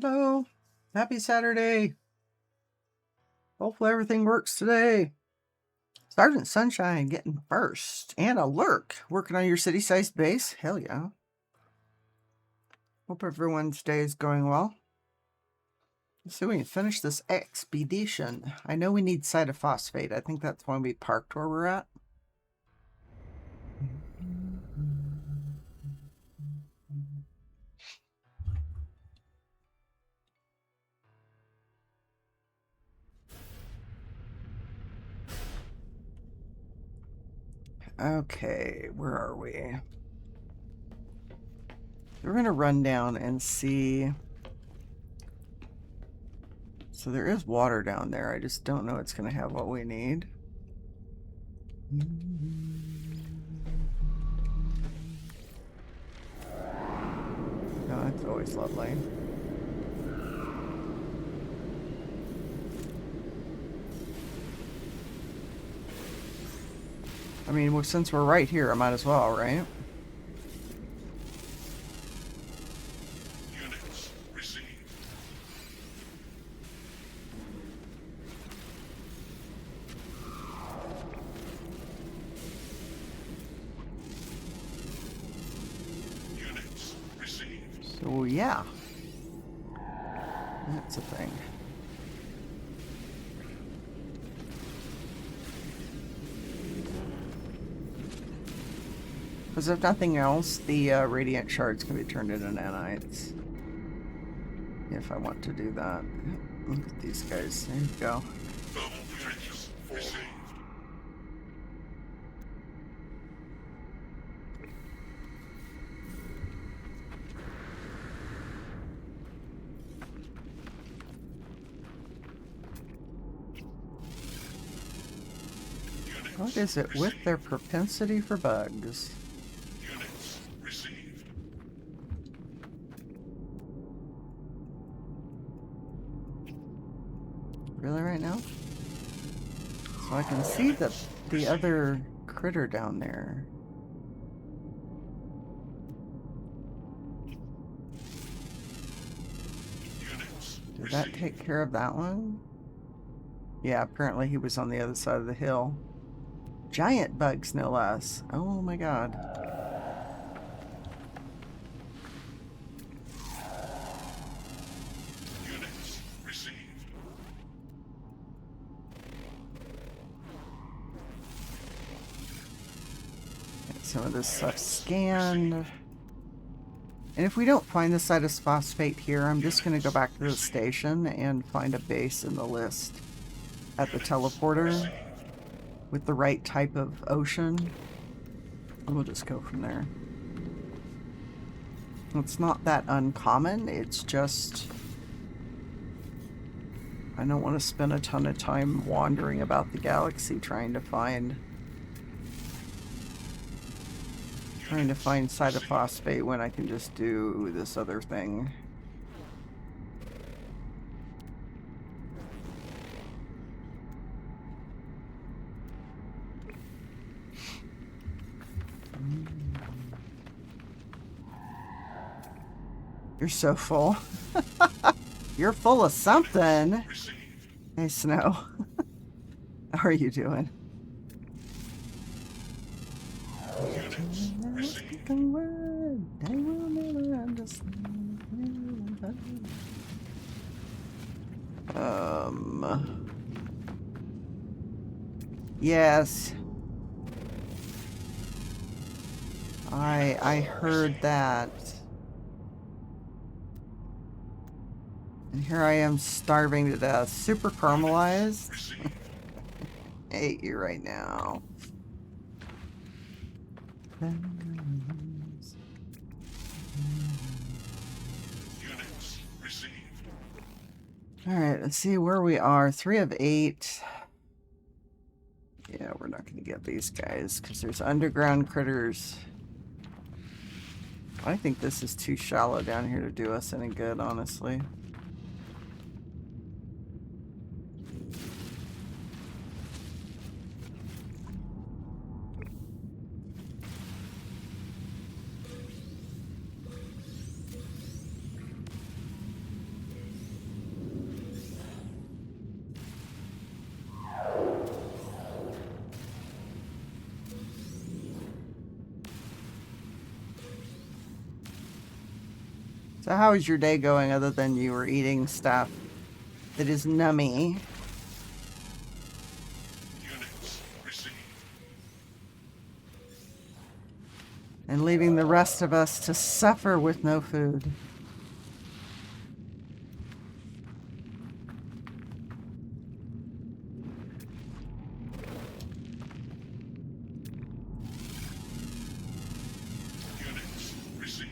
Hello. Happy Saturday. Hopefully everything works today. Sergeant Sunshine getting first. And a lurk working on your city-sized base. Hell yeah. Hope everyone's day is going well. Let's see if we can finish this expedition. I know we need cytophosphate. I think that's when we parked where we're at. Okay, where are we? We're going to run down and see. So there is water down there. I just don't know it's going to have what we need. Oh, that's always lovely. I mean, well, since we're right here, I might as well, right? Units received. Units received. So, yeah. That's a thing. Because if nothing else, the radiant shards can be turned into nanites. If I want to do that. Look at these guys. There you go. Units received. What is it with their propensity for bugs? Units received. Really right now? So I can see the other critter down there. Units Did that take care of that one? Yeah, apparently he was on the other side of the hill. Giant bugs, no less. Oh my god. Units received. Get some of this stuff scanned. And if we don't find the cytophosphate here, I'm just going to go back to the station and find a base in the list at the teleporter with the right type of ocean. And we'll just go from there. It's not that uncommon, it's just I don't want to spend a ton of time wandering about the galaxy trying to find cytophosphate when I can just do this other thing. You're so full. You're full of something. Hey, Snow. How are you doing? Yes. I heard that. And here I am starving to death. Super caramelized. I hate you right now. Units received. Alright, let's see where we are. 3 of 8. Yeah, we're not going to get these guys because there's underground critters. I think this is too shallow down here to do us any good, honestly. So how is your day going other than you were eating stuff that is nummy? Units received. And leaving the rest of us to suffer with no food. Units received.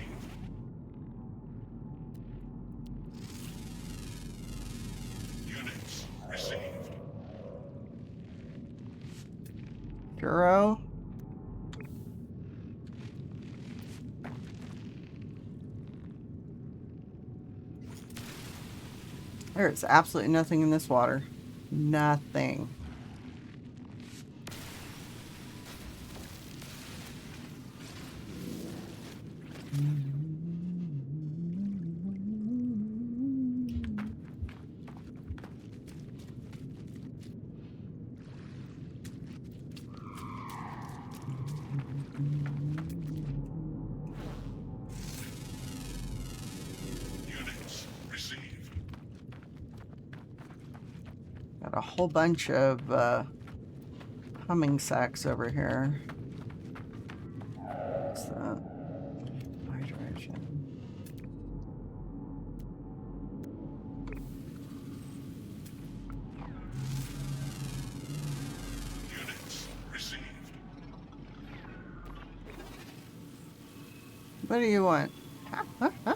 Units received. Guro? There is absolutely nothing in this water. Nothing. Units received. Got a whole bunch of humming sacks over here. What's that? Hydration. Units received. What do you want? Huh?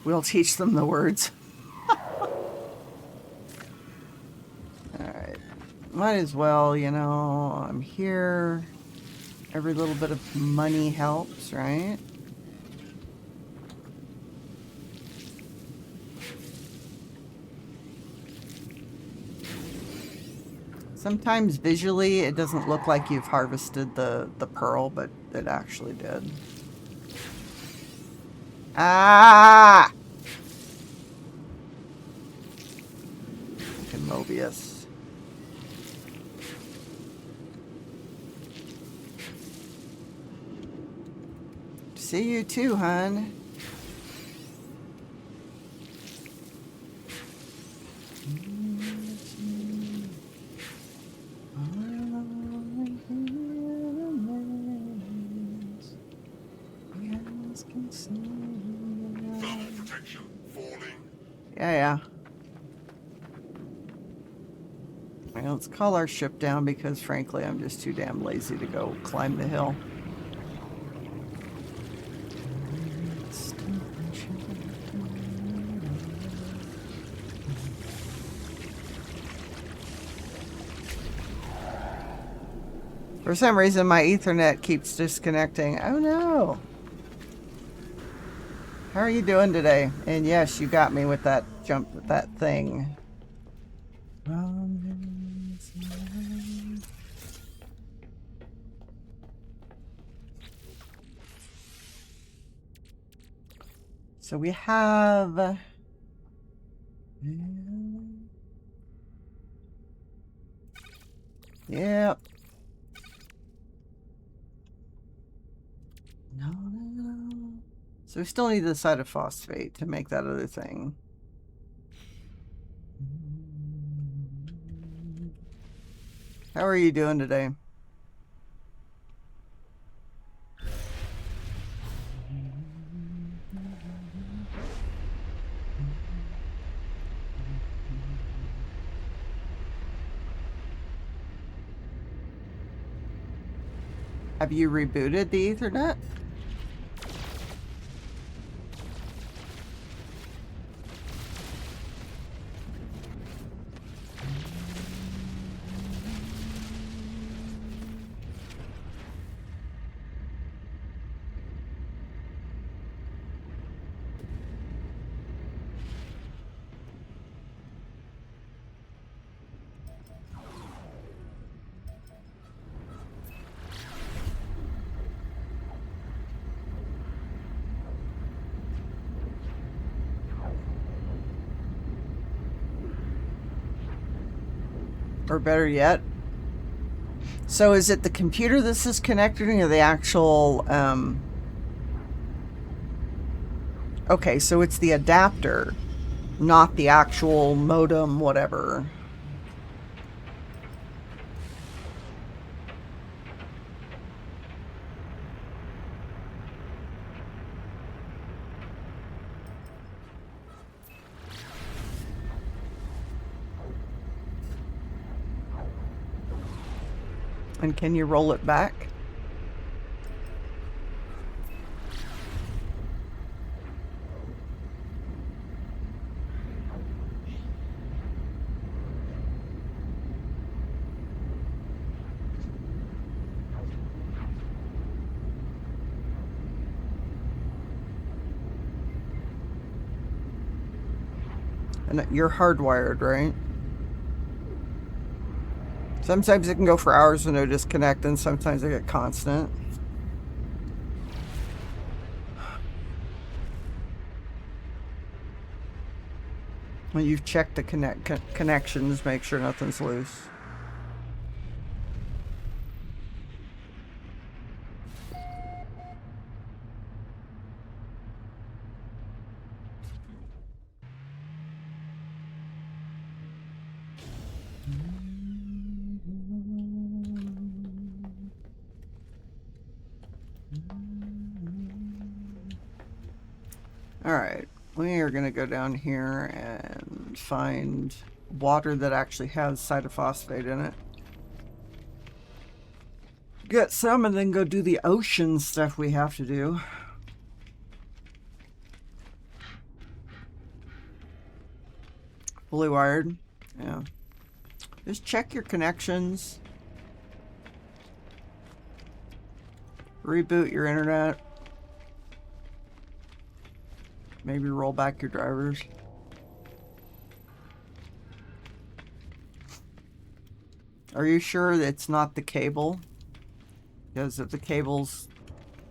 We'll teach them the words. Alright. Might as well, you know, I'm here. Every little bit of money helps, right? Sometimes visually it doesn't look like you've harvested the pearl, but it actually did. Ah! Fucking Mobius. See you too, hun. Thermal protection falling. Yeah. Right, let's call our ship down because frankly I'm just too damn lazy to go climb the hill. For some reason my Ethernet keeps disconnecting. Oh no. How are you doing today? And yes, you got me with that jump with that thing. So we have yep. No. So we still need the side of phosphate to make that other thing. How are you doing today? Have you rebooted the Ethernet? Or better yet, so is it the computer this is connected or the actual Okay, so it's the adapter, not the actual modem, whatever. And can you roll it back? And you're hardwired, right? Sometimes it can go for hours with no disconnect, and sometimes they get constant. When you've checked the connections, make sure nothing's loose. Alright, we are going to go down here and find water that actually has cytophosphate in it. Get some and then go do the ocean stuff we have to do. Fully wired. Yeah. Just check your connections. Reboot your internet. Maybe roll back your drivers. Are you sure that it's not the cable? Because if the cable's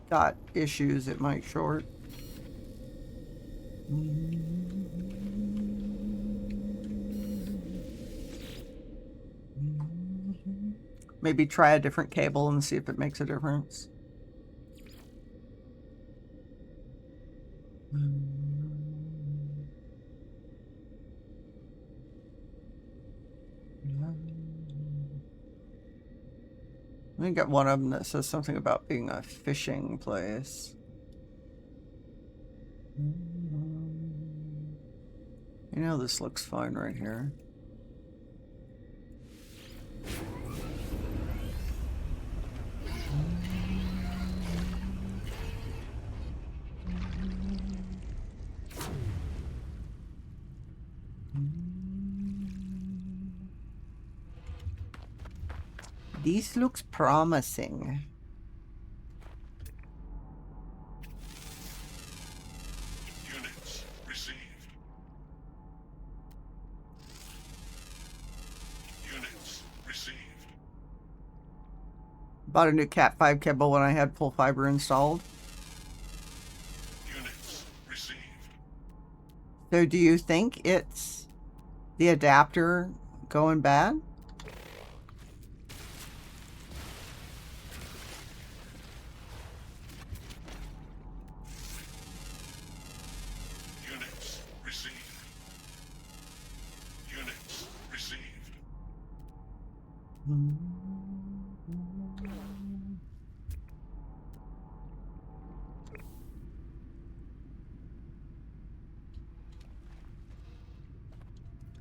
got issues, it might short. Maybe try a different cable and see if it makes a difference. I think got one of them that says something about being a fishing place. You know, this looks fine right here. This looks promising. Units received. Units received. Bought a new Cat 5 cable when I had full fiber installed. Units received. So do you think it's the adapter going bad? Units received. Units received.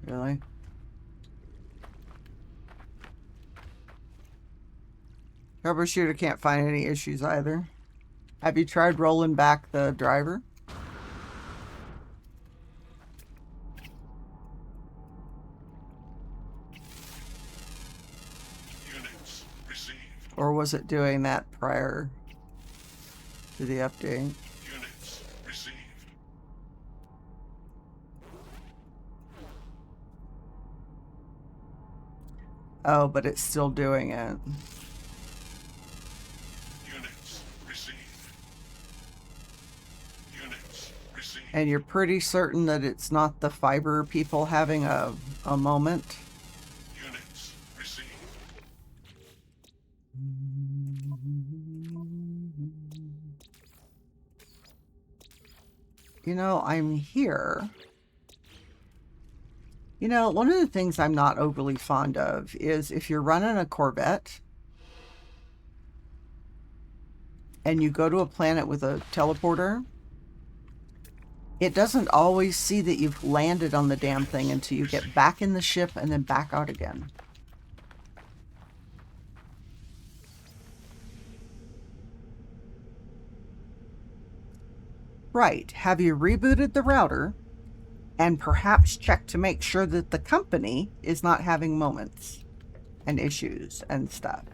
Really? Troubleshooter can't find any issues either. Have you tried rolling back the driver? Units received. Or was it doing that prior to the update? Units received. Oh, but it's still doing it. Units received. Units received. And you're pretty certain that it's not the fiber people having a moment? Units received. You know, I'm here. You know, one of the things I'm not overly fond of is if you're running a Corvette and you go to a planet with a teleporter, it doesn't always see that you've landed on the damn thing until you get back in the ship and then back out again. Right. Have you rebooted the router and perhaps checked to make sure that the company is not having moments and issues and stuff?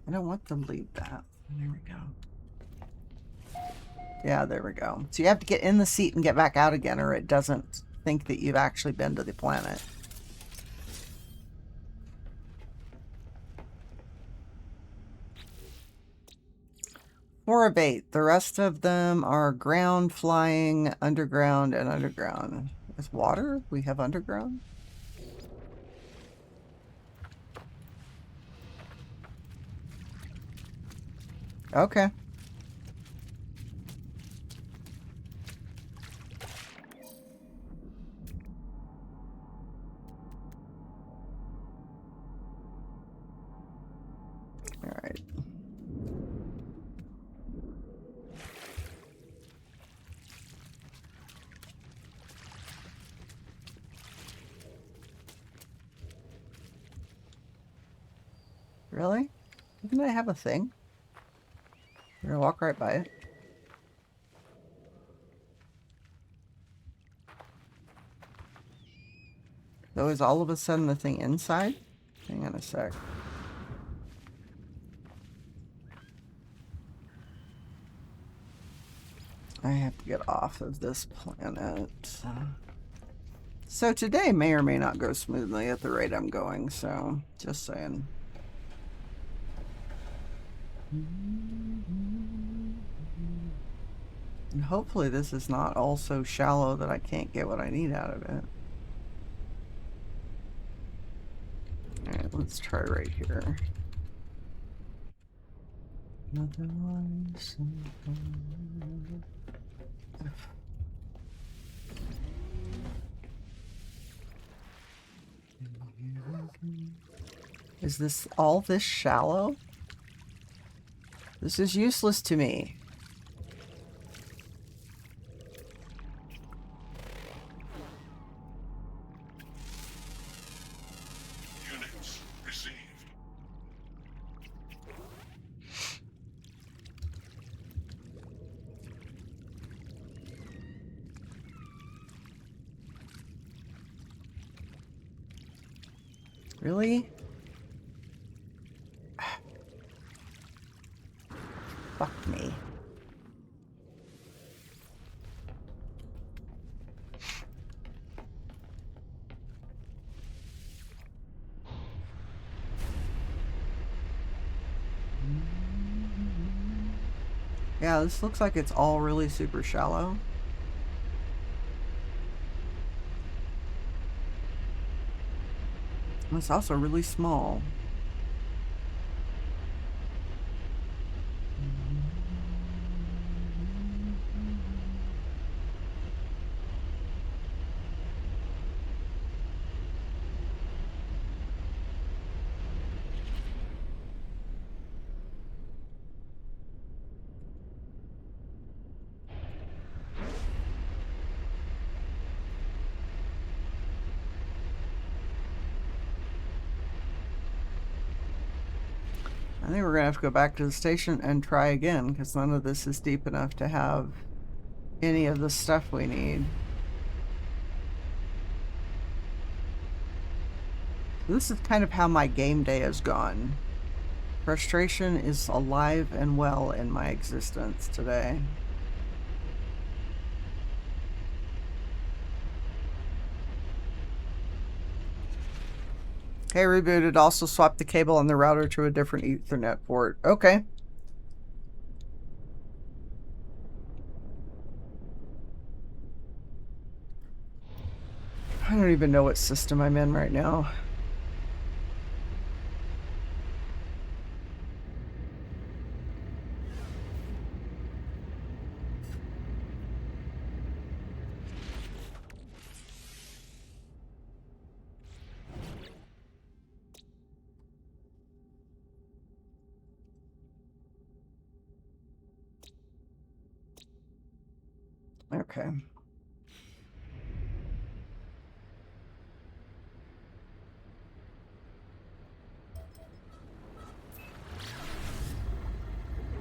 I don't want to leave that. There we go. Yeah, there we go. So you have to get in the seat and get back out again, or it doesn't think that you've actually been to the planet. 4 of 8. The rest of them are ground, flying, underground, and underground. With water, we have underground. Okay. All right. Really? Didn't I have a thing? We're gonna walk right by it. So is all of a sudden the thing inside? Hang on a sec. I have to get off of this planet. So today may or may not go smoothly at the rate I'm going, so just saying. And hopefully this is not all so shallow that I can't get what I need out of it. Alright, let's try right here. Another one. Is this all this shallow? This is useless to me. Units received. Really? Fuck me. Yeah, this looks like it's all really super shallow. It's also really small. I think we're gonna have to go back to the station and try again, because none of this is deep enough to have any of the stuff we need. This is kind of how my game day has gone. Frustration is alive and well in my existence today. Okay, rebooted. Also swapped the cable on the router to a different Ethernet port. Okay. I don't even know what system I'm in right now. Okay.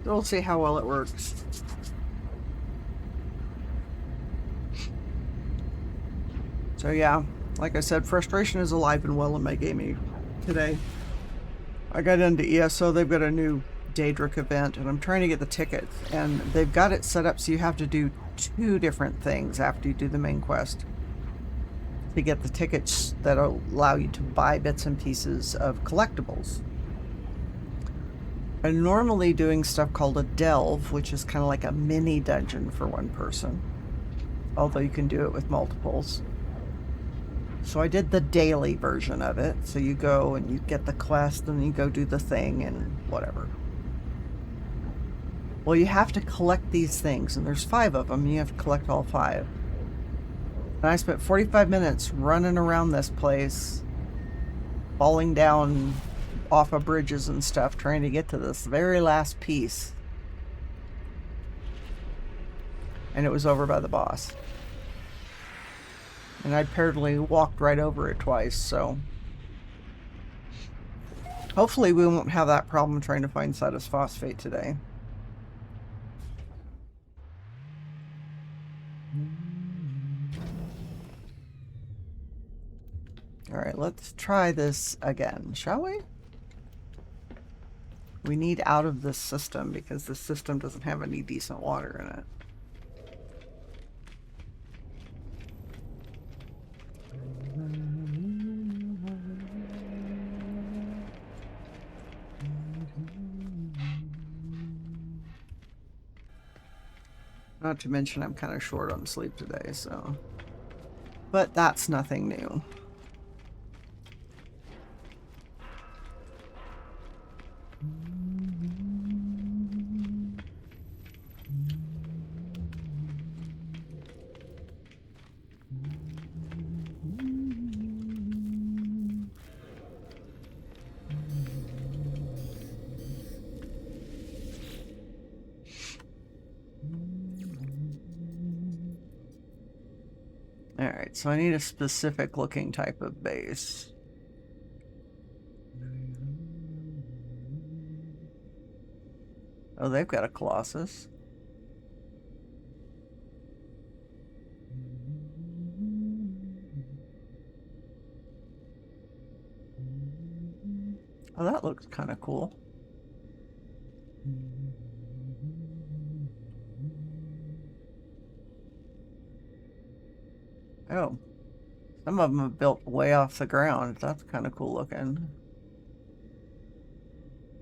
We'll see how well it works. So yeah, like I said, frustration is alive and well in my gaming today. I got into ESO, they've got a new Daedric event, and I'm trying to get the tickets, and they've got it set up so you have to do 2 different things after you do the main quest to get the tickets that allow you to buy bits and pieces of collectibles. I'm normally doing stuff called a delve, which is kind of like a mini dungeon for one person, although you can do it with multiples. So I did the daily version of it. So you go and you get the quest and you go do the thing and whatever. Well, you have to collect these things, and there's 5 of them. You have to collect all 5. And I spent 45 minutes running around this place, falling down off of bridges and stuff, trying to get to this very last piece. And it was over by the boss. And I apparently walked right over it twice, so hopefully we won't have that problem trying to find Sidus Phosphate today. Alright, let's try this again, shall we? We need out of this system because this system doesn't have any decent water in it. Not to mention I'm kind of short on sleep today, so... But that's nothing new. Alright, so I need a specific looking type of base. Oh, they've got a Colossus. Oh, that looks kind of cool. Oh, some of them have built way off the ground. That's kind of cool looking.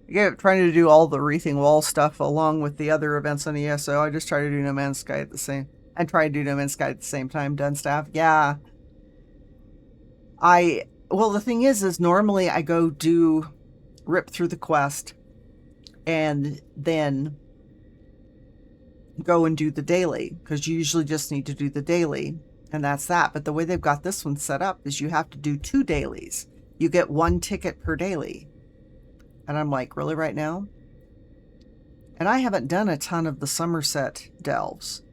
Yeah, trying to do all the wreathing wall stuff along with the other events on ESO. I just try to do No Man's Sky at the same. I try to do No Man's Sky at the same time. Done staff. Yeah. Well, the thing is normally I go rip through the quest and then go and do the daily, because you usually just need to do the daily and that's that. But the way they've got this one set up is you have to do 2 dailies. You get 1 ticket per daily. And I'm like, really right now? And I haven't done a ton of the Somerset delves.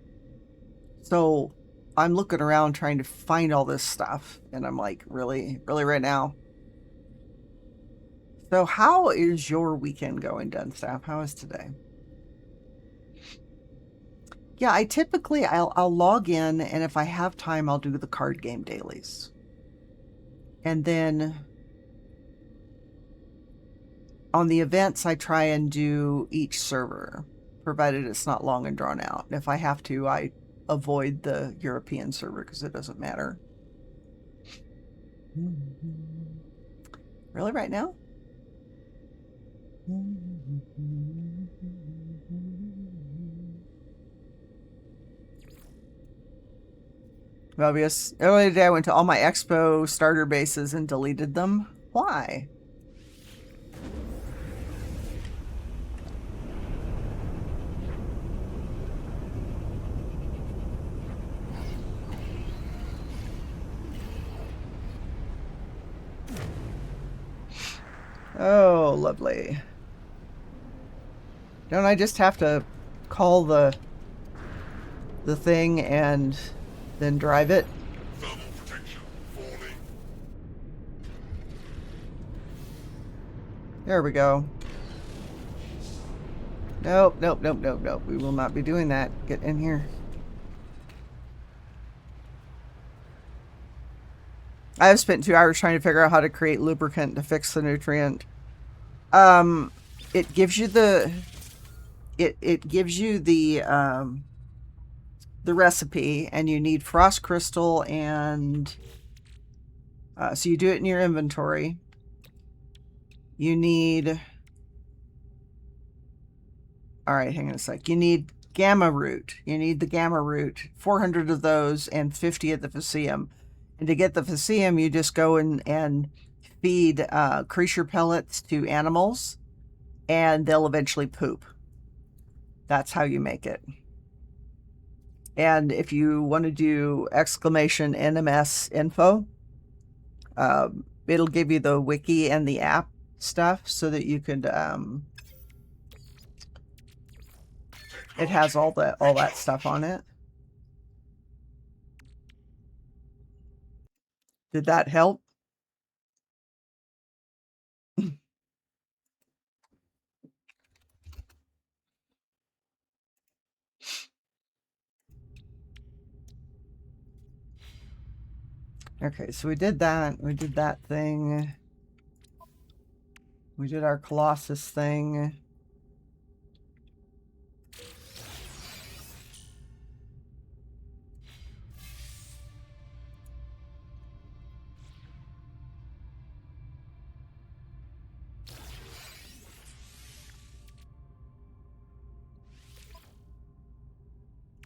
So I'm looking around trying to find all this stuff. And I'm like, really? Really right now? So how is your weekend going, Dunstaff? How is today? Yeah, I typically, I'll log in, and if I have time, I'll do the card game dailies. And then on the events, I try and do each server, provided it's not long and drawn out. And if I have to, I avoid the European server because it doesn't matter. Really right now? Obvious. Earlier today, I went to all my Expo starter bases and deleted them. Why? Oh, lovely. Don't I just have to call the the thing and then drive it. Thermal protection falling. There we go. Nope, nope, nope, nope, nope. We will not be doing that. Get in here. I have spent 2 hours trying to figure out how to create lubricant to fix the nutrient. It gives you the the recipe, and you need frost crystal, and so you do it in your inventory. You need, all right, hang on a sec. You need gamma root. You need the gamma root, 400 of those and 50 at the Faceum. And to get the Faceum, you just go and feed creature pellets to animals, and they'll eventually poop. That's how you make it. And if you want to do exclamation NMS info, it'll give you the wiki and the app stuff so that you could, it has all that stuff on it. Did that help? Okay, so we did that. We did that thing. We did our Colossus thing.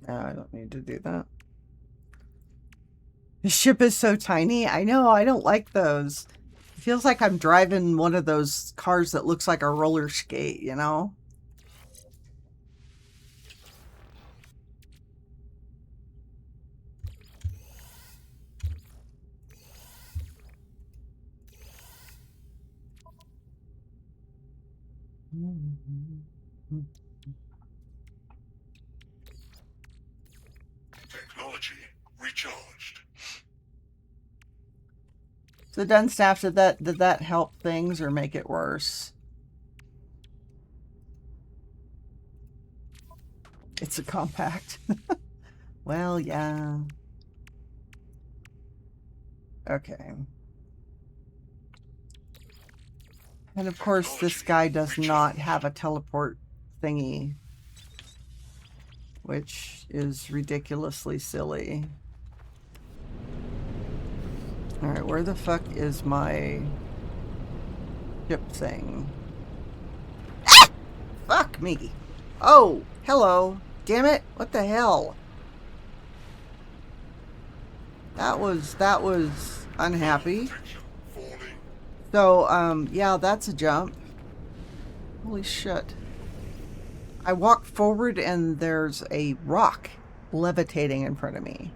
I don't need to do that. The ship is so tiny. I know, I don't like those. It feels like I'm driving one of those cars that looks like a roller skate, you know? Technology recharged. So Dunstaff, did that help things or make it worse? It's a compact. Well, yeah. Okay. And of course, this guy does not have a teleport thingy, which is ridiculously silly. Alright, where the fuck is my ship thing? Ah! Fuck me. Oh, hello. Damn it. What the hell? That was unhappy. So, yeah, that's a jump. Holy shit. I walk forward and there's a rock levitating in front of me.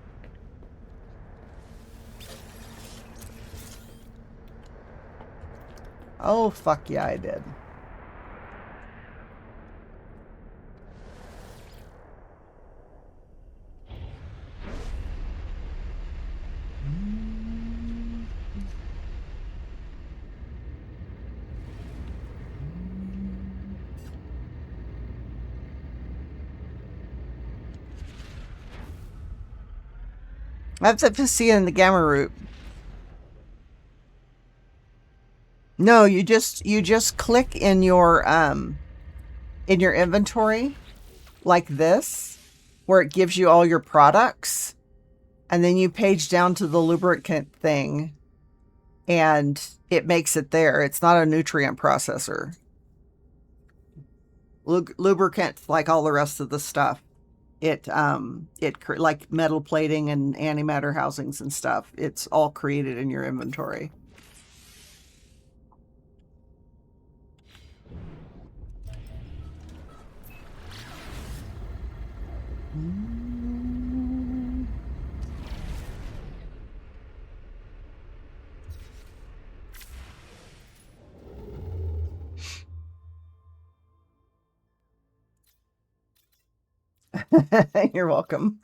Oh, fuck yeah, I did. That's up to see in the gamma root. No, you just click in your inventory like this, where it gives you all your products, and then you page down to the lubricant thing, and it makes it there. It's not a nutrient processor. Lubricant, like all the rest of the stuff, it like metal plating and antimatter housings and stuff, it's all created in your inventory. You're welcome.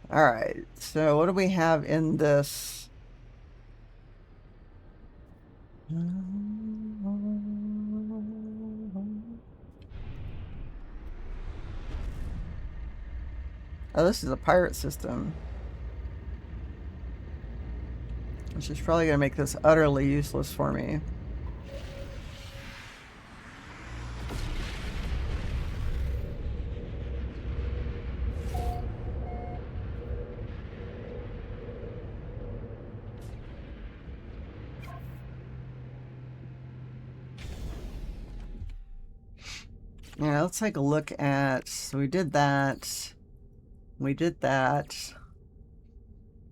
All right, so what do we have in this? Oh, this is a pirate system. Which is probably going to make this utterly useless for me. Yeah, let's take a look at... So we did that. We did that.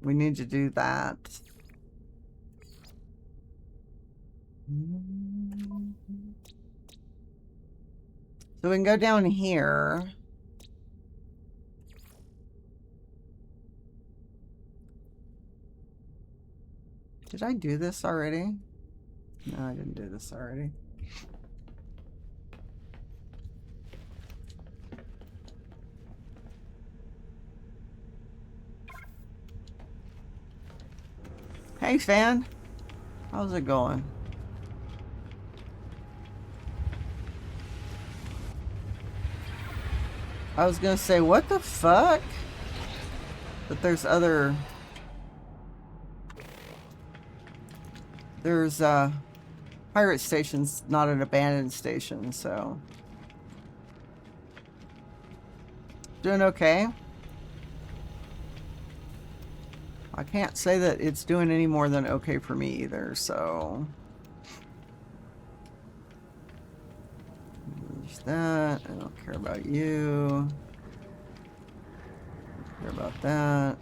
We need to do that. So we can go down here. Did I do this already? No, I didn't do this already. Hey, fan. How's it going? I was gonna say, what the fuck? But there's other... There's, pirate station's not an abandoned station, so... Doing okay. I can't say that it's doing any more than okay for me either, so... Use that. I don't care about you. I don't care about that.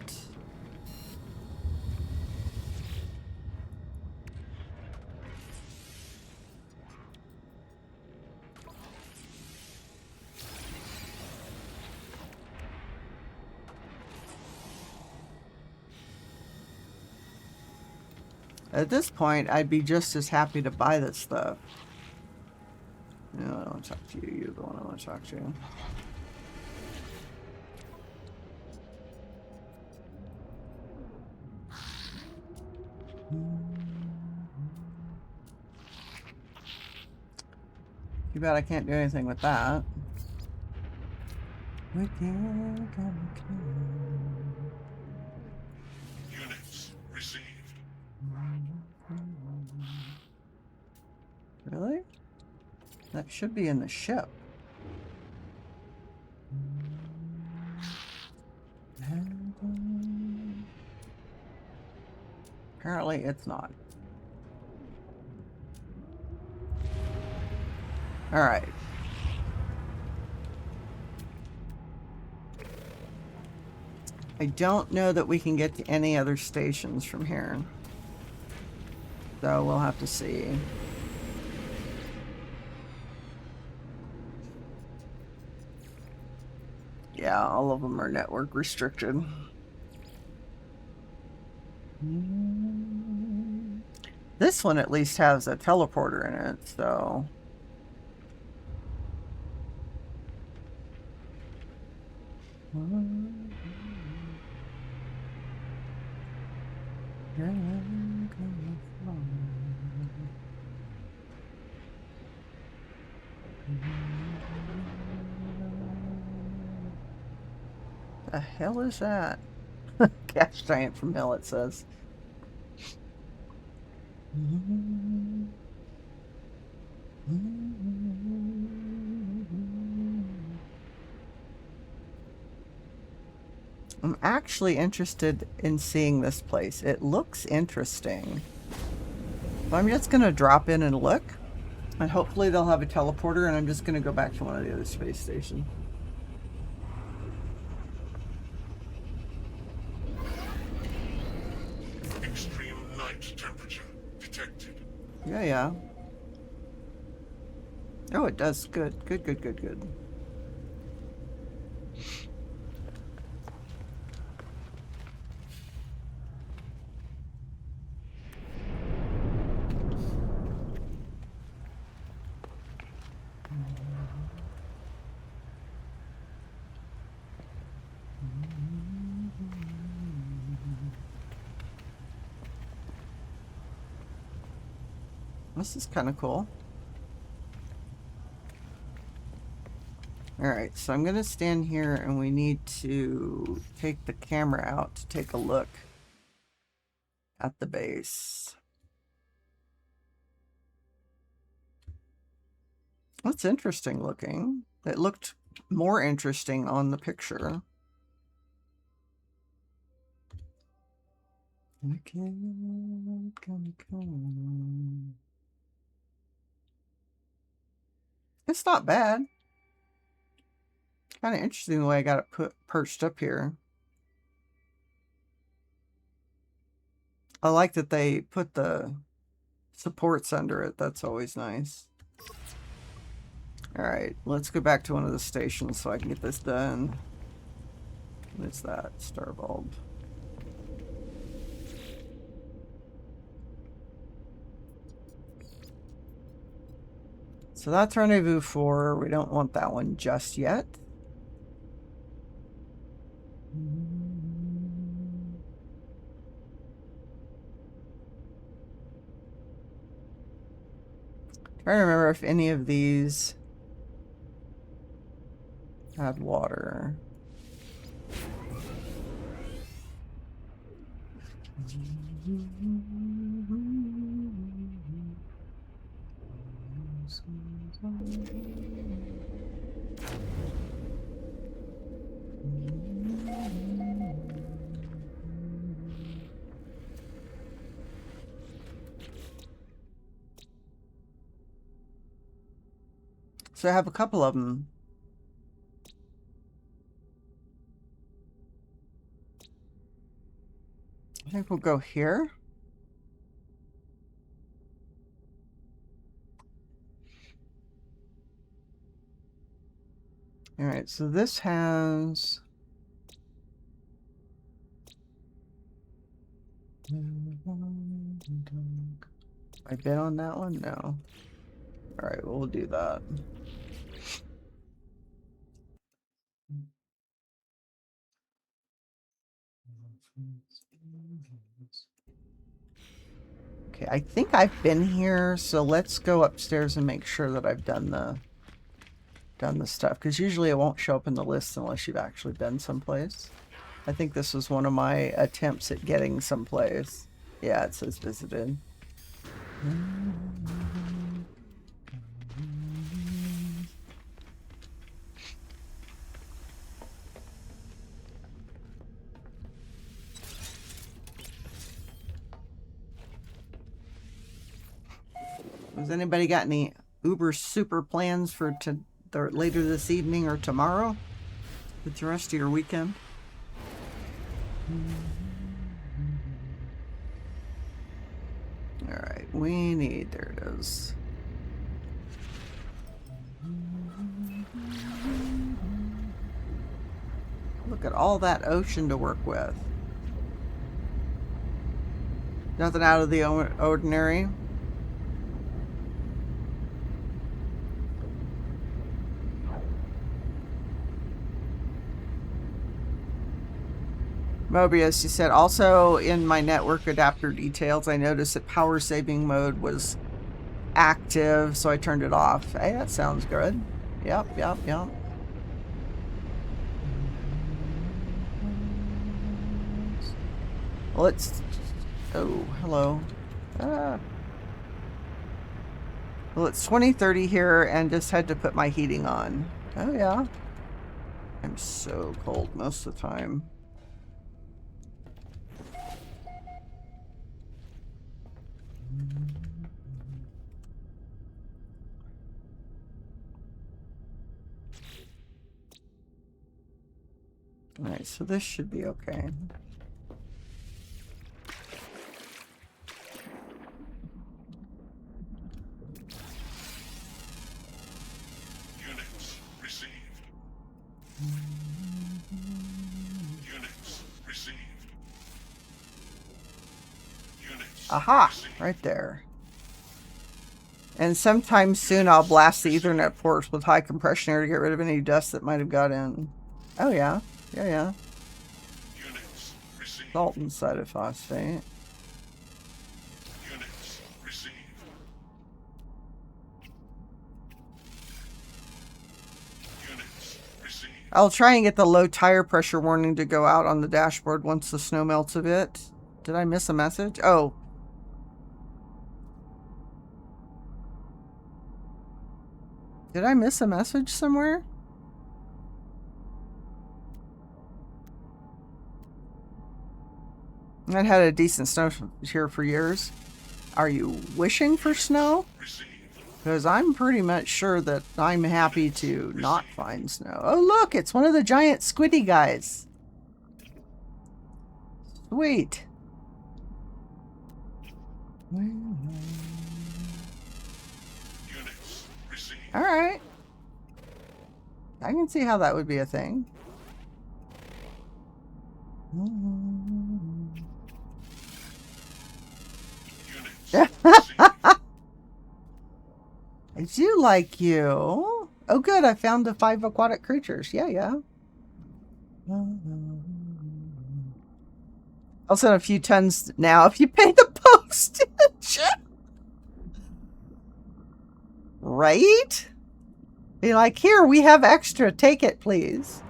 At this point, I'd be just as happy to buy this stuff. No, I don't want to talk to you. You're the one I want to talk to. Too bad I can't do anything with that. Units received. Really? That should be in the ship. Apparently it's not. Alright. I don't know that we can get to any other stations from here. So we'll have to see. Yeah, all of them are network restricted. This one at least has a teleporter in it, so... The hell is that? Gas giant from hell, it says. I'm actually interested in seeing this place. It looks interesting. So I'm just gonna drop in and look. And hopefully they'll have a teleporter, and I'm just gonna go back to one of the other space stations. Extreme night temperature detected. Yeah, yeah. Oh, it does. Good. Good, good, good, good. This is kind of cool. Alright, so I'm going to stand here and we need to take the camera out to take a look at the base. That's interesting looking. It looked more interesting on the picture. It's not bad. Kind of interesting the way I got it perched up here. I like that they put the supports under it. That's always nice. Alright, let's go back to one of the stations so I can get this done. What is that? Star bulb. So that's Rendezvous 4. We don't want that one just yet. Trying to remember if any of these had water. So I have a couple of them. I think we'll go here. All right, so this has... I bid on that one? No. All right, we'll do that. Okay, I think I've been here, so let's go upstairs and make sure that I've done the stuff, because usually it won't show up in the list unless you've actually been someplace. I think this was one of my attempts at getting someplace. Yeah, it says visited. Has anybody got any uber super plans for later this evening or tomorrow with the rest of your weekend? All right, we need, there it is. Look at all that ocean to work with. Nothing out of the ordinary. Mobius, you said, also in my network adapter details, I noticed that power saving mode was active, so I turned it off. Hey, that sounds good. Yep, yep, yep. Let's... Oh, hello. Well, it's 20:30 here, and just had to put my heating on. Oh, yeah. I'm so cold most of the time. Alright, so this should be okay. Aha! Right there. And sometime soon I'll blast the Ethernet ports with high compression air to get rid of any dust that might have got in. Oh yeah. Yeah. Units received. Salt inside of phosphate. Units received. Units received. I'll try and get the low tire pressure warning to go out on the dashboard once the snow melts a bit. Did I miss a message? Oh. Did I miss a message somewhere? I've had a decent snow here for years. Are you wishing for snow? Because I'm pretty much sure that I'm happy to not find snow. Oh look, it's one of the giant squiddy guys. Sweet. Alright. I can see how that would be a thing. I do like you. Oh good, I found the 5 aquatic creatures. Yeah. I'll send a few tons now if you pay the postage. Right? Be like, here, we have extra. Take it, please.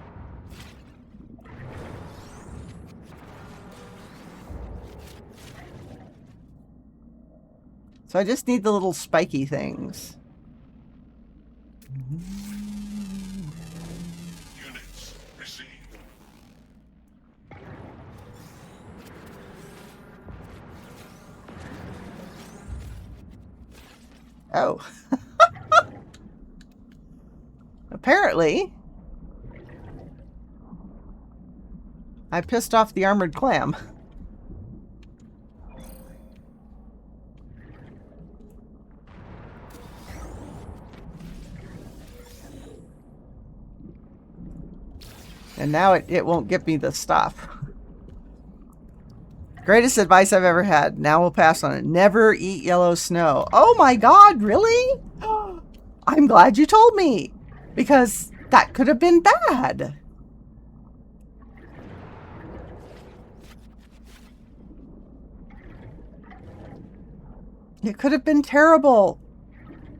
So I just need the little spiky things. Units received. Oh. Apparently, I pissed off the armored clam. And now it won't give me the stuff. Greatest advice I've ever had. Now we'll pass on it. Never eat yellow snow. Oh my god, really? I'm glad you told me. Because that could have been bad. It could have been terrible.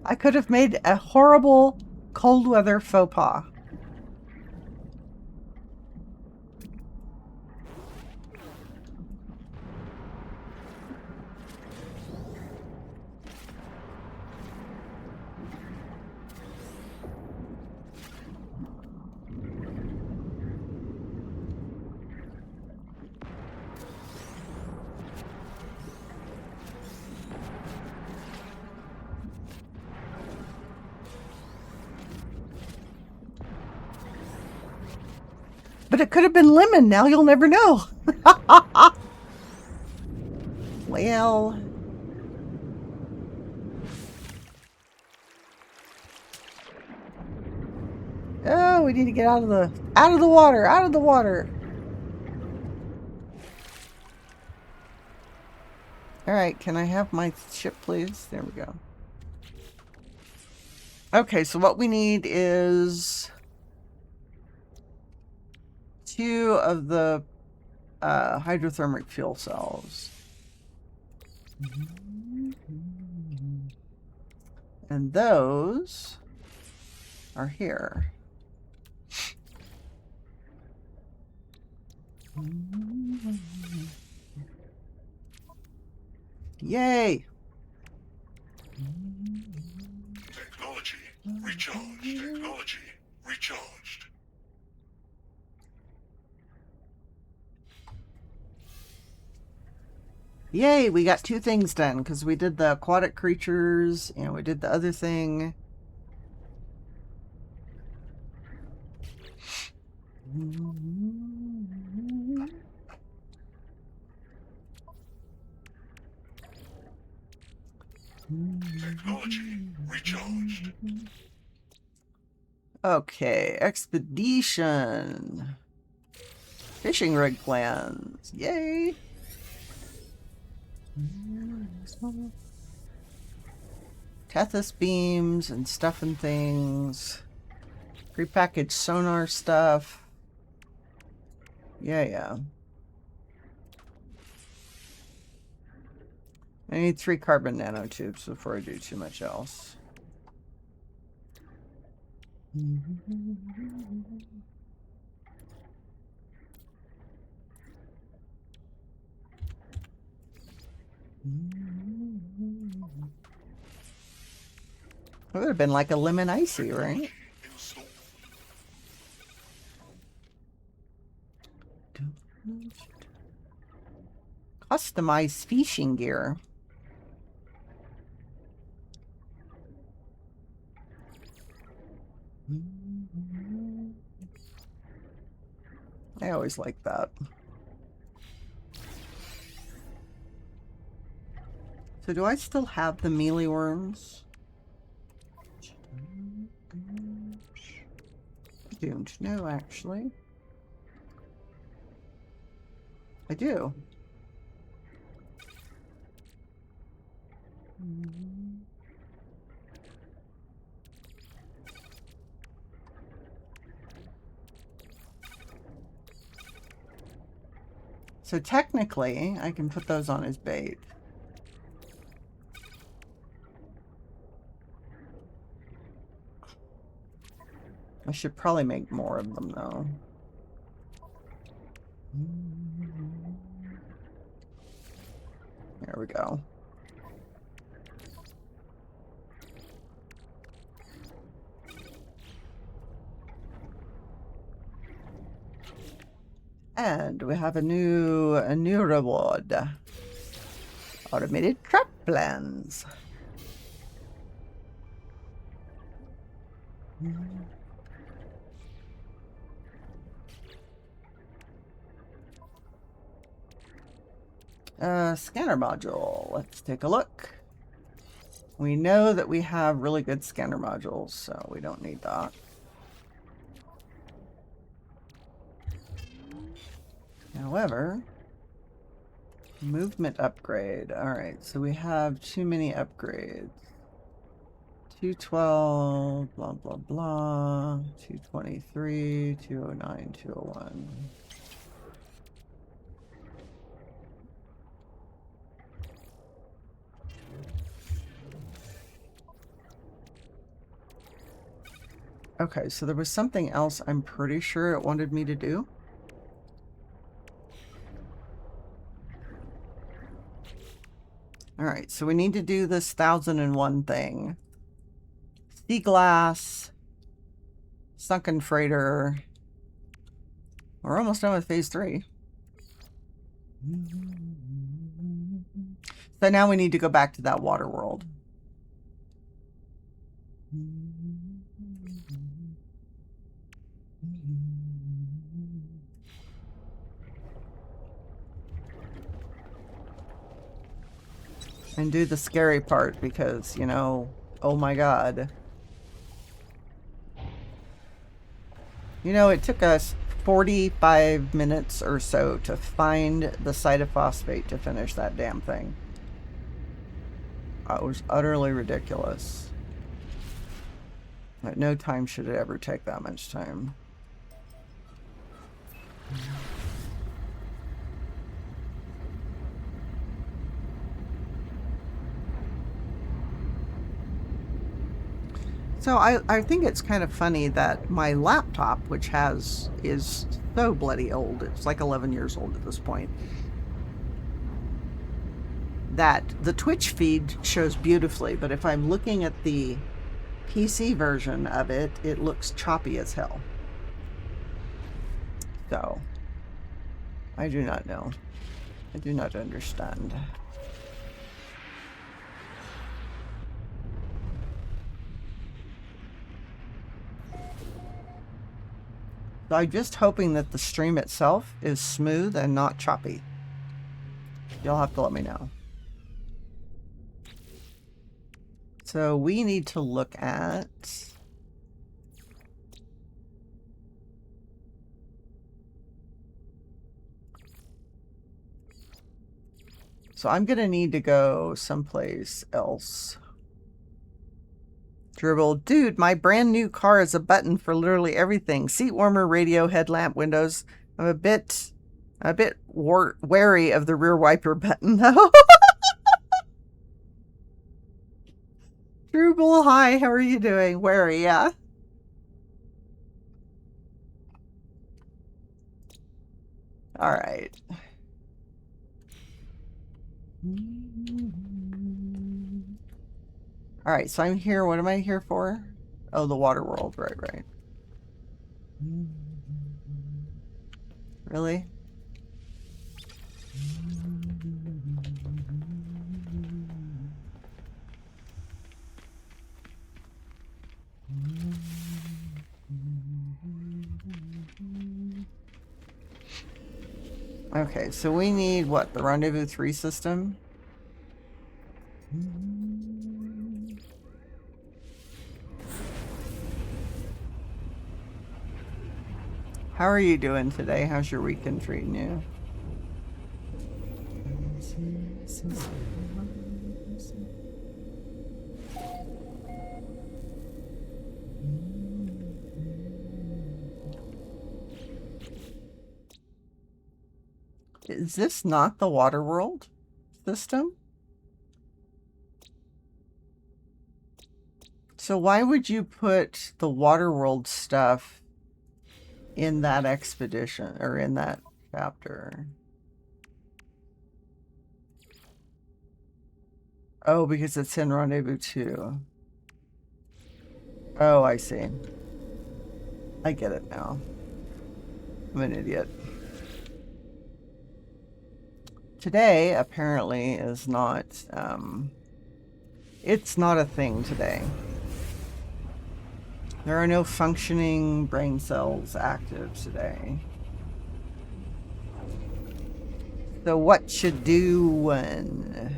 I could have made a horrible cold weather faux pas. But it could have been lemon. Now you'll never know. Well. Oh, we need to get out of the water. Out of the water. All right, can I have my ship, please? There we go. Okay, so what we need is 2 of the hydrothermic fuel cells. And those are here. Yay! Technology recharged. Technology recharged. Yay, we got 2 things done because we did the aquatic creatures and we did the other thing. Technology recharged. Okay, expedition. Fishing rig plans. Yay. Tethys beams and stuff and things. Prepackaged sonar stuff. Yeah. I need 3 carbon nanotubes before I do too much else. It would have been like a lemon icy, right? Installed. Customized fishing gear. I always like that. So do I still have the mealy worms? Don't know, actually. I do. So technically, I can put those on as bait. I should probably make more of them, though. There we go. And we have a new reward. Automated trap plans. Scanner module. Let's take a look. We know that we have really good scanner modules, so we don't need that. However, movement upgrade. Alright, so we have too many upgrades. 212, blah, blah, blah. 223, 209, 201. Okay, so there was something else I'm pretty sure it wanted me to do. Alright, so we need to do this 1001 thing. Sea glass. Sunken freighter. We're almost done with phase 3. So now we need to go back to that water world. And do the scary part because, you know, oh my god. You know, it took us 45 minutes or so to find the site of phosphate to finish that damn thing. It was utterly ridiculous. At no time should it ever take that much time. So I think it's kind of funny that my laptop, which is so bloody old, it's like 11 years old at this point, that the Twitch feed shows beautifully, but if I'm looking at the PC version of it, it looks choppy as hell. So, I do not know. I do not understand. So I'm just hoping that the stream itself is smooth and not choppy. You'll have to let me know. So we need to look at... so I'm gonna need to go someplace else. Dribble, dude, my brand new car has a button for literally everything. Seat warmer, radio, headlamp, windows. I'm a bit wary of the rear wiper button though. Dribble, hi, how are you doing? Wary, yeah. All right. All right, so I'm here. What am I here for? Oh, the water world. Right, right. Really? Okay, so we need what? The Rendezvous 3 system? How are you doing today? How's your weekend treating you? Is this not the water world system? So why would you put the water world stuff in that expedition or in that chapter? Oh, because it's in Rendezvous 2. Oh, I see. I get it now. I'm an idiot. Today, apparently, is not, it's not a thing today. There are no functioning brain cells active today. So what you doing?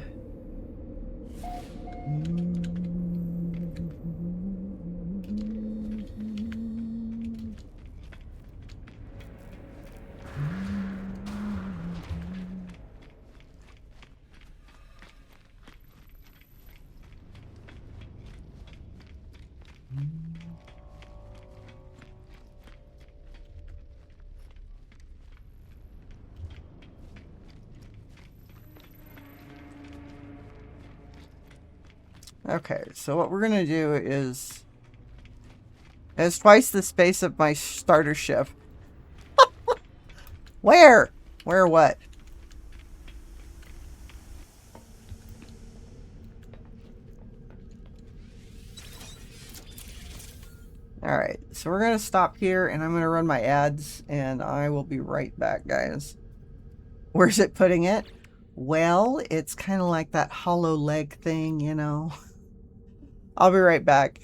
Okay, so what we're gonna do is... It's twice the space of my starter ship. Where? Where what? Alright, so we're gonna stop here and I'm gonna run my ads and I will be right back, guys. Where's it putting it? Well, it's kind of like that hollow leg thing, you know. I'll be right back.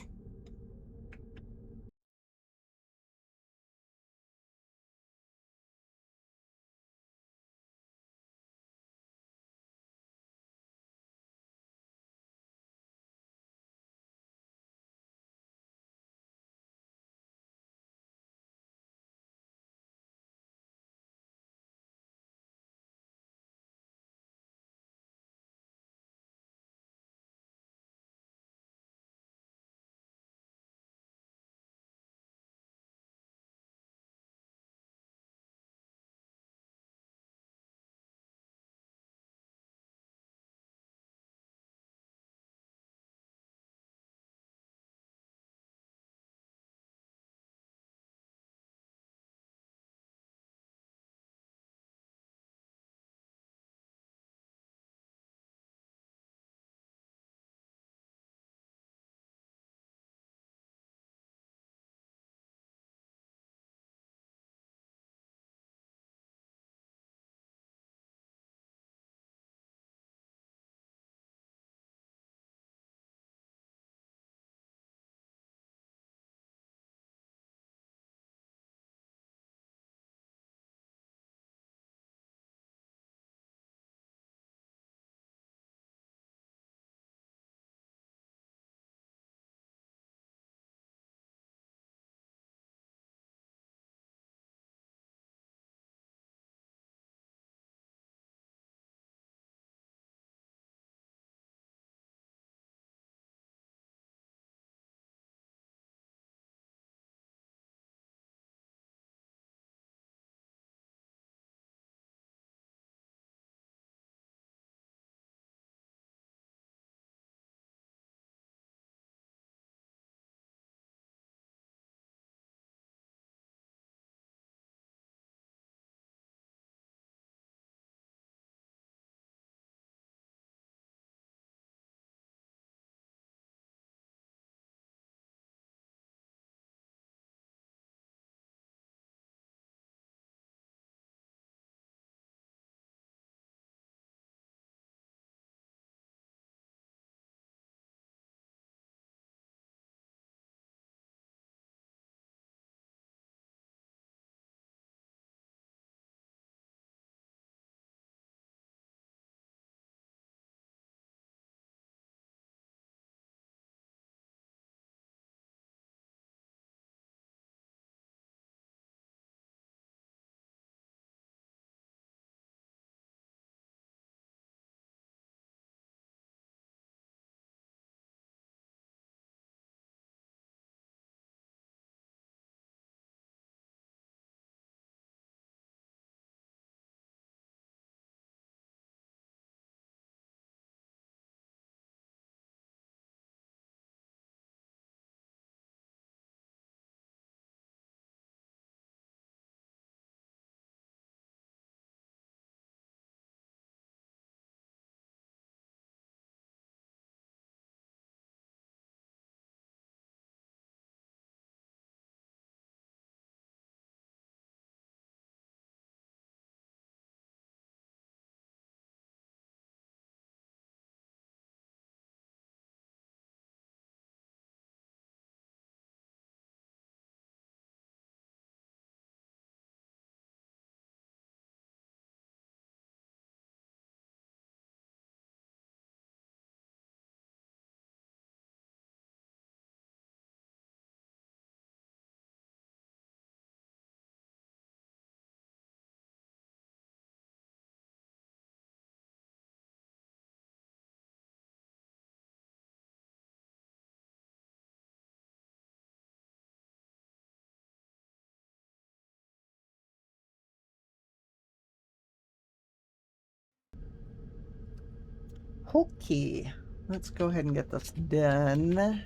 Okay, let's go ahead and get this done.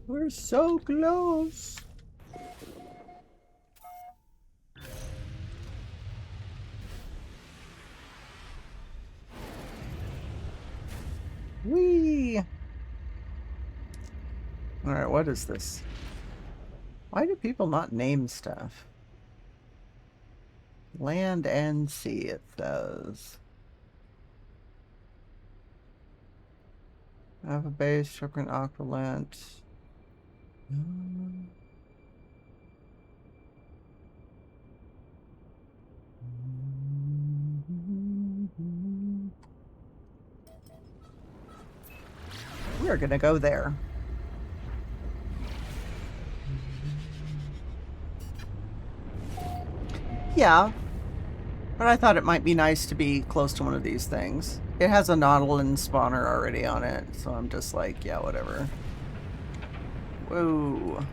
We're so close. Whee! Alright, what is this? Why do people not name stuff? Land and sea, it says. Alpha base, Shrubland, Aqualent. We're gonna go there. Yeah, but I thought it might be nice to be close to one of these things. It has a Nautilin spawner already on it, so I'm just like, yeah, whatever. Whoa.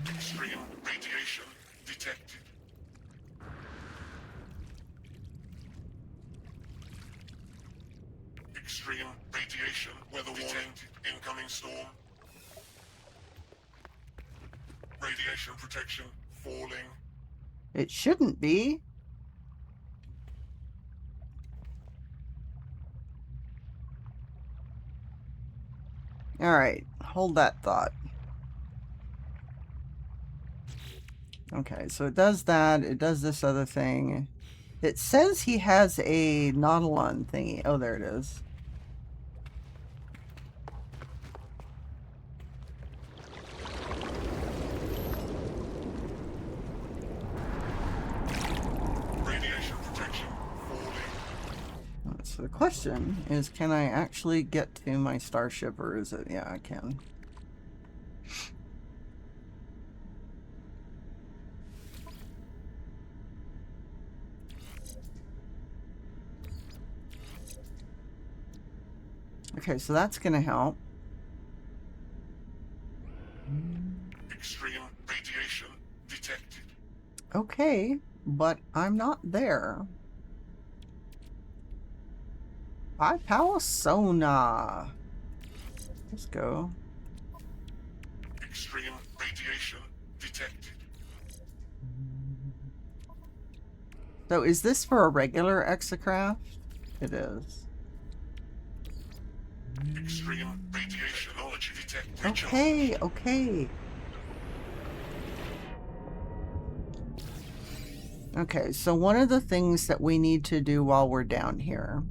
Extreme radiation detected. Extreme radiation weather warning. Incoming storm. Radiation protection falling. It shouldn't be. Alright, hold that thought. Okay, so it does that. It does this other thing. It says he has a Nautilon thingy. Oh, there it is. Radiation protection falling. So the question is, can I actually get to my starship, or is it? Yeah, I can. Okay, so that's gonna help. Extreme radiation detected. Okay, but I'm not there. High power sonar. Let's go. Extreme radiation detected. So is this for a regular exocraft? It is. Extreme radiation technology detected. Okay, okay. Okay, so one of the things that we need to do while we're down here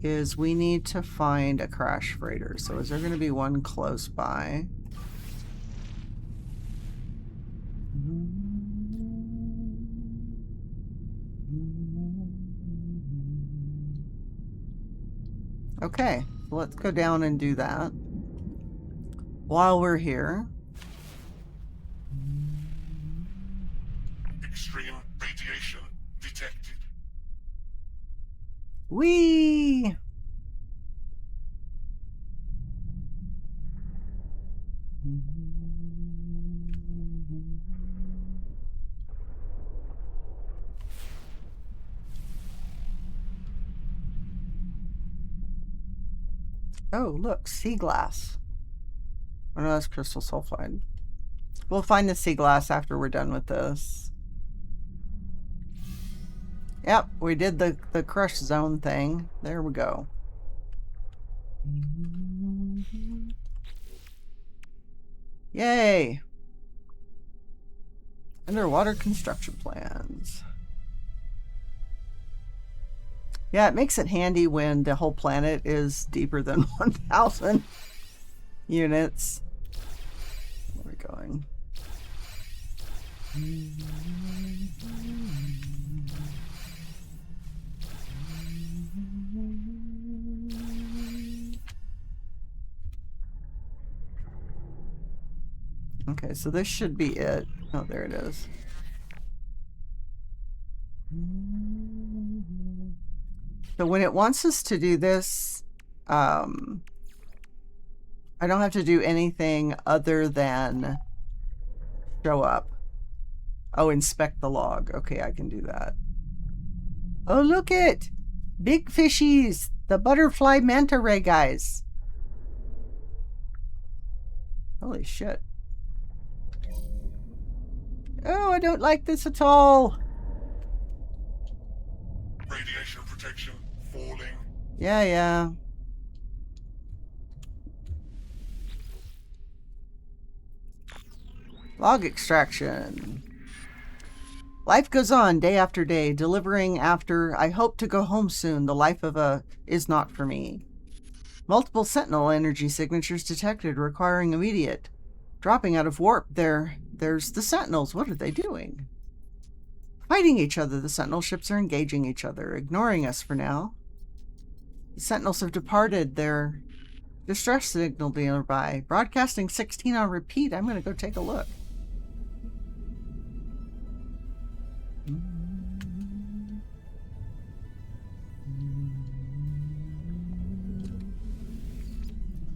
is we need to find a crash freighter. So is there going to be one close by? Okay, let's go down and do that. While we're here. Extreme radiation detected. Whee! Oh, look, sea glass. Oh no, that's crystal sulfide. We'll find the sea glass after we're done with this. Yep, we did the crush zone thing. There we go. Yay! Underwater construction plans. Yeah, it makes it handy when the whole planet is deeper than 1,000 units. Where are we going? Okay, so this should be it. Oh, there it is. So when it wants us to do this, I don't have to do anything other than show up. Oh, inspect the log. Okay, I can do that. Oh, look it! Big fishies! The butterfly manta ray guys. Holy shit. Oh, I don't like this at all. Radiation protection falling. Yeah, yeah. Log extraction. Life goes on day after day, delivering after I hope to go home soon. The life of a is not for me. Multiple sentinel energy signatures detected, requiring immediate dropping out of warp. There's the sentinels. What are they doing? Fighting each other. The sentinel ships are engaging each other, ignoring us for now. The sentinels have departed. Their distress signal nearby. Broadcasting 16 on repeat. I'm going to go take a look.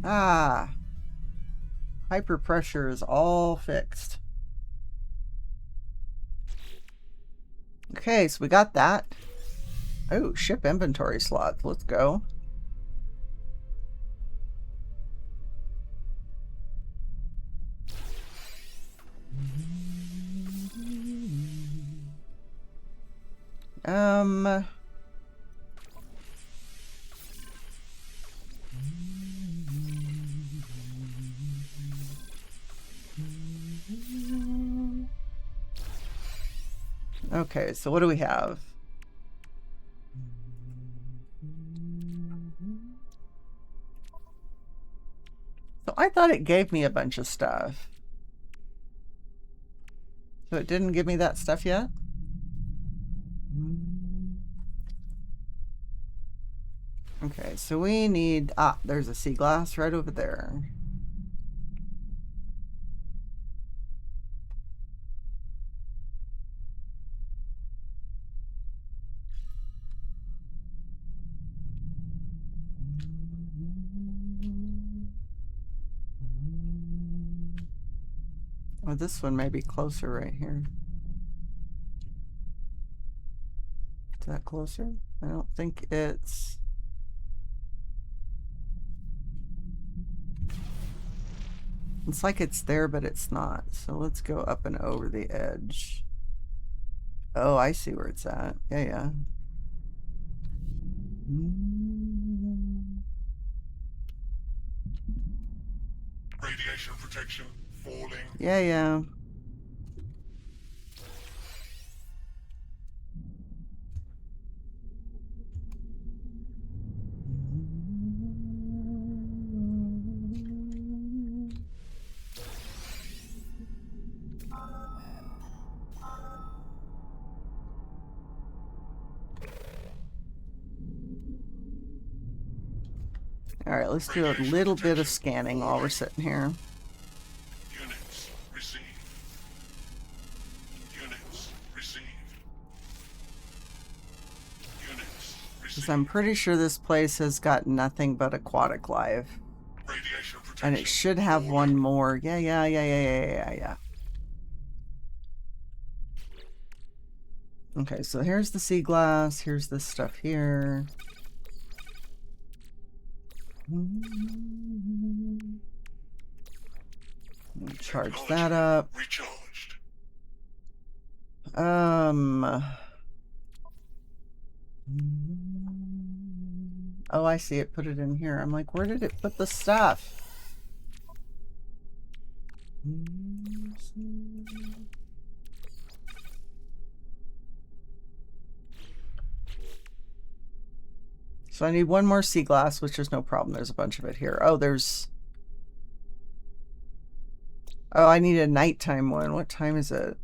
Ah. Hyper pressure is all fixed. Okay, so we got that. Oh, ship inventory slots. Let's go. Okay, so what do we have? So I thought it gave me a bunch of stuff. So it didn't give me that stuff yet? Okay, so we need... Ah, there's a sea glass right over there. Oh, this one may be closer right here. Is that closer? I don't think it's... It's like it's there, but it's not. So let's go up and over the edge. Oh, I see where it's at. Yeah, yeah. Radiation protection falling. Yeah, yeah. All right, let's do a little bit of scanning while we're sitting here. Units received. Units received. Units Because received. I'm pretty sure this place has got nothing but aquatic life. Radiation protection. And it should have one more. Yeah, yeah, yeah, yeah, yeah, yeah, yeah. Okay, so here's the sea glass. Here's this stuff here. Charge that up. Recharged. Oh, I see it. Put it in here. I'm like, where did it put the stuff? So I need one more sea glass, which is no problem. There's a bunch of it here. Oh, there's... Oh, I need a nighttime one. What time is it?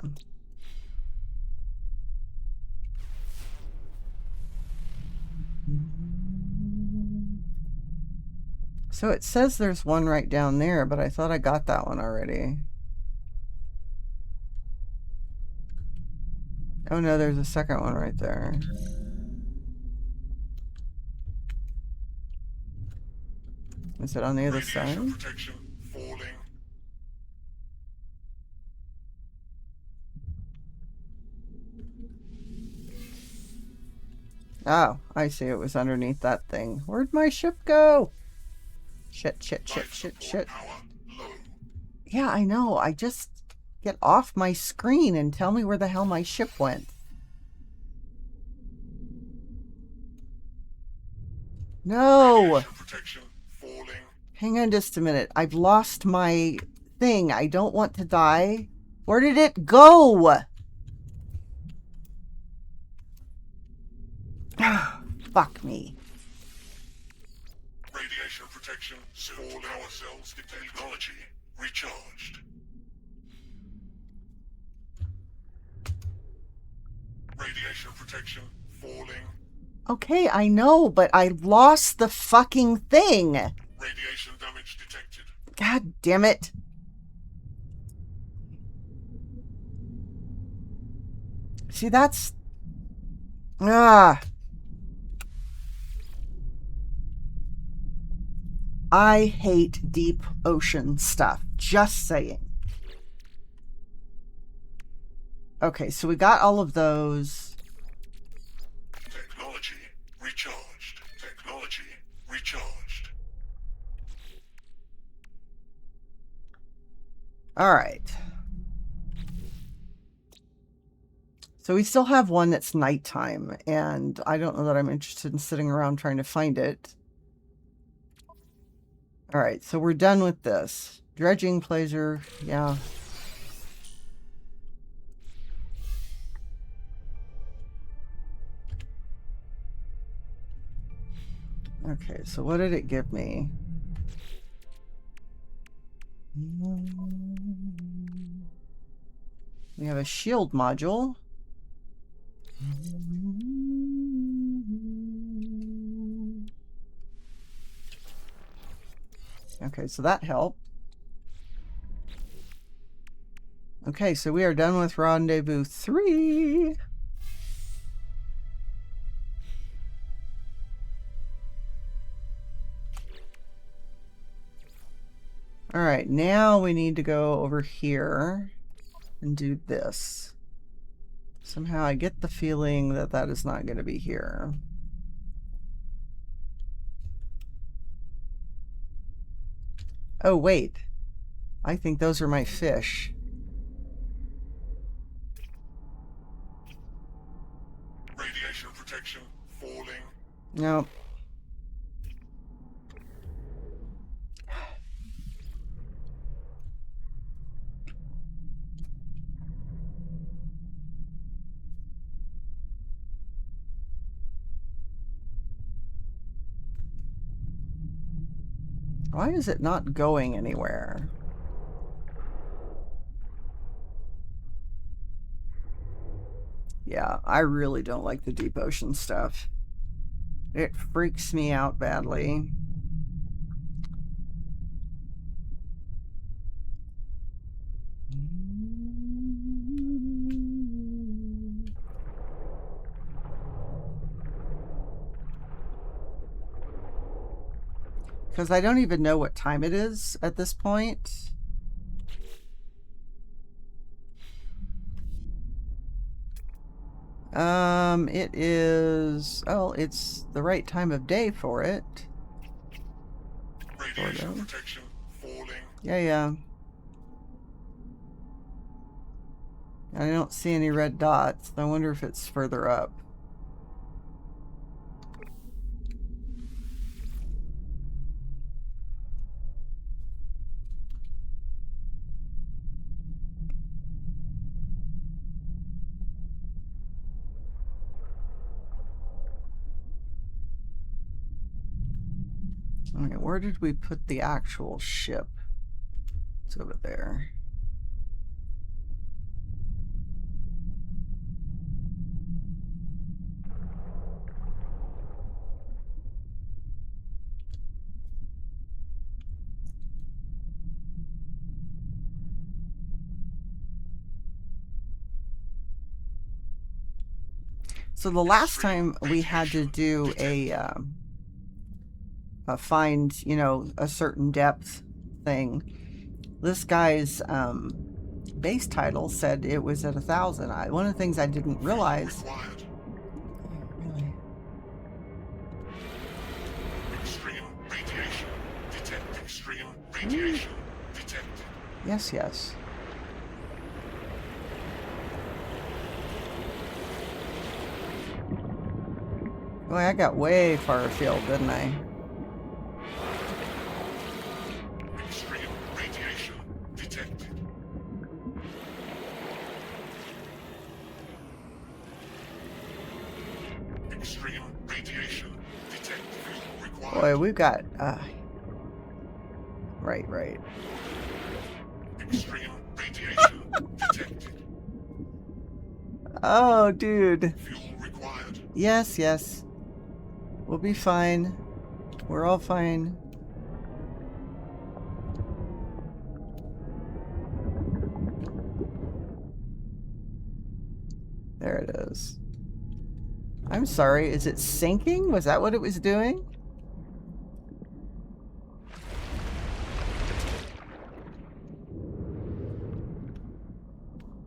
So it says there's one right down there, but I thought I got that one already. Oh no, there's a second one right there. Is it on the other Radiation side? protection falling. Oh, I see. It was underneath that thing. Where'd my ship go? Shit, shit, shit, Life shit, support shit. power low. Yeah, I know. I just get off my screen and tell me where the hell my ship went. No! Radiation protection falling. Hang on just a minute. I've lost my thing. I don't want to die. Where did it go? Fuck me. Radiation protection falling. Power cells technology recharged. Radiation protection falling. Okay, I know, but I lost the fucking thing. Radiation damage detected. God damn it. See, that's... Ah. I hate deep ocean stuff. Just saying. Okay, so we got all of those. Technology recharged. Technology recharged. All right. So we still have one that's nighttime, and I don't know that I'm interested in sitting around trying to find it. All right, so we're done with this. Dredging pleasure, yeah. Okay, so what did it give me? We have a shield module. Okay, so that helped. Okay, so we are done with Rendezvous 3. All right, now we need to go over here and do this. Somehow I get the feeling that that is not going to be here. Oh, wait. I think those are my fish. Radiation protection falling. No. Why is it not going anywhere? Yeah, I really don't like the deep ocean stuff. It freaks me out badly. Because I don't even know what time it is at this point. It is... Oh, it's the right time of day for it. Radiation protection falling. Yeah. I don't see any red dots. I wonder if it's further up. Okay, where did we put the actual ship? It's over there. So the last time we had to do a find, you know, a certain depth thing. This guy's base title said it was at 1,000. One of the things I didn't realize. Required. Really? Extreme radiation. Detect extreme radiation. Detected. Yes, yes. Boy, I got way far afield, didn't I? Extreme radiation detected. Extreme radiation detected. Required. Boy, we've got... Right. Extreme radiation detected. Oh, dude. Fuel required. Yes, yes. We'll be fine. We're all fine. There it is. I'm sorry, is it sinking? Was that what it was doing?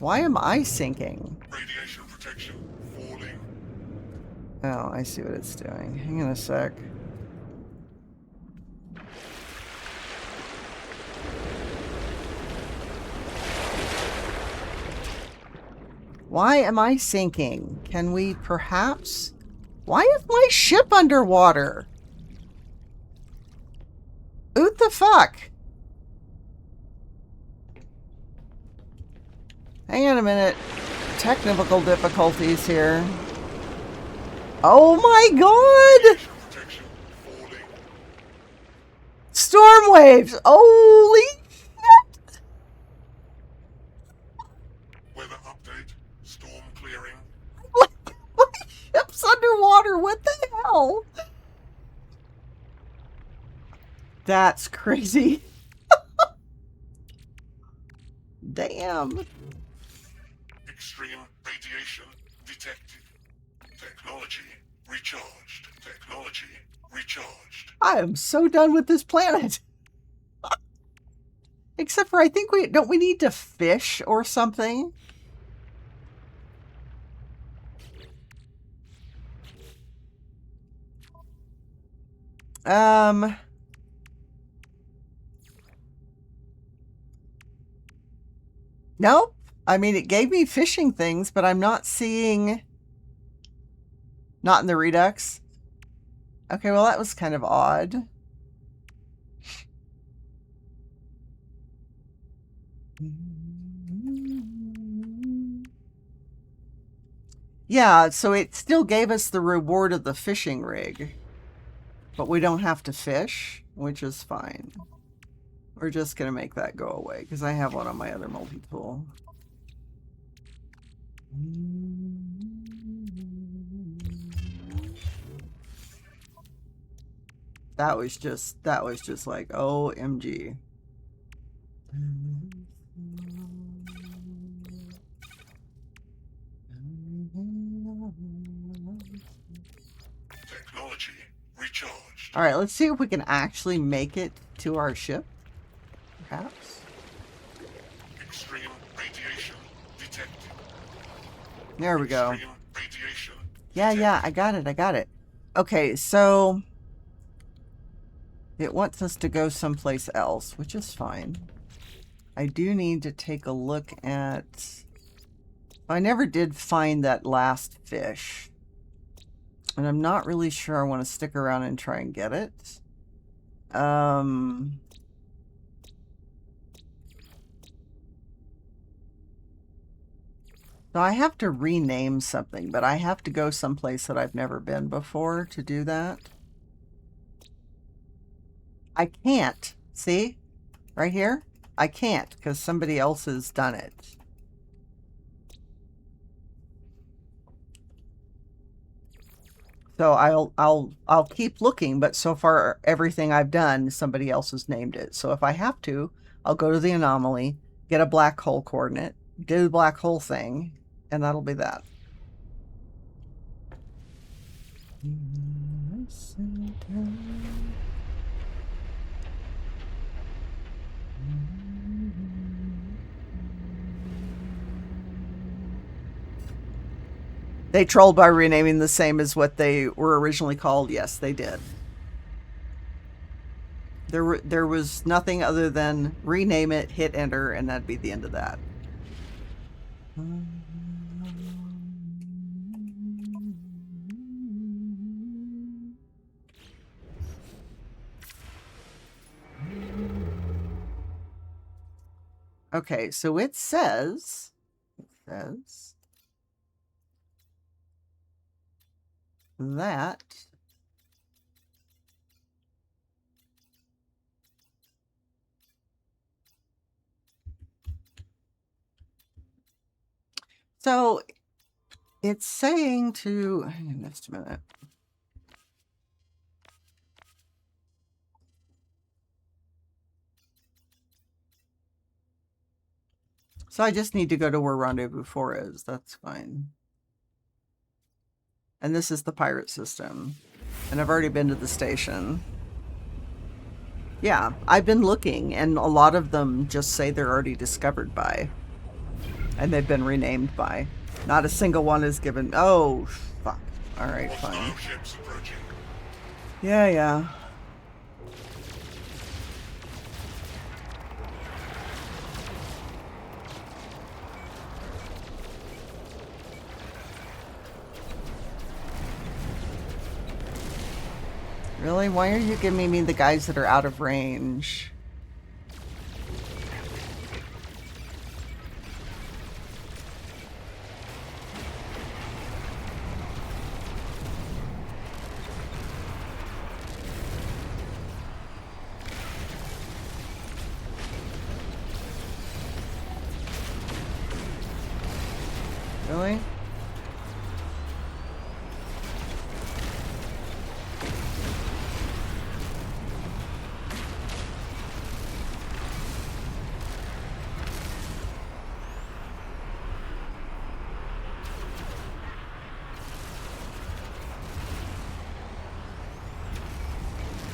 Why am I sinking? Radiation protection falling. Oh, I see what it's doing. Hang on a sec. Why am I sinking? Can we perhaps... Why is my ship underwater? What the fuck? Hang on a minute. Technical difficulties here. Oh my god! Radiation protection falling. Storm waves! Holy shit! Weather update. Storm clearing. My ship's underwater! What the hell? That's crazy. Damn. Extreme radiation detected. Technology recharged. Technology recharged. I am so done with this planet. Except for I think we need to fish or something. Nope. I mean, it gave me fishing things, but I'm not seeing... Not in the Redux. Okay, well, that was kind of odd. Yeah, so it still gave us the reward of the fishing rig. But we don't have to fish, which is fine. We're just going to make that go away, because I have one on my other multi-tool. That was just like, OMG. Technology recharged. All right, let's see if we can actually make it to our ship. Perhaps. Extreme radiation detected. There we go. Extreme radiation Yeah, I got it. Okay, so it wants us to go someplace else, which is fine. I do need to take a look at... I never did find that last fish. And I'm not really sure I want to stick around and try and get it. So I have to rename something, but I have to go someplace that I've never been before to do that. I can't. See? Right here? I can't because somebody else has done it. So I'll keep looking, but so far everything I've done, somebody else has named it. So if I have to, I'll go to the anomaly, get a black hole coordinate, do the black hole thing, and that'll be that. They trolled by renaming the same as what they were originally called. Yes, they did. There was nothing other than rename it, hit enter, and that'd be the end of that. Okay, so it says that so it's saying to, hang on just a minute. So I just need to go to where Rendezvous 4 is. That's fine. And this is the pirate system. And I've already been to the station. Yeah, I've been looking, and a lot of them just say they're already discovered by. And they've been renamed by. Not a single one is given. Oh, fuck. Alright, fine. Yeah, yeah. Really? Why are you giving me the guys that are out of range? Really?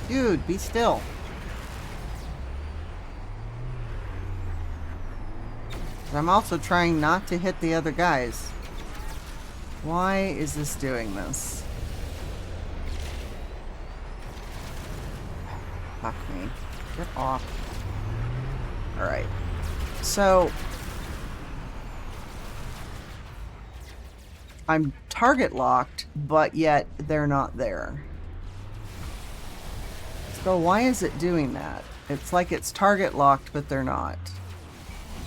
Dude, be still. I'm also trying not to hit the other guys. Why is this doing this? Fuck me. Get off. Alright. So I'm target locked, but yet they're not there. So why is it doing that? It's like it's target locked, but they're not.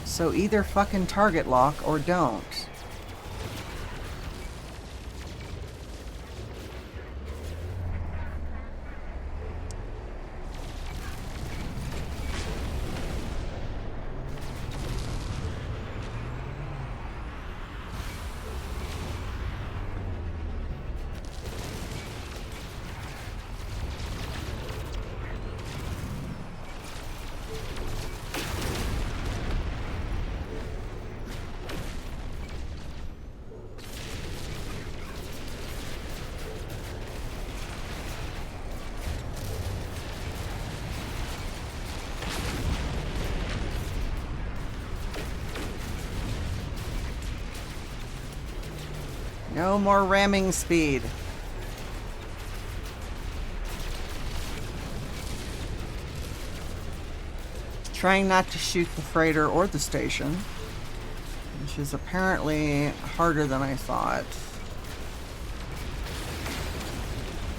So either fucking target lock or don't. No more ramming speed. Trying not to shoot the freighter or the station, which is apparently harder than I thought.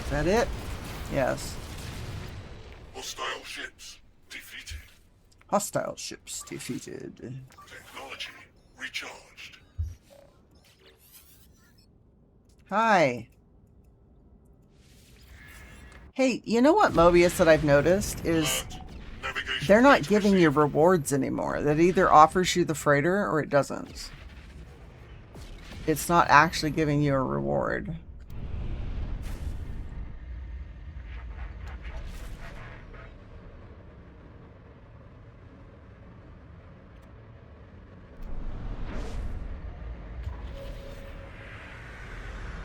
Is that it? Yes. Hostile ships defeated. Hostile ships defeated. Technology recharged. Hi. Hey, you know what, Mobius, that I've noticed is they're not giving you rewards anymore. That either offers you the freighter or it doesn't. It's not actually giving you a reward.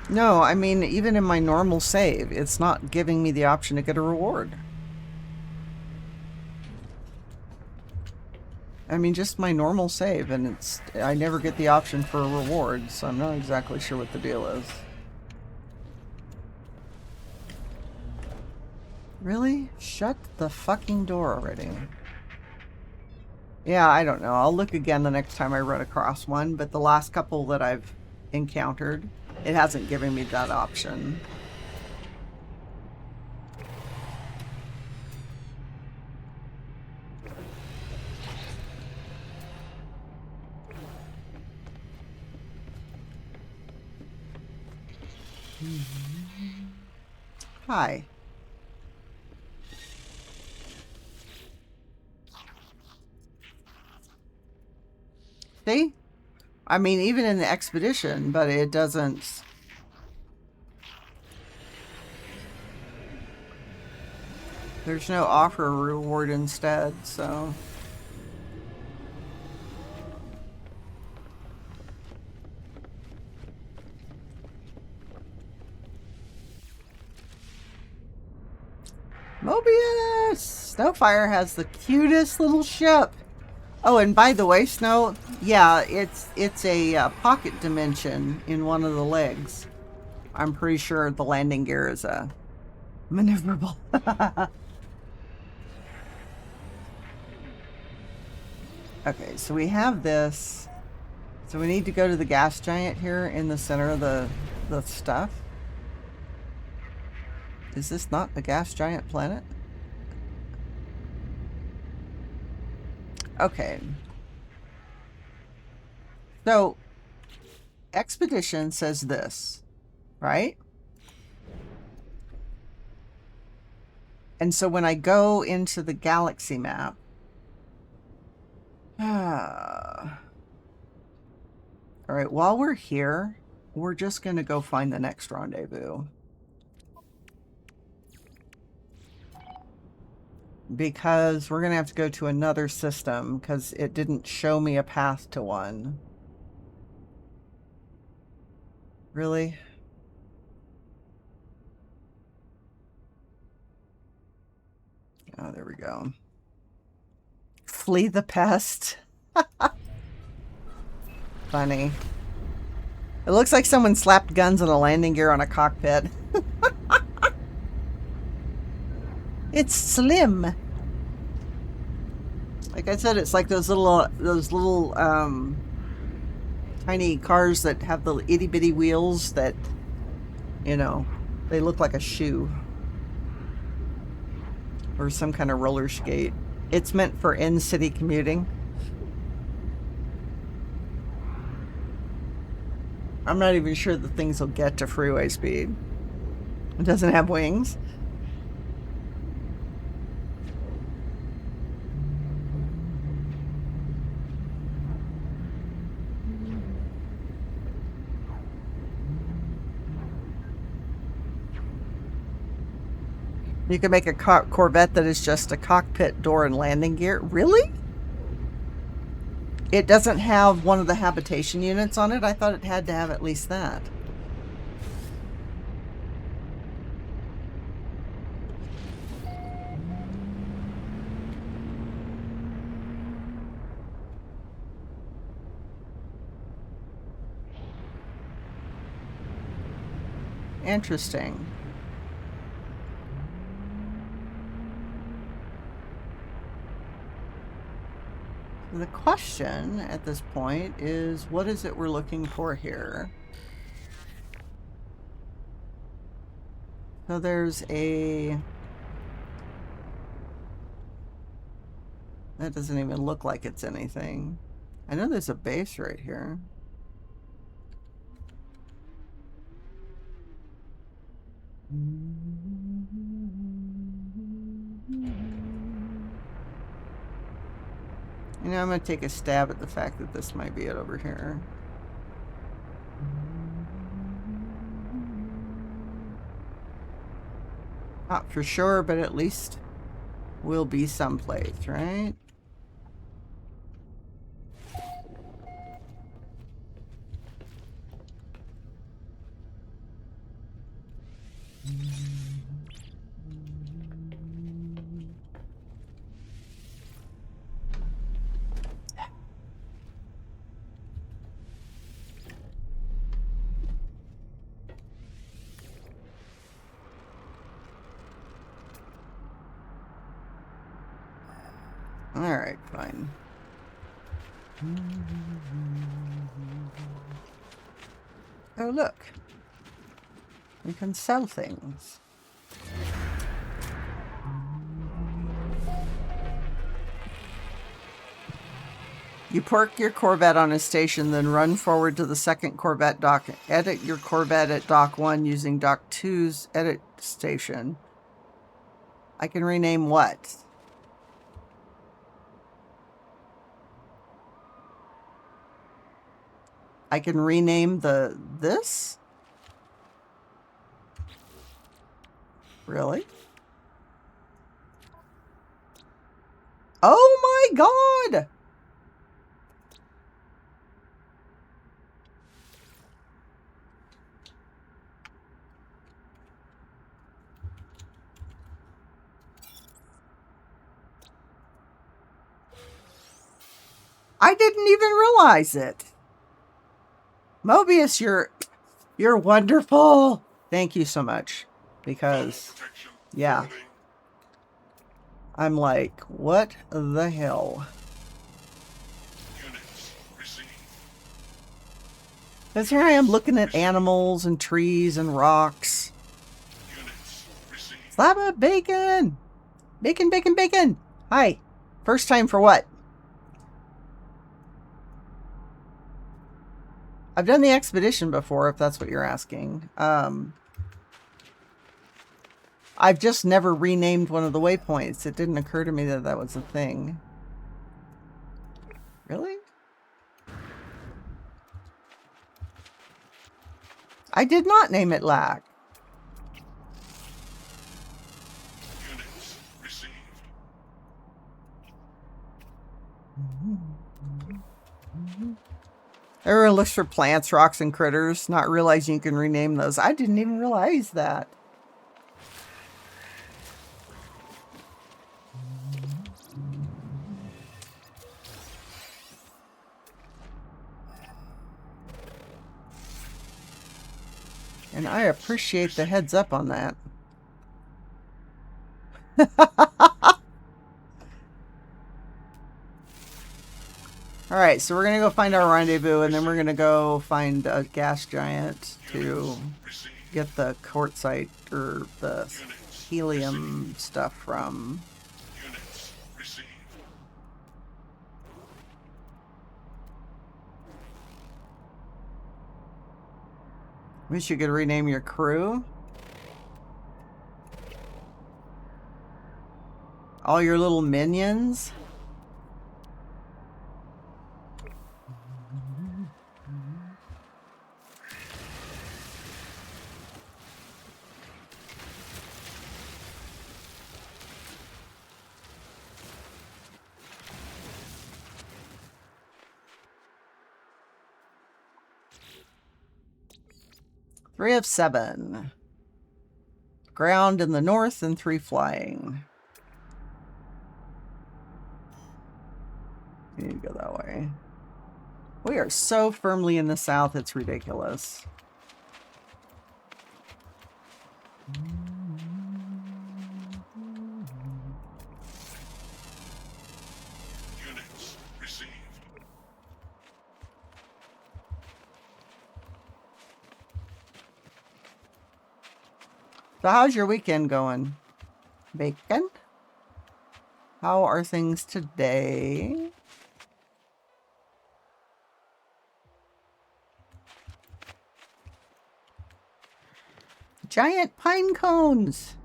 No, I mean, even in my normal save, it's not giving me the option to get a reward. I mean, just my normal save, and I never get the option for a reward, so I'm not exactly sure what the deal is. Really? Shut the fucking door already. Yeah, I don't know. I'll look again the next time I run across one, but the last couple that I've encountered, it hasn't given me that option. Hi. See? I mean, even in the expedition, but it doesn't... There's no offer reward instead, so... Mobius! Snowfire has the cutest little ship. Oh, and by the way, Snow, yeah, it's a pocket dimension in one of the legs. I'm pretty sure the landing gear is maneuverable. Okay, so we have this. So we need to go to the gas giant here in the center of the stuff. Is this not the gas giant planet? Okay. So, Expedition says this, right? And so when I go into the galaxy map, all right, while we're here, we're just going to go find the next rendezvous. Because we're going to have to go to another system because it didn't show me a path to one. Really? Oh, there we go. Flee the pest. Funny. It looks like someone slapped guns on a landing gear on a cockpit. It's slim. Like I said, it's like those little tiny cars that have the itty bitty wheels that, you know, they look like a shoe or some kind of roller skate. It's meant for in-city commuting. I'm not even sure the things will get to freeway speed. It doesn't have wings. You can make a Corvette that is just a cockpit, door, and landing gear. Really? It doesn't have one of the habitation units on it? I thought it had to have at least that. Interesting. The question at this point is, what is it we're looking for here? So there's a... That doesn't even look like it's anything. I know there's a base right here. You know, I'm going to take a stab at the fact that this might be it over here. Not for sure, but at least we'll be someplace, right? Alright, fine. Oh, look. We can sell things. You park your Corvette on a station, then run forward to the second Corvette dock. Edit your Corvette at Dock 1 using Dock 2's edit station. I can rename what? I can rename this? Really? Oh my god! I didn't even realize it. Mobius, you're wonderful. Thank you so much. Because, yeah. I'm like, what the hell? Because here I am looking at animals and trees and rocks. Slab of bacon! Bacon, bacon, bacon! Hi. First time for what? I've done the expedition before, if that's what you're asking. I've just never renamed one of the waypoints. It didn't occur to me that that was a thing. Really? I did not name it Lack. Units received. Everyone looks for plants, rocks, and critters, not realizing you can rename those. I didn't even realize that. And I appreciate the heads up on that. Alright, so we're going to go find our rendezvous, and then we're going to go find a gas giant to get the quartzite, or the helium stuff from. Units received. Wish you could rename your crew. All your little minions. Three of 7. Ground in the north and 3 flying. You need to go that way. We are so firmly in the south, it's ridiculous. Units received. So how's your weekend going? Bacon? How are things today? Giant pine cones!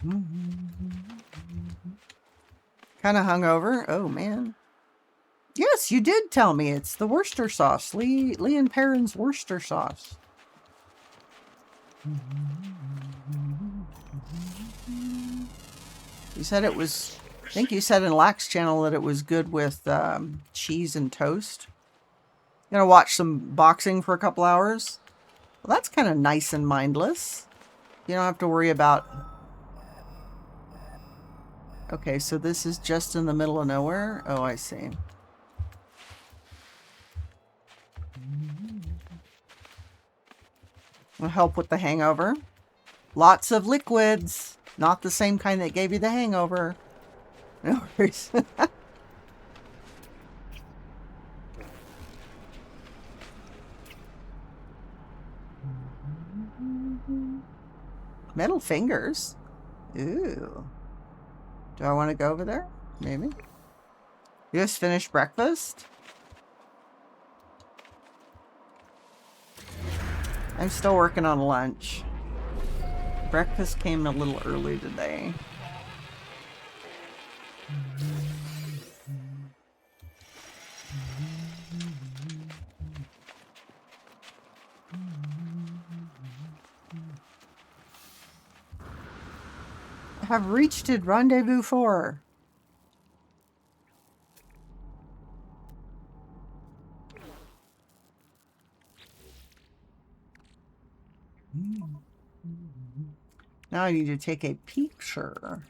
Kind of hungover? Oh, man. Yes, you did tell me. It's the Worcester sauce. Lee and Perrin's Worcester sauce. You said it was... I think you said in Lack's channel that it was good with cheese and toast. You gonna watch some boxing for a couple hours? Well, that's kind of nice and mindless. You don't have to worry about... Okay, so this is just in the middle of nowhere? Oh, I see. Will help with the hangover. Lots of liquids. Not the same kind that gave you the hangover. No worries. Metal fingers. Ooh. Do I want to go over there? Maybe. You just finished breakfast? I'm still working on lunch. Breakfast came a little early today. I have reached it. Rendezvous 4. Now I need to take a picture.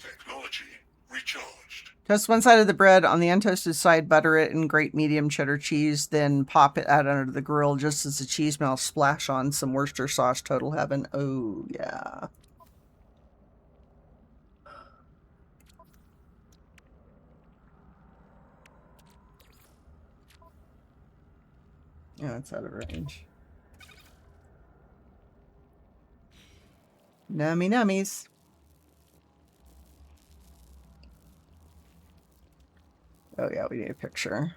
Technology recharged. Toast one side of the bread. On the untoasted side, butter it in grate medium cheddar cheese. Then pop it out under the grill just as the cheese melts. Splash on some Worcester sauce. Total heaven. Oh, yeah. Yeah, it's out of range. Nummy nummies. Oh yeah, we need a picture.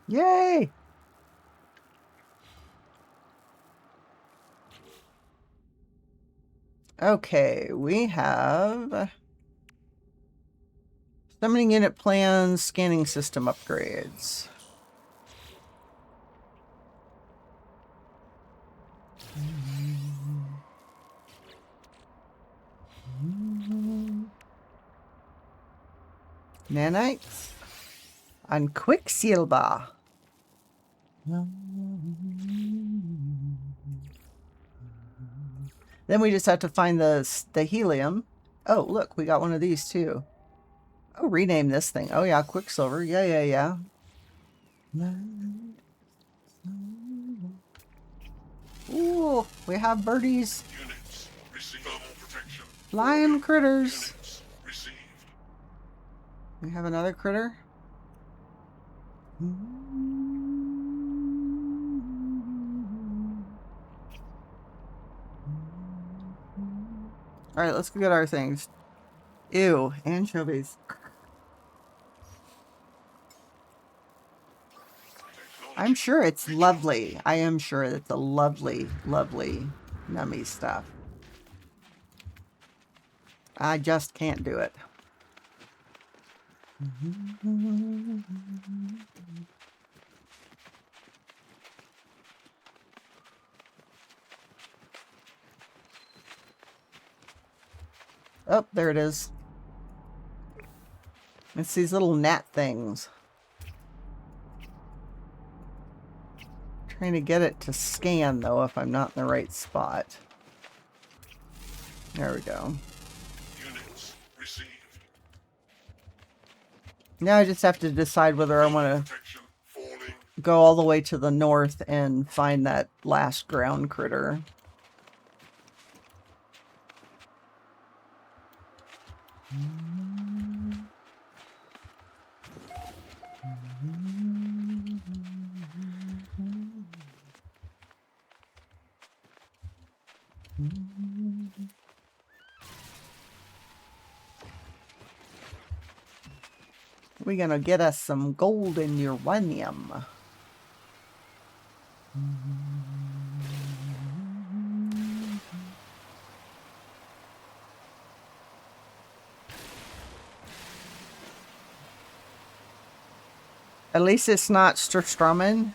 Yay! Okay, we have summoning unit plans, scanning system upgrades. Nanites and Quicksilver. Then we just have to find the helium. Oh, look, we got one of these too. Oh, rename this thing. Oh yeah, Quicksilver. Yeah. Ooh, we have birdies. Units receive thermal protection. Flying critters. Units received. We have another critter. All right, let's go get our things. Ew, anchovies. I'm sure it's lovely. I am sure it's a lovely, lovely nummy stuff. I just can't do it. Oh, there it is. It's these little gnat things. Trying to get it to scan, though, if I'm not in the right spot. There we go. Units received. Now I just have to decide whether I want to Protection falling. go all the way to the north and find that last ground critter. We're gonna get us some golden uranium. At least it's not Sturströmmen.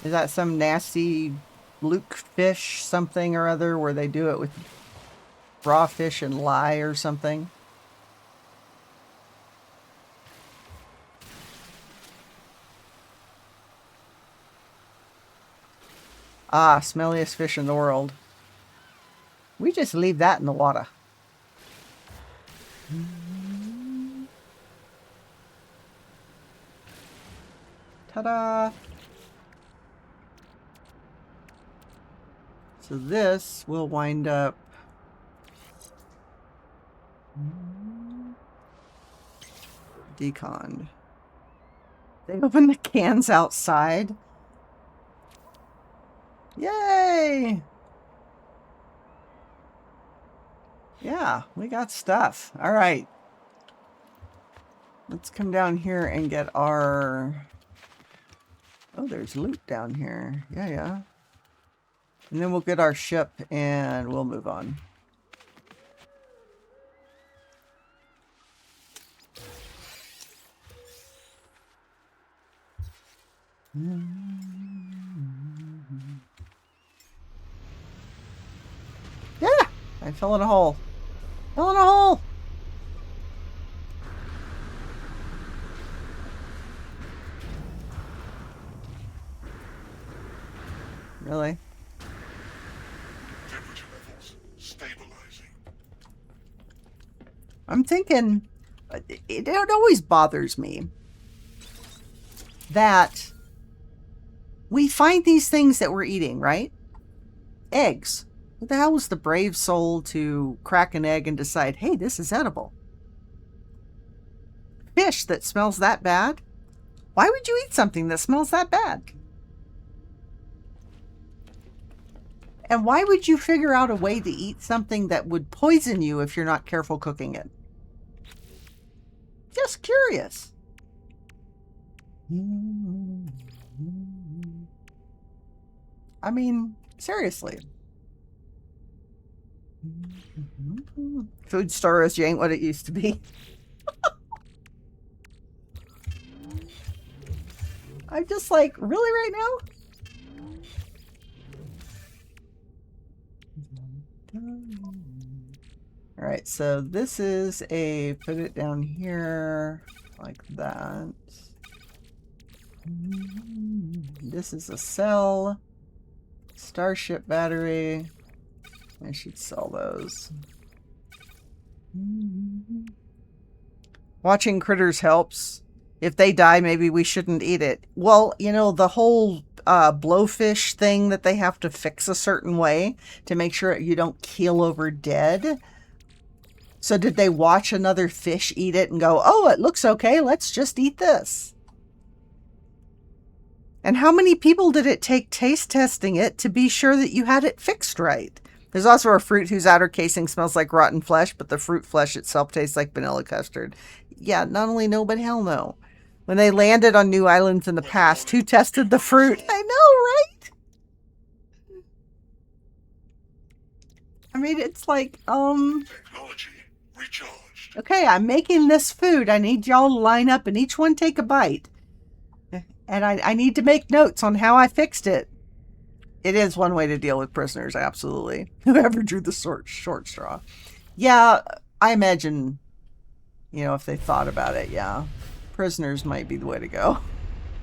Is that some nasty Luke fish something or other where they do it with raw fish and lye or something? Ah, smelliest fish in the world. We just leave that in the water. Ta-da! So this will wind up... deconned. They open the cans outside. Yay! Yeah, we got stuff. All right. Let's come down here and get our... Oh, there's loot down here. Yeah, yeah. And then we'll get our ship and we'll move on. Yeah! I fell in a hole. Fell in a hole! Really? Temperature levels stabilizing. I'm thinking, it always bothers me that we find these things that we're eating, right? Eggs. What the hell was the brave soul to crack an egg and decide, hey, this is edible? Fish that smells that bad? Why would you eat something that smells that bad? And why would you figure out a way to eat something that would poison you if you're not careful cooking it? Just curious. I mean, seriously. Food storage ain't what it used to be. I'm just like, really right now? All right, so this is a, put it down here like that. This is a cell. Starship battery. I should sell those. Watching critters helps. If they die, maybe we shouldn't eat it. Well, you know, the whole blowfish thing that they have to fix a certain way to make sure you don't keel over dead. So did they watch another fish eat it and go, oh, it looks okay, let's just eat this? And how many people did it take taste testing it to be sure that you had it fixed right? There's also a fruit whose outer casing smells like rotten flesh, but the fruit flesh itself tastes like vanilla custard. Yeah, not only no, but hell no. When they landed on new islands in the past, who tested the fruit? I know, right? I mean, it's like, Technology recharged. okay, I'm making this food. I need y'all to line up and each one take a bite. And I need to make notes on how I fixed it. It is one way to deal with prisoners, absolutely. Whoever drew the short straw. Yeah, I imagine, you know, if they thought about it, yeah. Prisoners might be the way to go.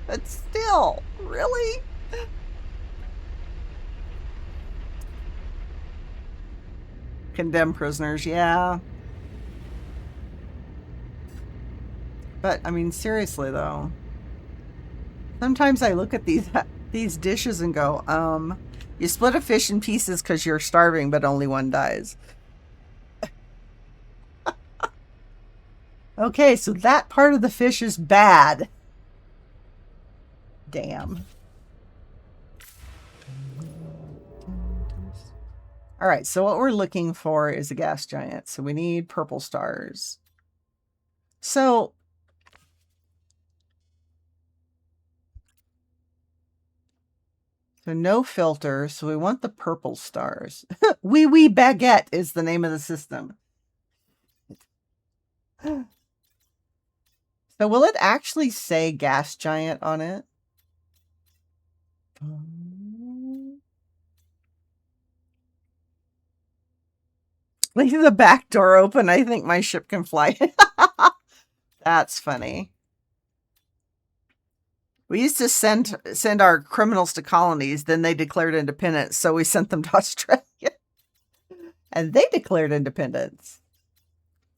But still, really? Condemn prisoners, yeah. But, I mean, seriously, though. Sometimes I look at these dishes and go, you split a fish in pieces because you're starving, but only one dies. Okay, so that part of the fish is bad. Damn. All right, so what we're looking for is a gas giant. So we need purple stars. So no filter, so we want the purple stars. Wee Wee Baguette is the name of the system. So will it actually say gas giant on it? Leave the back door open. I think my ship can fly. That's funny. We used to send our criminals to colonies, then they declared independence, so we sent them to Australia. And they declared independence.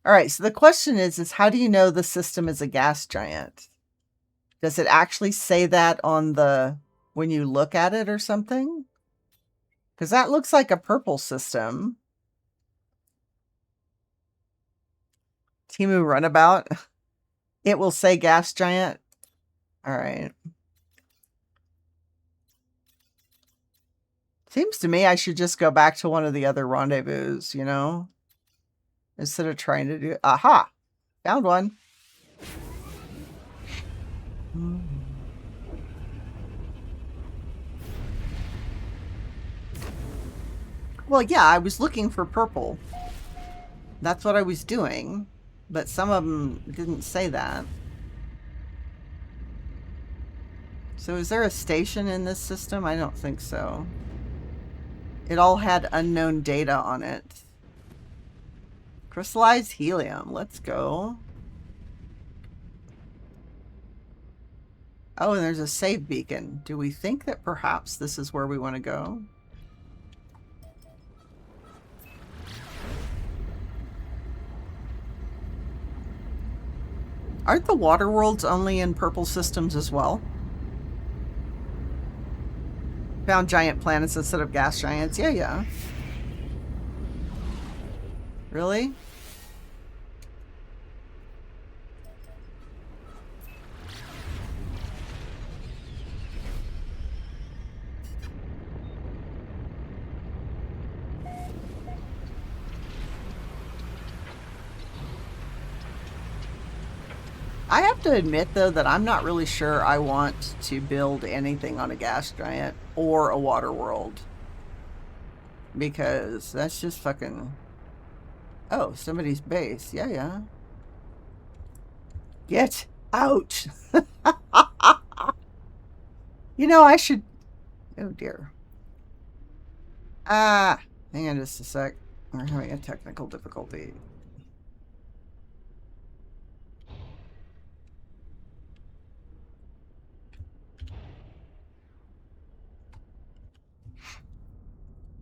All right, so the question is how do you know the system is a gas giant? Does it actually say that on the when you look at it or something? Because that looks like a purple system. Timu Runabout. It will say gas giant. All right. Seems to me I should just go back to one of the other rendezvous, you know? Instead of trying to do... Aha! Found one. Well, yeah, I was looking for purple. That's what I was doing. But some of them didn't say that. So is there a station in this system? I don't think so. It all had unknown data on it. Crystallized helium. Let's go. Oh, and there's a save beacon. Do we think that perhaps this is where we want to go? Aren't the water worlds only in purple systems as well? Found giant planets instead of gas giants. Yeah, yeah. Really? I have to admit, though, that I'm not really sure I want to build anything on a gas giant or a water world. Because that's just fucking... Oh, somebody's base. Yeah, yeah. Get out! You know, I should... Oh, dear. Hang on just a sec. We're having a technical difficulty.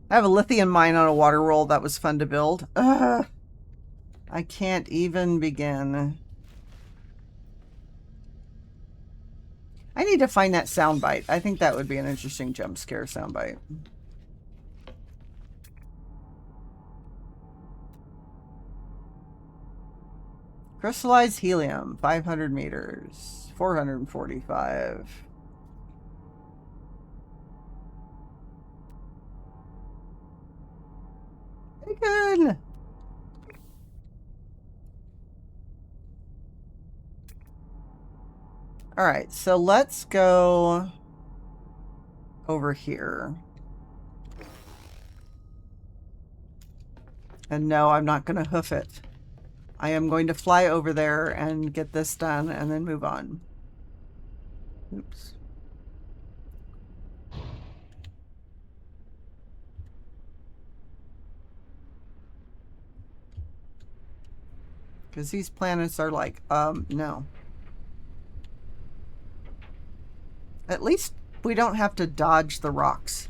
I have a lithium mine on a water roll. That was fun to build. I can't even begin. I need to find that soundbite. I think that would be an interesting jump scare soundbite. Crystallized helium, 500 meters, 445. Good. All right, so let's go over here. And no, I'm not going to hoof it. I am going to fly over there and get this done and then move on. Oops. Because these planets are like, no. At least we don't have to dodge the rocks.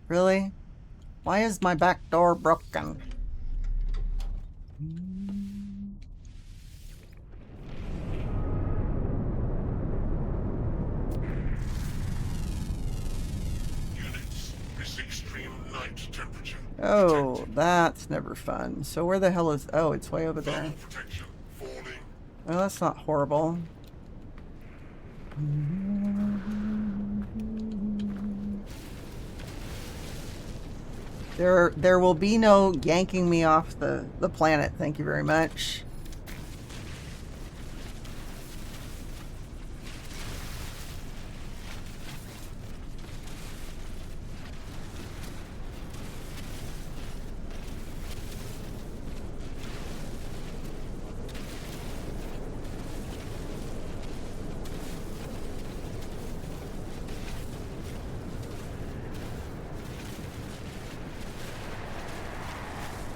Really? Why is my back door broken? Units, this extreme night temperature. Oh, that's never fun. So where the hell is... Oh, it's way over there. Thermal protection falling. Well, that's not horrible. There will be no yanking me off the planet. Thank you very much.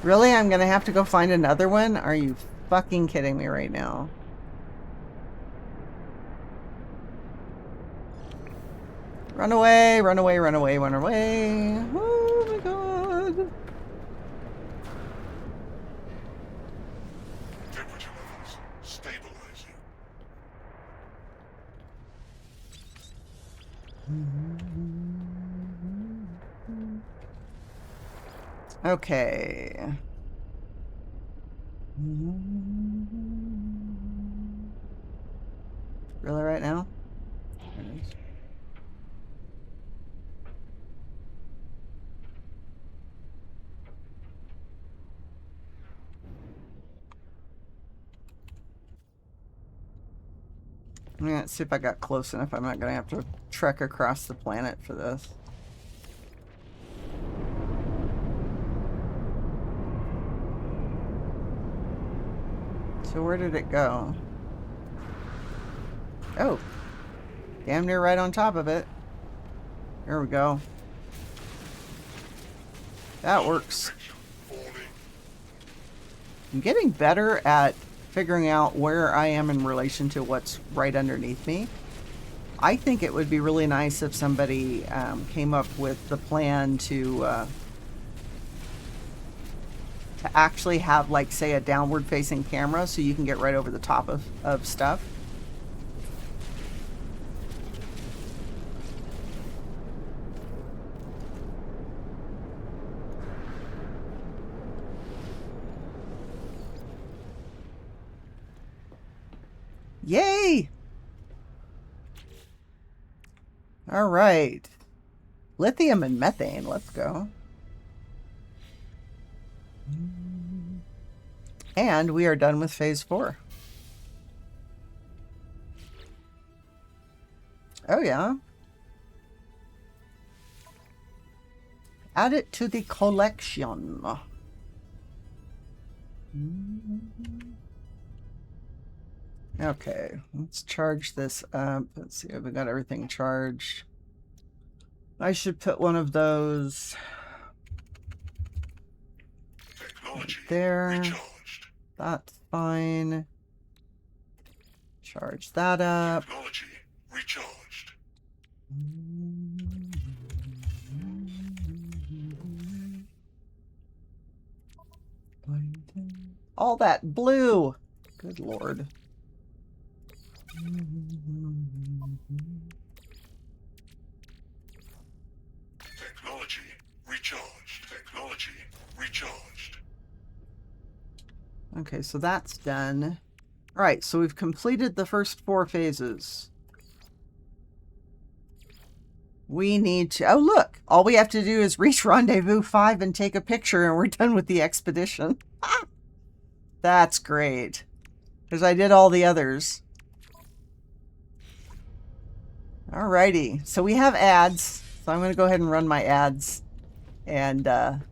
Really? I'm gonna have to go find another one? Are you fucking kidding me right now? Run away, run away, run away, run away. Oh my god. Temperature levels stabilizing. Okay. Really right now? There it is. Let's see if I got close enough. I'm not going to have to trek across the planet for this. So where did it go? Oh. Damn near right on top of it. Here we go. That works. I'm getting better at figuring out where I am in relation to what's right underneath me. I think it would be really nice if somebody came up with the plan to actually have, like, say, a downward-facing camera so you can get right over the top of stuff. Yay! All right. Lithium and methane. Let's go. And we are done with phase 4. Oh, yeah. Add it to the collection. Okay, let's charge this up. Let's see if we got everything charged. I should put one of those right there. That's fine. Charge that up. Technology recharged. All that blue. Good lord. Technology recharged. Technology recharged. Okay, so that's done. All right, so we've completed the first 4 phases. We need to... Oh, look! All we have to do is reach Rendezvous 5 and take a picture, and we're done with the expedition. That's great. Because I did all the others. Alrighty, so we have ads. So I'm going to go ahead and run my ads. And then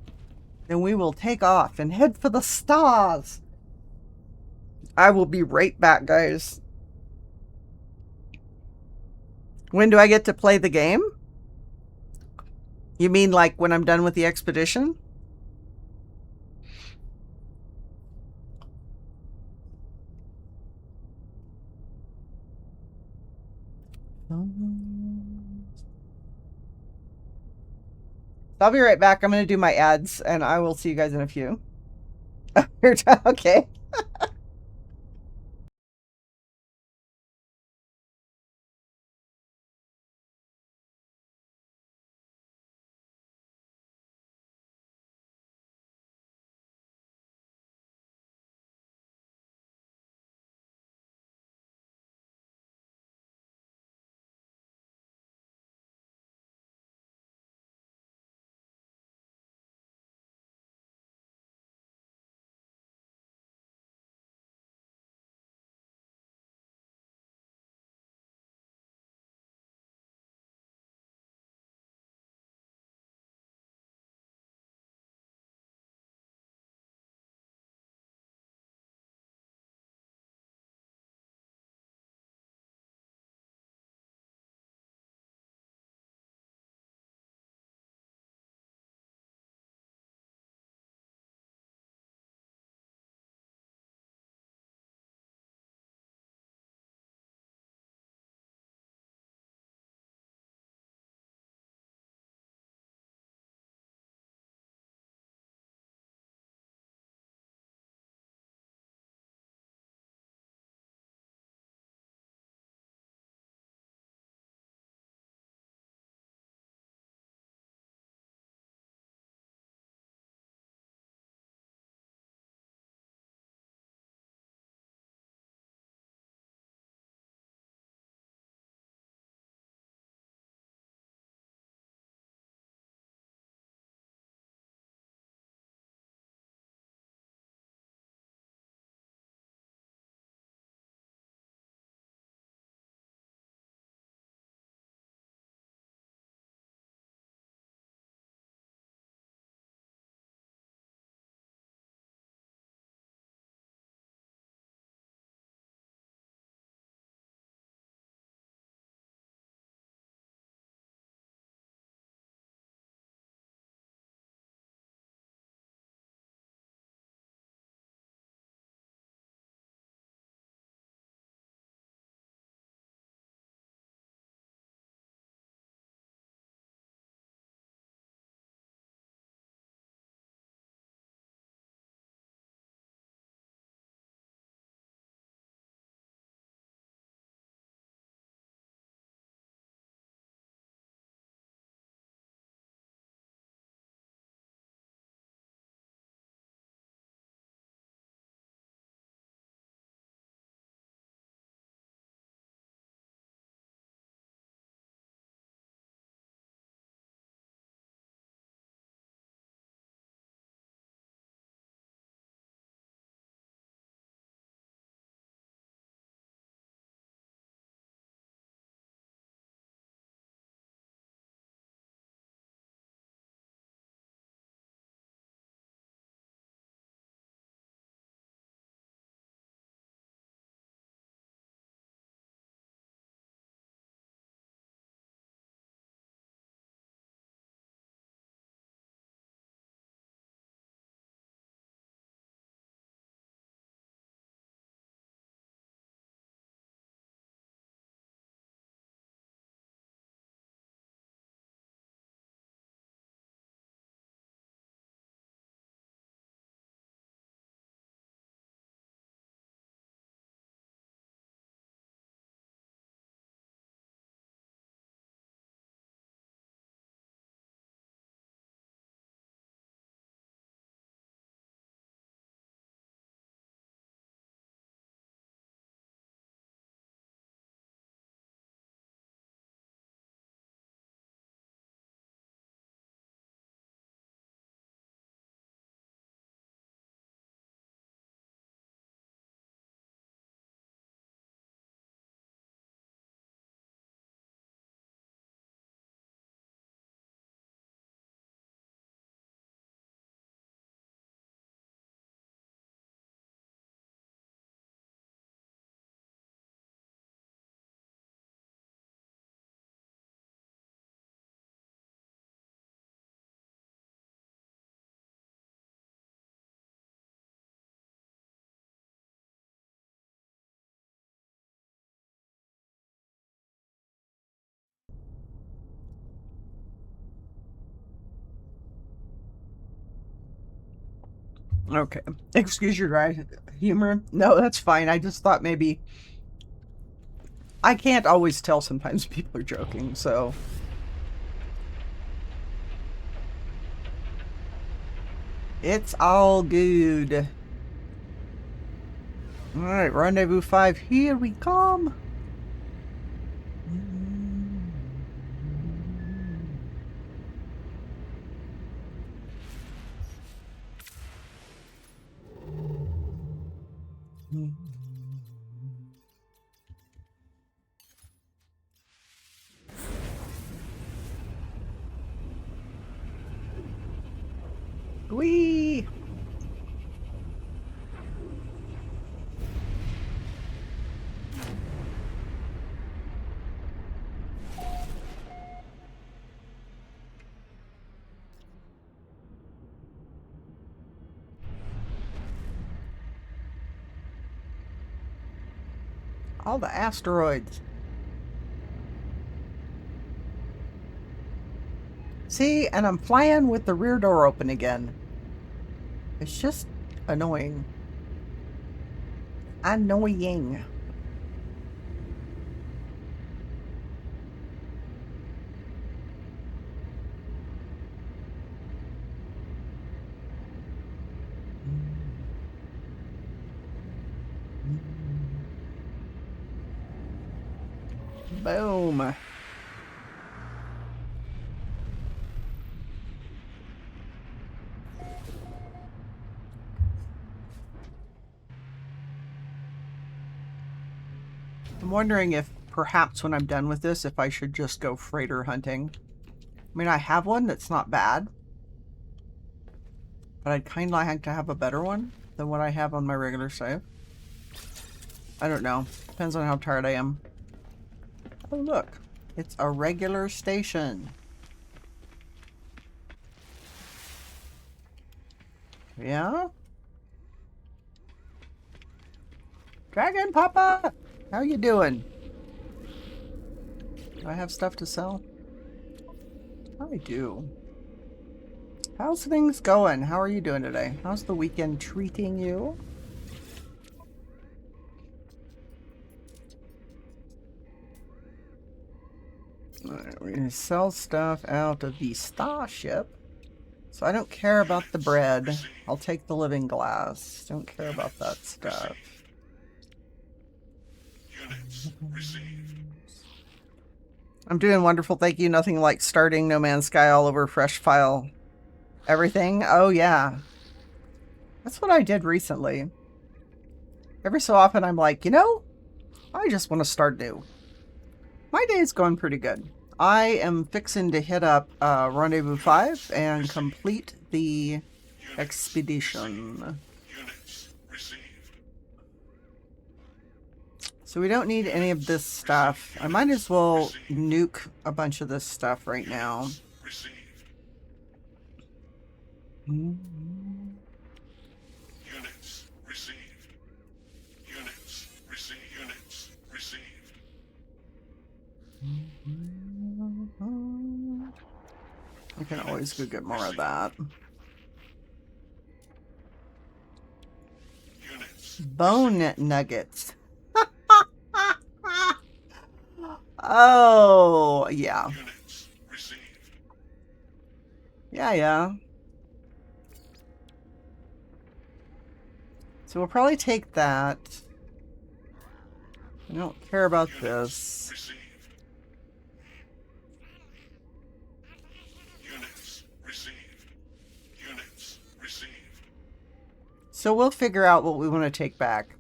we will take off and head for the stars. I will be right back, guys. When do I get to play the game? You mean like when I'm done with the expedition? I'll be right back. I'm going to do my ads, and I will see you guys in a few. Okay. Okay. Excuse your dry humor. No, that's fine. I just thought maybe... I can't always tell. Sometimes people are joking, so... It's all good. Alright, Rendezvous 5, here we come. Whee! All the asteroids. See, and I'm flying with the rear door open again. It's just annoying. Annoying. Boom. I'm wondering if perhaps when I'm done with this, if I should just go freighter hunting. I mean, I have one that's not bad, but I'd kind of like to have a better one than what I have on my regular save. I don't know. Depends on how tired I am. Oh, look. It's a regular station. Yeah? Dragon Papa! How you doing? Do I have stuff to sell? I do. How's things going? How are you doing today? How's the weekend treating you? Alright, we're gonna sell stuff out of the starship. So I don't care about the bread. I'll take the living glass. Don't care about that stuff. Units received. I'm doing wonderful, thank you. Nothing like starting No Man's Sky all over fresh file. Everything? Oh yeah. That's what I did recently. Every so often I'm like, you know, I just want to start new. My day is going pretty good. I am fixing to hit up Rendezvous 5 and complete the expedition. Units received. So we don't need any of this stuff. I might as well nuke a bunch of this stuff right now. Received. Mm-hmm. Units received. Units received. Units received. I can always go get more of that. Units. Bone nuggets. Oh, yeah. Units received. Yeah. So we'll probably take that. I don't care about this. Received. Units received. Units received. So we'll figure out what we want to take back.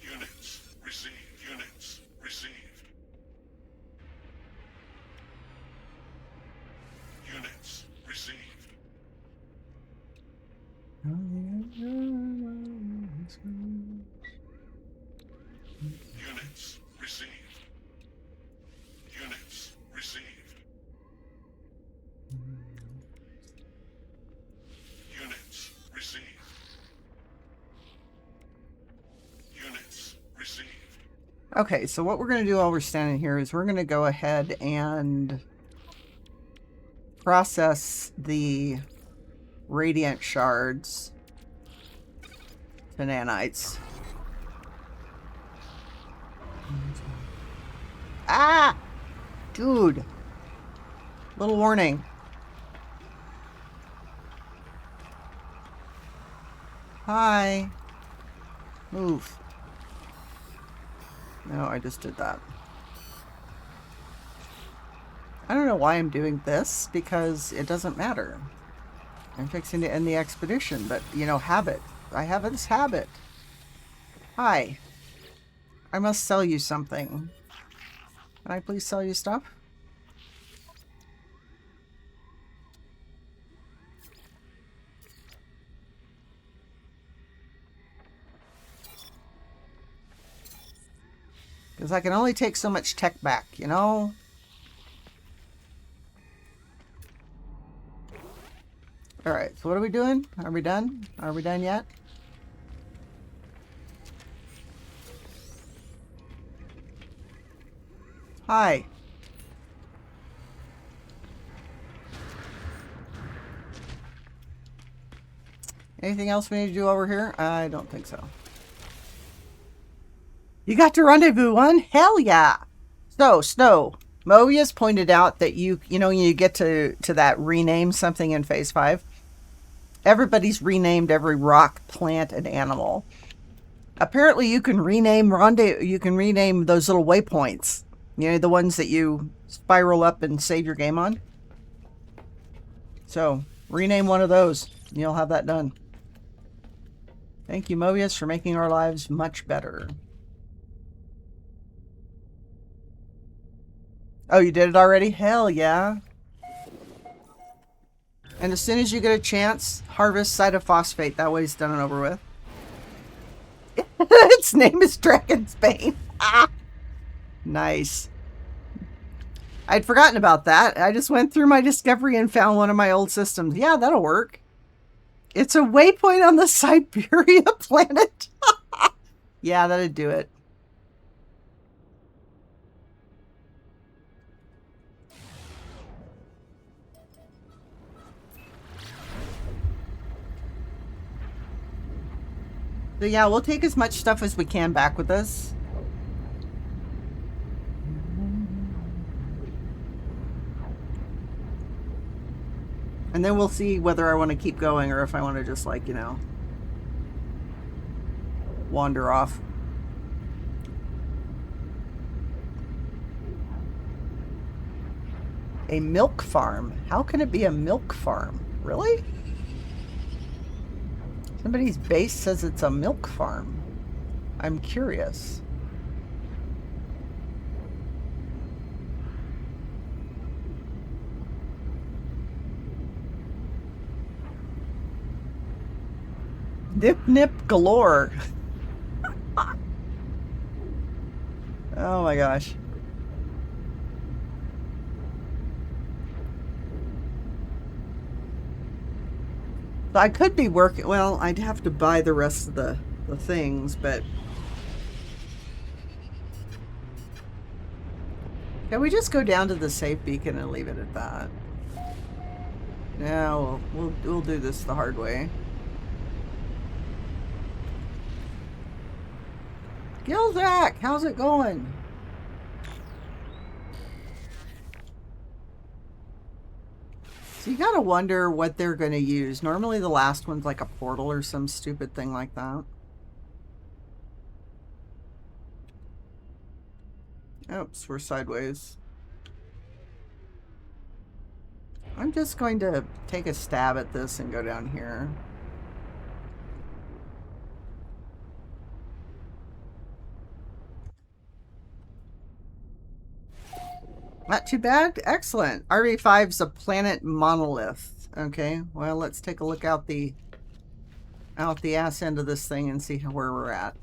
Units received. Units received. Units received. Units received. Units received. Units received. Units received. Okay, so what we're going to do while we're standing here is we're going to go ahead and process the radiant shards. Bananites. Ah! Dude. Little warning. Hi. Move. No, I just did that. I don't know why I'm doing this, because it doesn't matter. I'm fixing to end the expedition, but, you know, habit. I have this habit. Hi. I must sell you something. Can I please sell you stuff? Because I can only take so much tech back, you know? Alright, so what are we doing? Are we done? Are we done yet? Hi. Anything else we need to do over here? I don't think so. You got to rendezvous one? Hell yeah! So, Snow, Mobius pointed out that you know, you get to that rename something in Phase 5. Everybody's renamed every rock, plant, and animal. Apparently you can rename those little waypoints. You know, the ones that you spiral up and save your game on. So, rename one of those, and you'll have that done. Thank you, Mobius, for making our lives much better. Oh, you did it already? Hell yeah. And as soon as you get a chance, harvest cytophosphate. That way it's done and over with. Its name is Dragon's Bane. Ah! Nice. I'd forgotten about that. I just went through my discovery and found one of my old systems. Yeah, that'll work. It's a waypoint on the Siberia planet. Yeah, that'd do it. So yeah, we'll take as much stuff as we can back with us. And then we'll see whether I want to keep going or if I want to just, like, you know, wander off. A milk farm? How can it be a milk farm? Really? Somebody's base says it's a milk farm. I'm curious. Nip nip galore. Oh my gosh. I could be working, well, I'd have to buy the rest of the things, but... Can we just go down to the safe beacon and leave it at that? Yeah, we'll do this the hard way. Gilzak, how's it going? So you gotta wonder what they're gonna use. Normally the last one's like a portal or some stupid thing like that. Oops, we're sideways. I'm just going to take a stab at this and go down here. Not too bad. Excellent. RV5's a planet monolith. Okay, well, let's take a look out the ass end of this thing and see where we're at.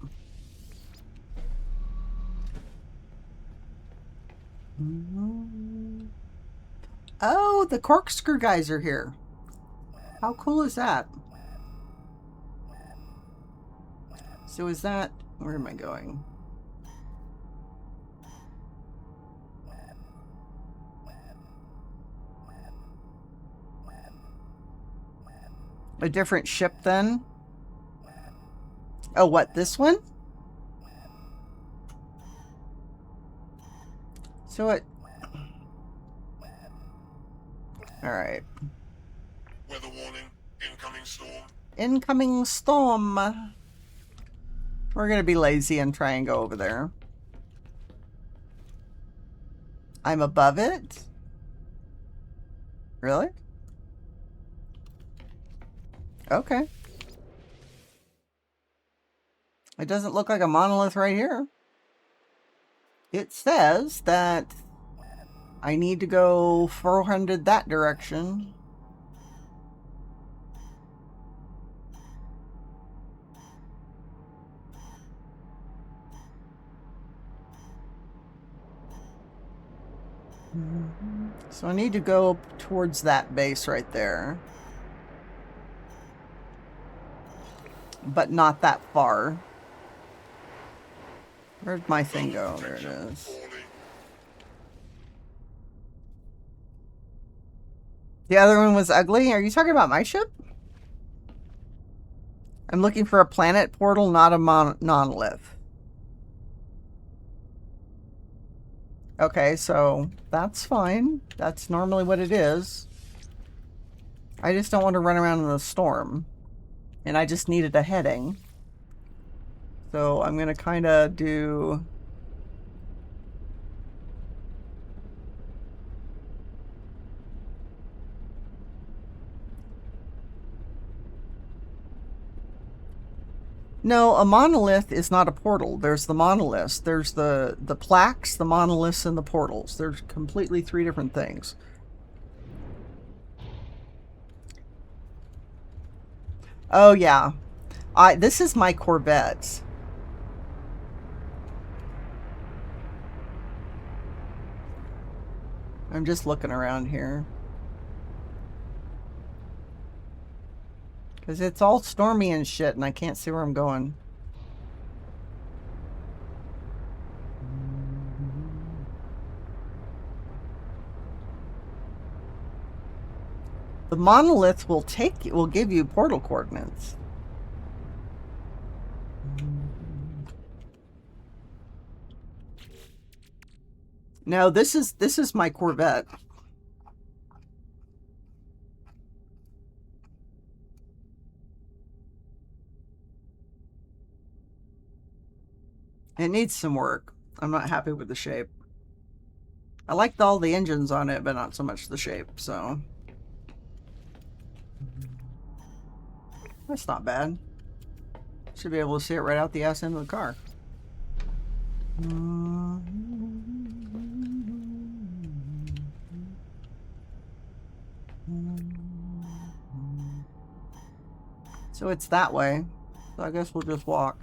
Oh, the corkscrew guys are here. How cool is that? So is that... Where am I going? A different ship then? Oh, what, this one? So it... Alright. Weather warning. Incoming storm. Incoming storm. We're gonna be lazy and try and go over there. I'm above it? Really? Okay. It doesn't look like a monolith right here. It says that I need to go 400 that direction. So I need to go towards that base right there. But not that far. Where'd my thing go? There it is. The other one was ugly? Are you talking about my ship? I'm looking for a planet portal, not a monolith. Okay, so that's fine. That's normally what it is. I just don't want to run around in the storm. And I just needed a heading. So I'm going to kind of do... No, a monolith is not a portal. There's the monoliths. There's the plaques, the monoliths, and the portals. They're completely three different things. Oh, yeah. This is my Corvette. I'm just looking around here. Because it's all stormy and shit, and I can't see where I'm going. The monolith will give you portal coordinates. No, this is my Corvette. It needs some work. I'm not happy with the shape. I liked all the engines on it, but not so much the shape, so. That's not bad. Should be able to see it right out the ass end of the car. So it's that way. So I guess we'll just walk.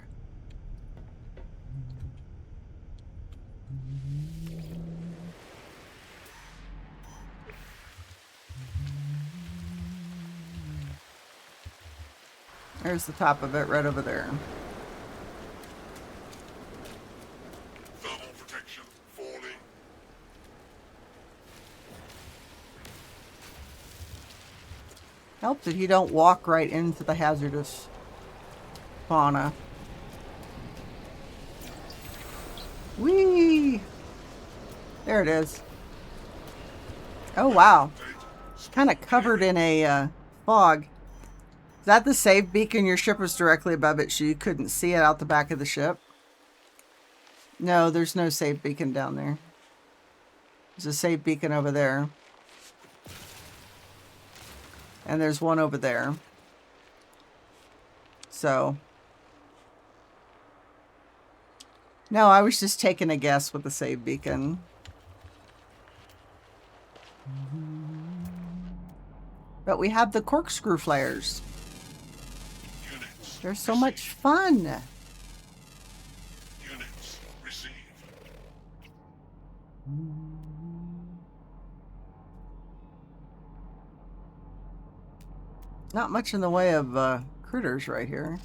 There's the top of it right over there. Thermal protection falling. Helps if you don't walk right into the hazardous fauna. Whee! There it is. Oh, wow. Kind of covered in a fog. Is that the save beacon? Your ship was directly above it, so you couldn't see it out the back of the ship? No, there's no save beacon down there. There's a save beacon over there. And there's one over there. So. No, I was just taking a guess with the save beacon. But we have the corkscrew flares. They're so much fun. Units received. Not much in the way of critters right here.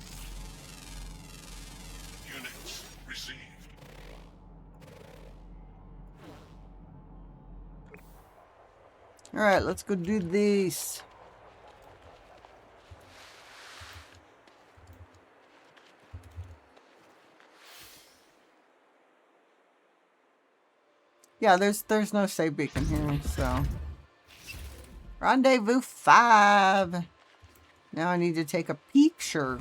Units received. All right, let's go do this. Yeah, there's no save beacon here, so. Rendezvous 5. Now I need to take a picture.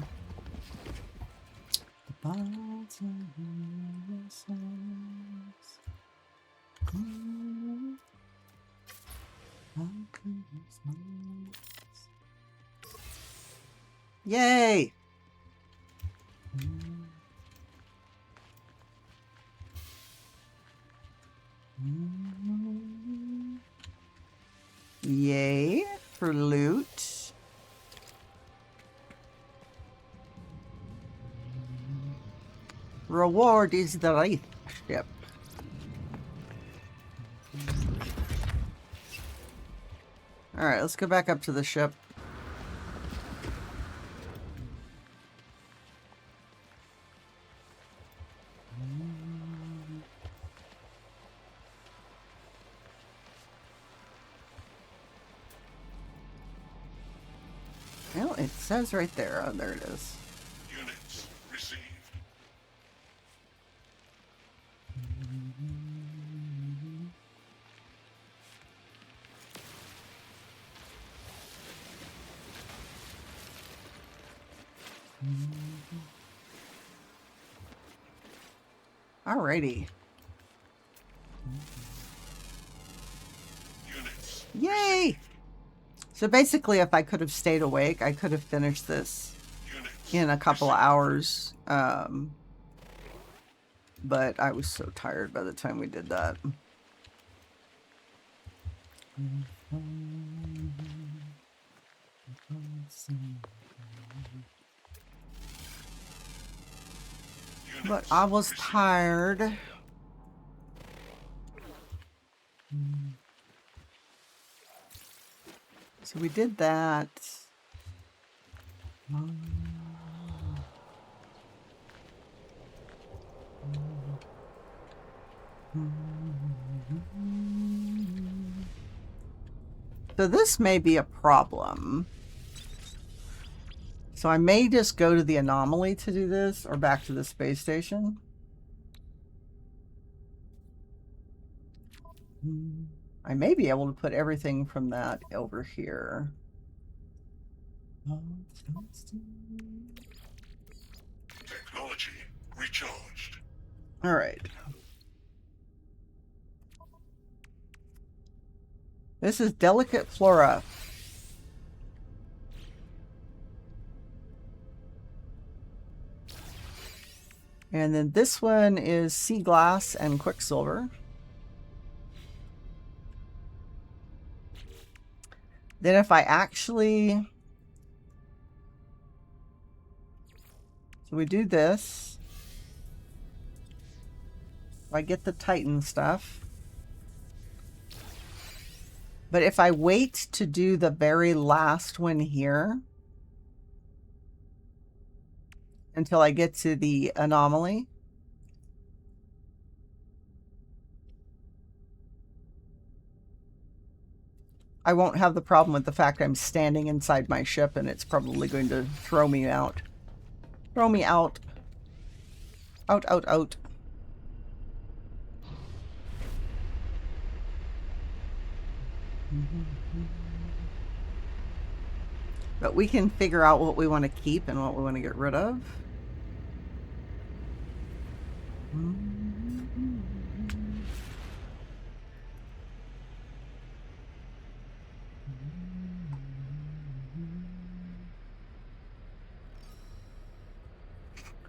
Yay! Yay for loot. Reward is the right ship. Alright, let's go back up to the ship. Well, it says right there. Oh, there it is. Units received. Alrighty. Units. Yay! So basically, if I could have stayed awake, I could have finished this Units. in a couple of hours. But I was so tired by the time we did that. But I was tired. So we did that. So this may be a problem. So I may just go to the anomaly to do this, or back to the space station. I may be able to put everything from that over here. Technology recharged. All right. This is delicate flora. And then this one is sea glass and quicksilver. Then if I actually... So we do this. I get the Titan stuff. But if I wait to do the very last one here until I get to the anomaly, I won't have the problem with the fact I'm standing inside my ship and it's probably going to throw me out. Throw me out. Out, out, out. But we can figure out what we want to keep and what we want to get rid of.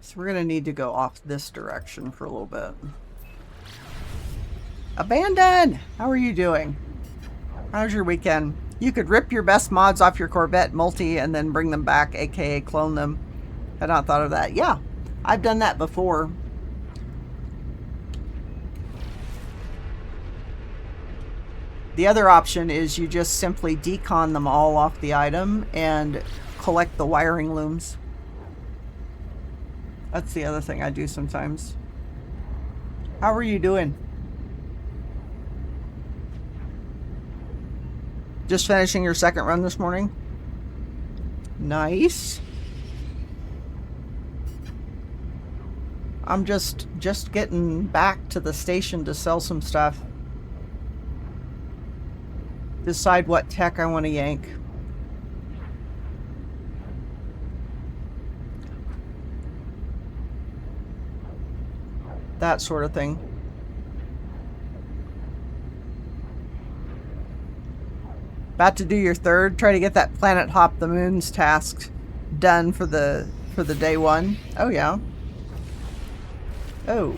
So we're going to need to go off this direction for a little bit. Abandon! How are you doing? How's your weekend? You could rip your best mods off your Corvette multi and then bring them back, aka clone them. Had not thought of that. Yeah, I've done that before. The other option is you just simply decon them all off the item and collect the wiring looms. That's the other thing I do sometimes. How are you doing? Just finishing your second run this morning? Nice. I'm just getting back to the station to sell some stuff. decide what tech I want to yank. That sort of thing. About to do your third. Try to get that Planet Hop the Moons task done for the day one. Oh yeah. Oh.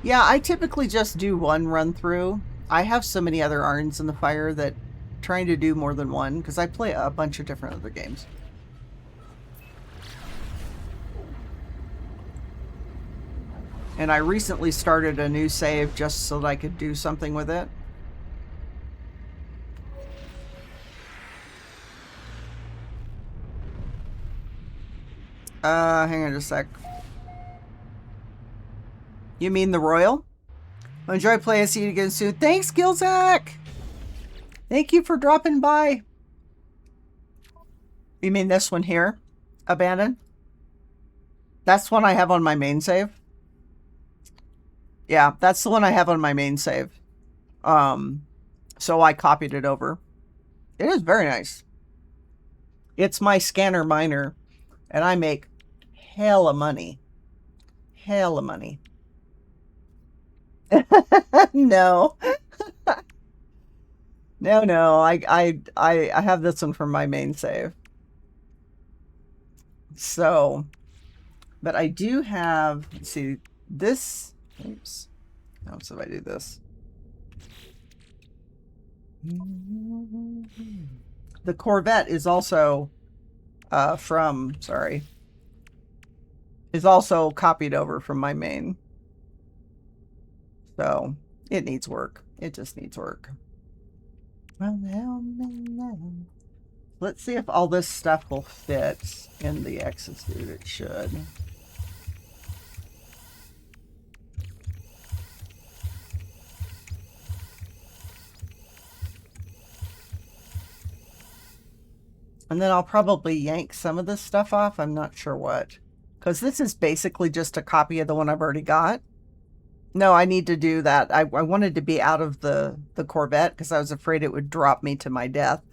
Yeah, I typically just do one run through. I have so many other irons in the fire that trying to do more than one, because I play a bunch of different other games. And I recently started a new save just so that I could do something with it. Hang on just a sec. You mean the Royal? Enjoy playing. See you again soon. Thanks, Gilzak! Thank you for dropping by. You mean this one here? Abandoned? That's one I have on my main save. Yeah, that's the one I have on my main save. So I copied it over. It is very nice. It's my scanner miner, and I make hella money. Hella money. No. No. I have this one from my main save. So, but I do have, let's see, this, oops. So if I do this. The Corvette is also is also copied over from my main. So it needs work. It just needs work. Let's see if all this stuff will fit in the execute. It should. And then I'll probably yank some of this stuff off. I'm not sure what. Because this is basically just a copy of the one I've already got. No, I need to do that. I wanted to be out of the Corvette because I was afraid it would drop me to my death.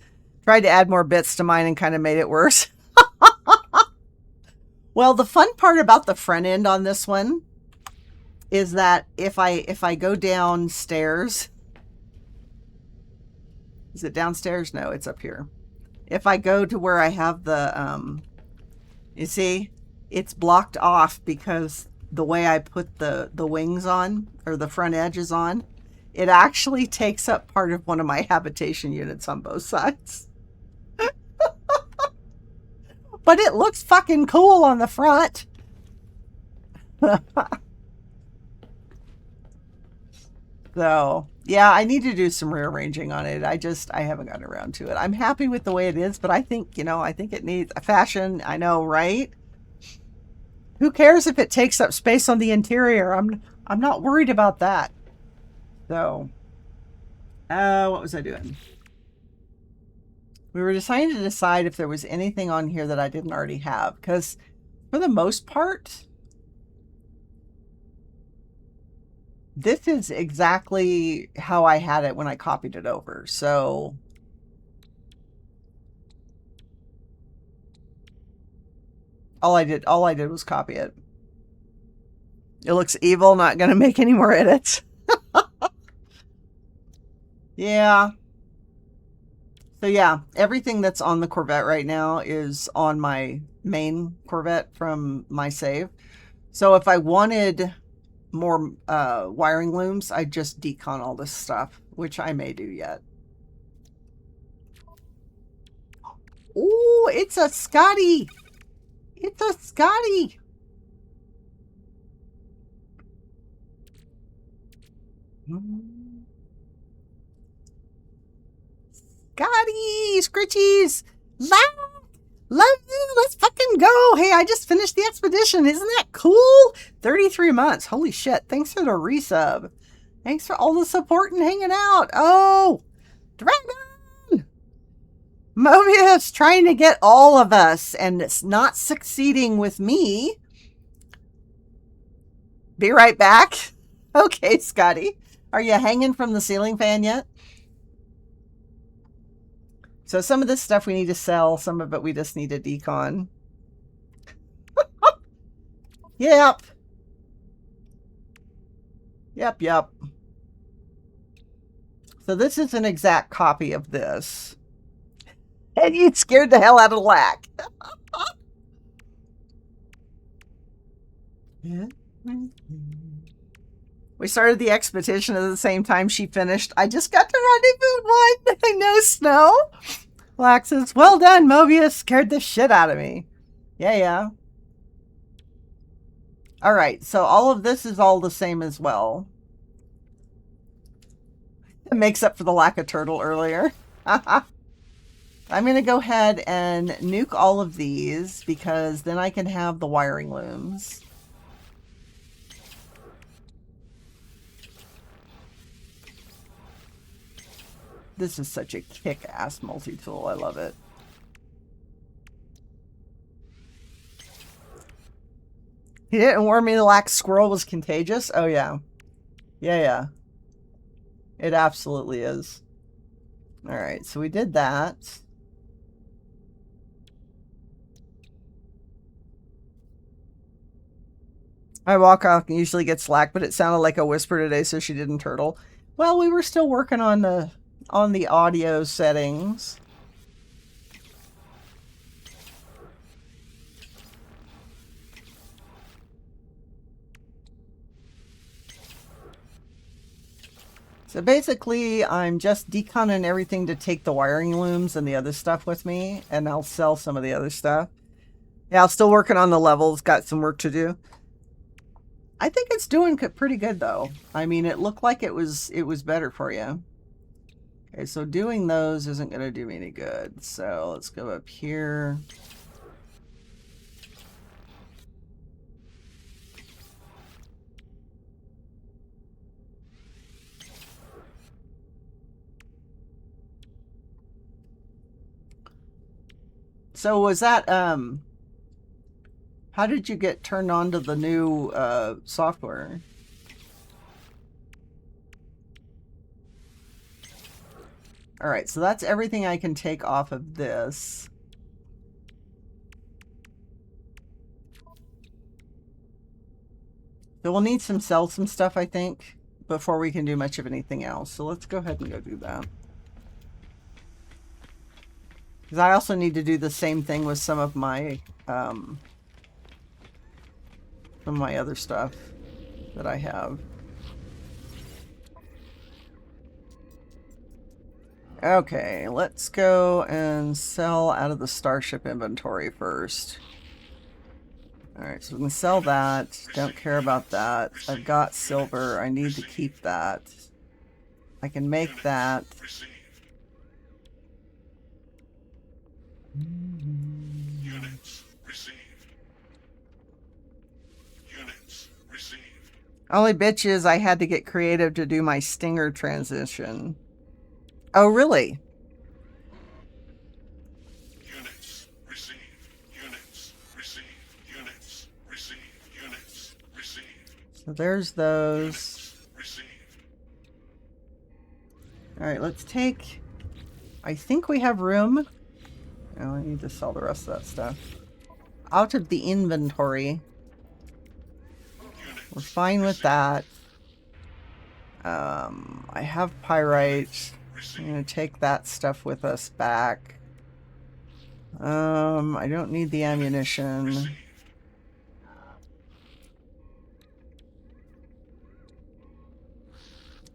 Tried to add more bits to mine and kind of made it worse. Well, the fun part about the front end on this one is that if I go downstairs, is it downstairs? No, it's up here. If I go to where I have the, you see, it's blocked off because the way I put the wings on, or the front edges on, it actually takes up part of one of my habitation units on both sides. But it looks fucking cool on the front. So, yeah, I need to do some rearranging on it. I haven't gotten around to it. I'm happy with the way it is, but I think, I think it needs a fashion. I know, right? Who cares if it takes up space on the interior? I'm not worried about that. So, what was I doing? We were trying to decide if there was anything on here that I didn't already have, because for the most part, this is exactly how I had it when I copied it over. So all I did was copy it. It looks evil, not going to make any more edits. Yeah. So yeah, everything that's on the Corvette right now is on my main Corvette from my save. So if I wanted more wiring looms, I'd just decon all this stuff, which I may do yet. Oh, it's a Scotty! It's a Scotty! Scotty! Scritchies! Love you! Let's fucking go! Hey, I just finished the expedition. Isn't that cool? 33 months. Holy shit. Thanks for the resub. Thanks for all the support and hanging out. Oh! Dragon! Mobius trying to get all of us, and it's not succeeding with me. Be right back. Okay, Scotty. Are you hanging from the ceiling fan yet? So some of this stuff we need to sell, some of it we just need to decon. Yep. Yep. So this is an exact copy of this. And you scared the hell out of Lack. We started the expedition at the same time she finished. I just got to rendezvous 1. I know snow. Lack says, well done, Mobius. Scared the shit out of me. Yeah. Alright, so all of this is all the same as well. It makes up for the lack of turtle earlier. I'm going to go ahead and nuke all of these because then I can have the wiring looms. This is such a kick-ass multi-tool. I love it. He didn't warn me the lax squirrel was contagious? Oh, yeah. Yeah. It absolutely is. Alright, so we did that. My walk-off usually gets slack, but it sounded like a whisper today, so she didn't turtle. Well, we were still working on the audio settings. So basically, I'm just deconning everything to take the wiring looms and the other stuff with me, and I'll sell some of the other stuff. Yeah, I'm still working on the levels. Got some work to do. I think it's doing pretty good, though. I mean, it looked like it was better for you. Okay, so doing those isn't going to do me any good. So let's go up here. So was that, how did you get turned on to the new software? All right, so that's everything I can take off of this. So we'll need to sell some stuff, I think, before we can do much of anything else. So let's go ahead and go do that. Because I also need to do the same thing with some of my other stuff that I have. Okay, let's go and sell out of the Starship inventory first. Alright, so we can sell that. Don't care about that. I've got silver. I need to keep that. I can make that. Units received. Units received. Only bitch is I had to get creative to do my stinger transition. Oh, really? Units received. Units received. Units received. Units received. So there's those. Received. Alright, let's take... I think we have room. Oh, I need to sell the rest of that stuff. Out of the inventory. We're fine with that. I have pyrite. I'm going to take that stuff with us back. I don't need the ammunition.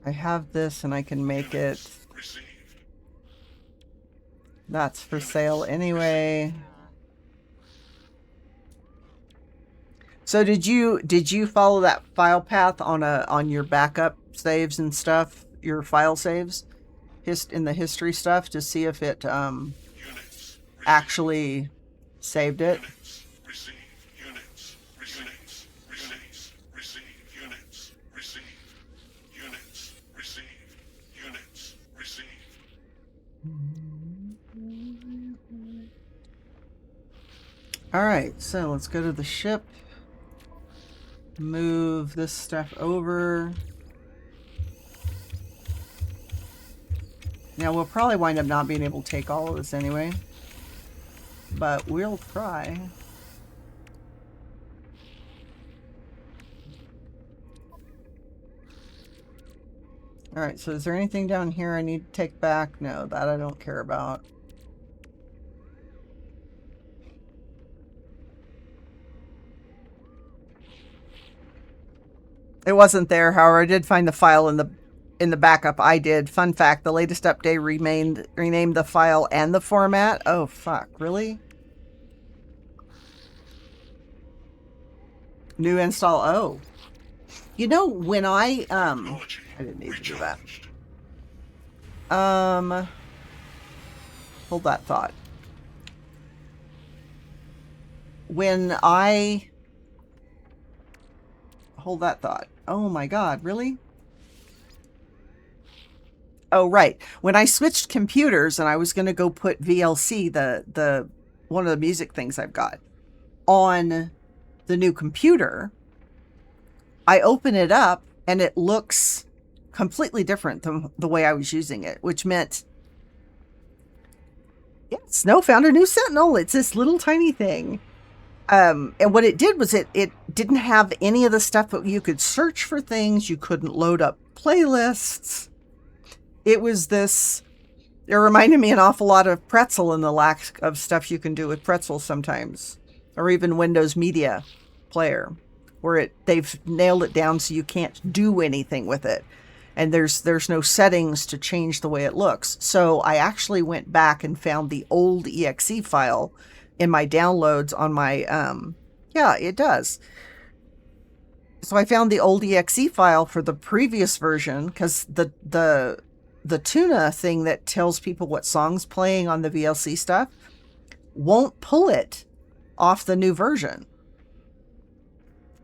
I have this and I can make it. That's for sale anyway. So did you follow that file path on your backup saves and stuff, your file saves, in the history stuff to see if it actually saved it? All right, so let's go to the ship. Move this stuff over. Now, we'll probably wind up not being able to take all of this anyway. But we'll try. Alright, so is there anything down here I need to take back? No, that I don't care about. It wasn't there, however, I did find the file in the backup. I did. Fun fact, the latest update renamed the file and the format. Oh, fuck. Really? New install. Oh. You know, when I didn't need to do that. Hold that thought. Hold that thought. Oh my god, really? Oh, right. When I switched computers and I was going to go put VLC, the one of the music things I've got, on the new computer, I open it up and it looks completely different than the way I was using it, which meant, yeah, Snow found a new Sentinel. It's this little tiny thing. And what it did was it didn't have any of the stuff, but you could search for things. You couldn't load up playlists. It was this, it reminded me an awful lot of Pretzel and the lack of stuff you can do with Pretzel sometimes, or even Windows Media Player, where they've nailed it down so you can't do anything with it. And there's no settings to change the way it looks. So I actually went back and found the old exe file in my downloads on my, yeah, it does. So I found the old exe file for the previous version, because the tuna thing that tells people what song's playing on the VLC stuff won't pull it off the new version.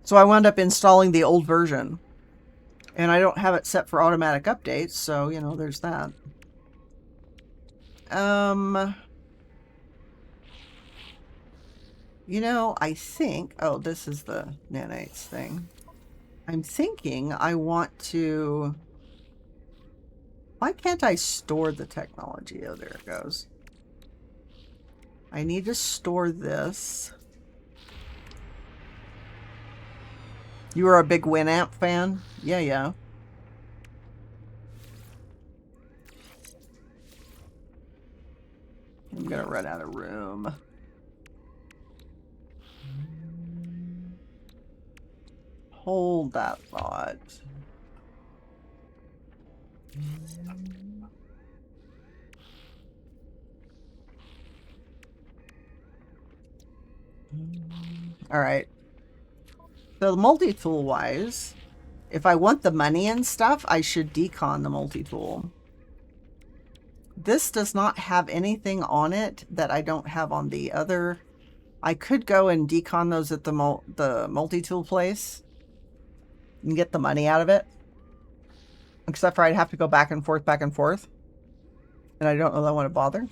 So I wound up installing the old version. And I don't have it set for automatic updates, so, you know, there's that. You know, I think... Oh, this is the nanites thing. I'm thinking I want to... Why can't I store the technology? Oh, there it goes. I need to store this. You are a big Winamp fan? Yeah, yeah. I'm gonna run out of room. Hold that thought. All right. So multi-tool wise, if I want the money and stuff, I should decon the multi-tool. This does not have anything on it that I don't have on the other. I could go and decon those at the multi-tool place and get the money out of it. Except for I'd have to go back and forth. And I don't know that I want to bother.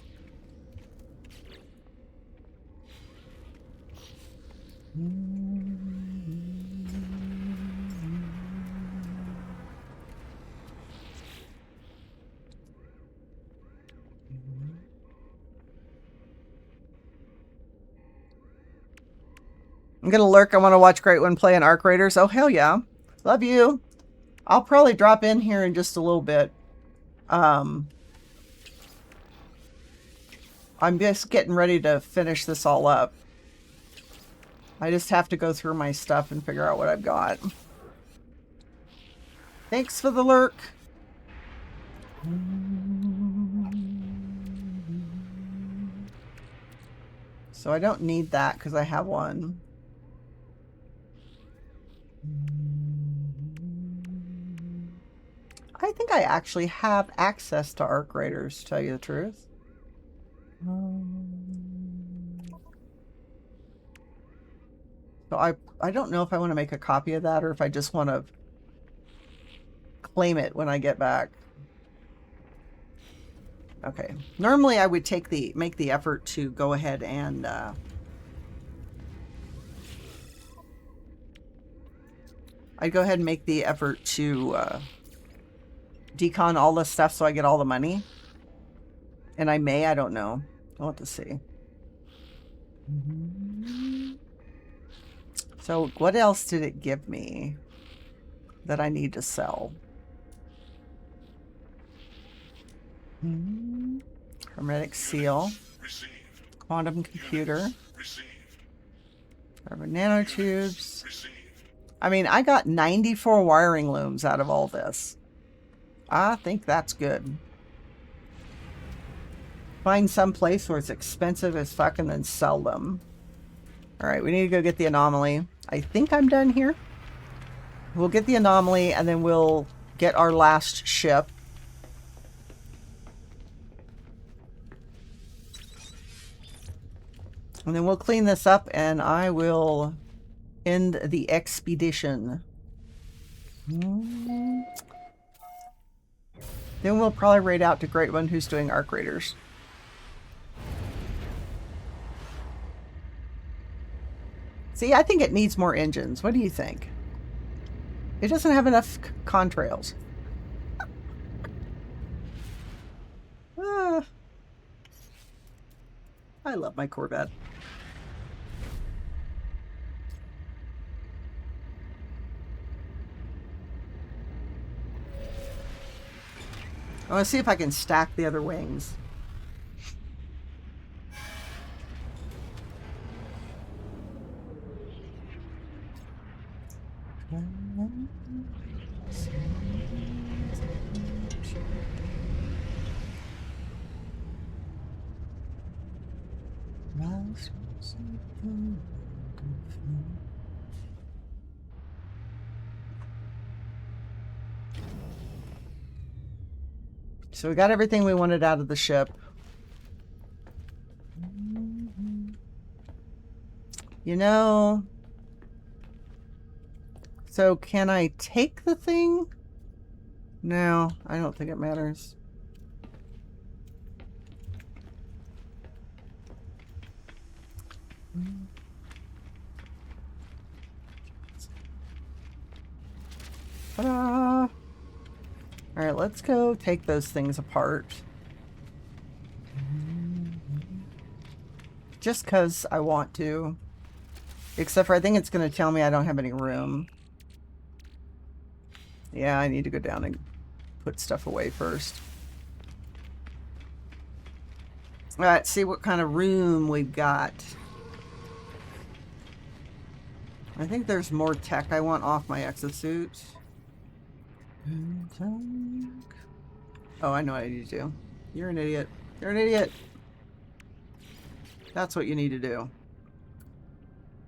I'm gonna lurk. I want to watch Great One play in Arc Raiders. Oh, hell yeah. Love you. I'll probably drop in here in just a little bit. I'm just getting ready to finish this all up. I just have to go through my stuff and figure out what I've got. Thanks for the lurk. So I don't need that because I have one. I think I actually have access to Arc Raiders, to tell you the truth. So I don't know if I want to make a copy of that or if I just want to claim it when I get back. Okay. Normally I would make the effort to go ahead and I'd go ahead and make the effort to decon all this stuff so I get all the money. And I may, I don't know. I'll have to see. So what else did it give me that I need to sell? Hermetic seal. Received. Quantum computer. Received. Carbon nanotubes. Received. I mean, I got 94 wiring looms out of all this. I think that's good. Find some place where it's expensive as fuck and then sell them. Alright, we need to go get the anomaly. I think I'm done here. We'll get the anomaly and then we'll get our last ship. And then we'll clean this up and I will end the expedition. Then we'll probably raid out to Great One who's doing arc raiders. See, I think it needs more engines. What do you think? It doesn't have enough contrails. I love my Corvette. I want to see if I can stack the other wings. So we got everything we wanted out of the ship. You know... So can I take the thing? No, I don't think it matters. Ta-da! Alright, let's go take those things apart. Just because I want to. Except for I think it's going to tell me I don't have any room. Yeah, I need to go down and put stuff away first. Alright, see what kind of room we've got. I think there's more tech I want off my exosuit. Oh, I know what I need to do. You're an idiot. You're an idiot. That's what you need to do.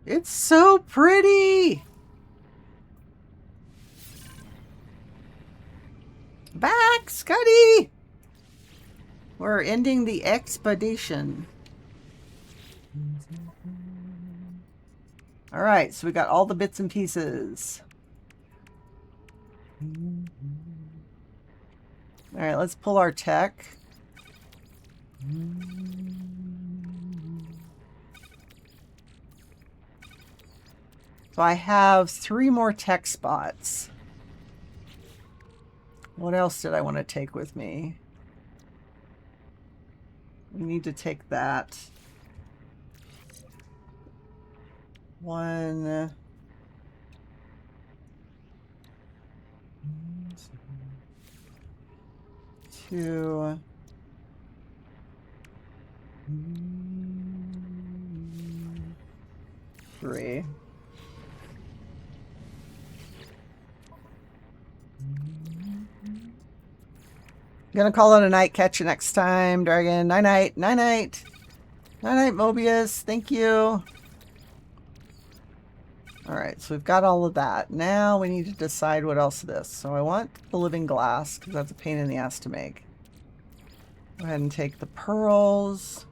It's so pretty! Back, Scotty! We're ending the expedition. Alright, so we got all the bits and pieces. Alright, let's pull our tech. So I have 3 more tech spots. What else did I want to take with me? We need to take that. 1... 2... 3. Gonna call it a night. Catch you next time, Dragon. Night night. Night night. Night night, Mobius. Thank you. Alright, so we've got all of that. Now we need to decide what else it is. So I want the living glass, because that's a pain in the ass to make. Go ahead and take the pearls.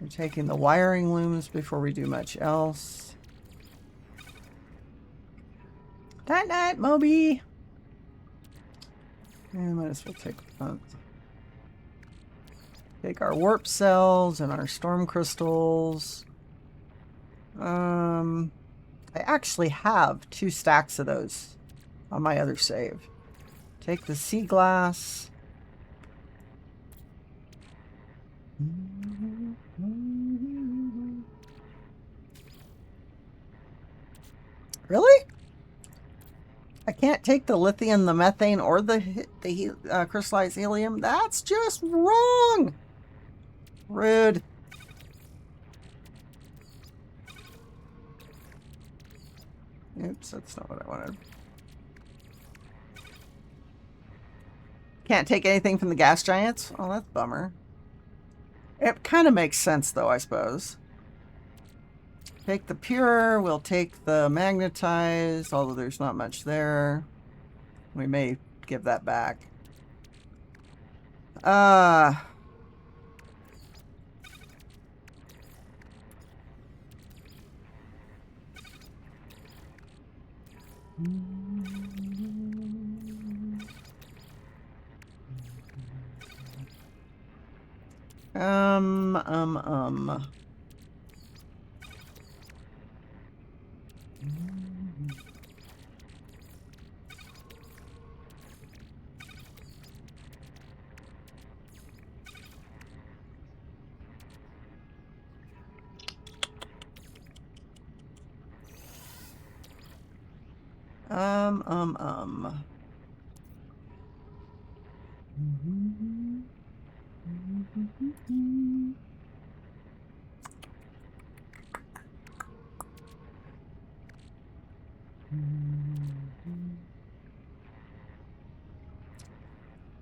We're taking the wiring looms before we do much else. Night night, Moby. And might as well take our warp cells and our storm crystals. I I actually have 2 stacks of those on my other save. Take the sea glass. Really? I can't take the lithium, the methane, or the crystallized helium? That's just wrong! Rude. Oops, that's not what I wanted. Can't take anything from the gas giants? Oh, that's a bummer. It kind of makes sense, though, I suppose. Take the pure. We'll take the magnetized, although there's not much there. We may give that back.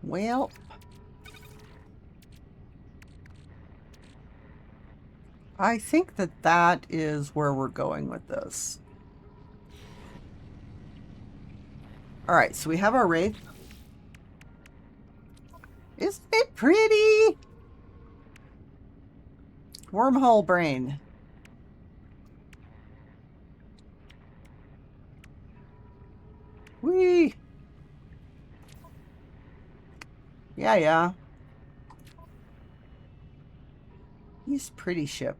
Well, I think that that is where we're going with this. All right, so we have our wraith. Isn't it pretty? Wormhole brain. Whee! Yeah, yeah. He's pretty ship.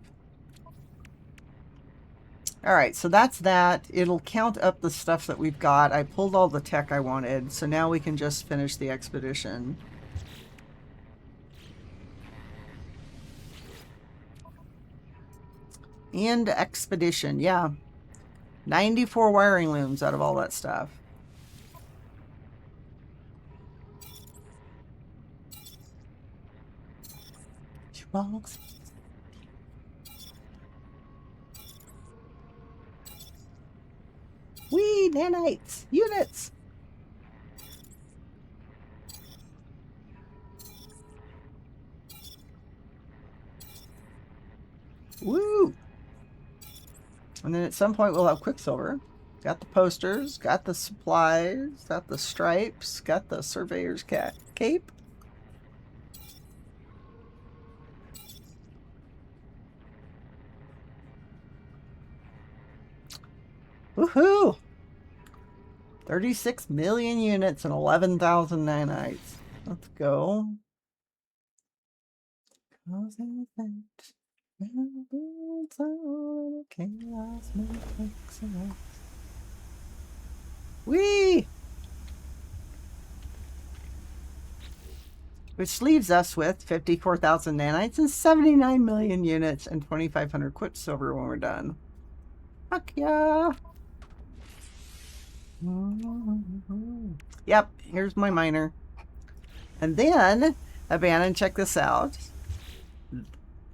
Alright, so that's that. It'll count up the stuff that we've got. I pulled all the tech I wanted, so now we can just finish the expedition. End expedition, yeah. 94 wiring looms out of all that stuff. Box. Wee, nanites, units. Woo! And then at some point we'll have Quicksilver. Got the posters, got the supplies, got the stripes, got the surveyor's cape. Woohoo! 36 million units and 11,000 nanites. Let's go. Whee! Which leaves us with 54,000 nanites and 79 million units and 2,500 Quicksilver when we're done. Fuck yeah! Yep, here's my miner. And then, abandon, check this out.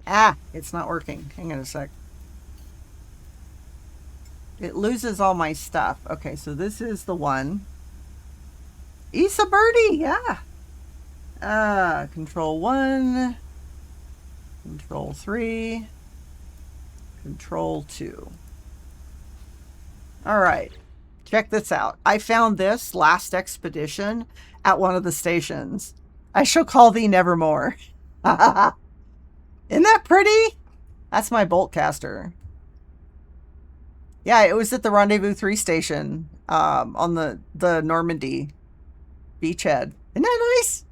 Ah, it's not working. Hang on a sec. It loses all my stuff. Okay, so this is the one. Issa Birdie, yeah. Control 1. Control 3. Control 2. Alright. Check this out. I found this last expedition at one of the stations. I shall call thee nevermore. Isn't that pretty? That's my bolt caster. Yeah, it was at the Rendezvous 3 station on the Normandy beachhead. Isn't that nice?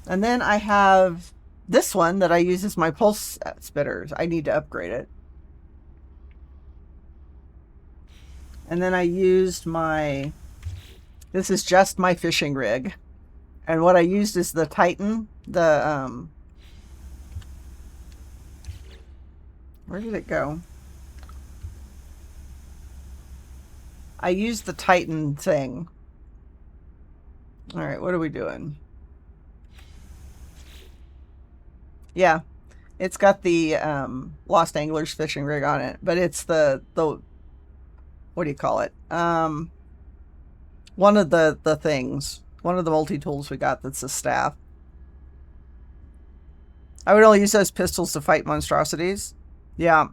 And then I have this one that I use as my pulse spitters. I need to upgrade it. And then I used my... This is just my fishing rig. And what I used is the Titan. The, where did it go? I used the Titan thing. Alright, what are we doing? Yeah. It's got the Lost Anglers fishing rig on it. But it's the what do you call it? One of the things. One of the multi-tools we got that's a staff. I would only use those pistols to fight monstrosities. Yeah.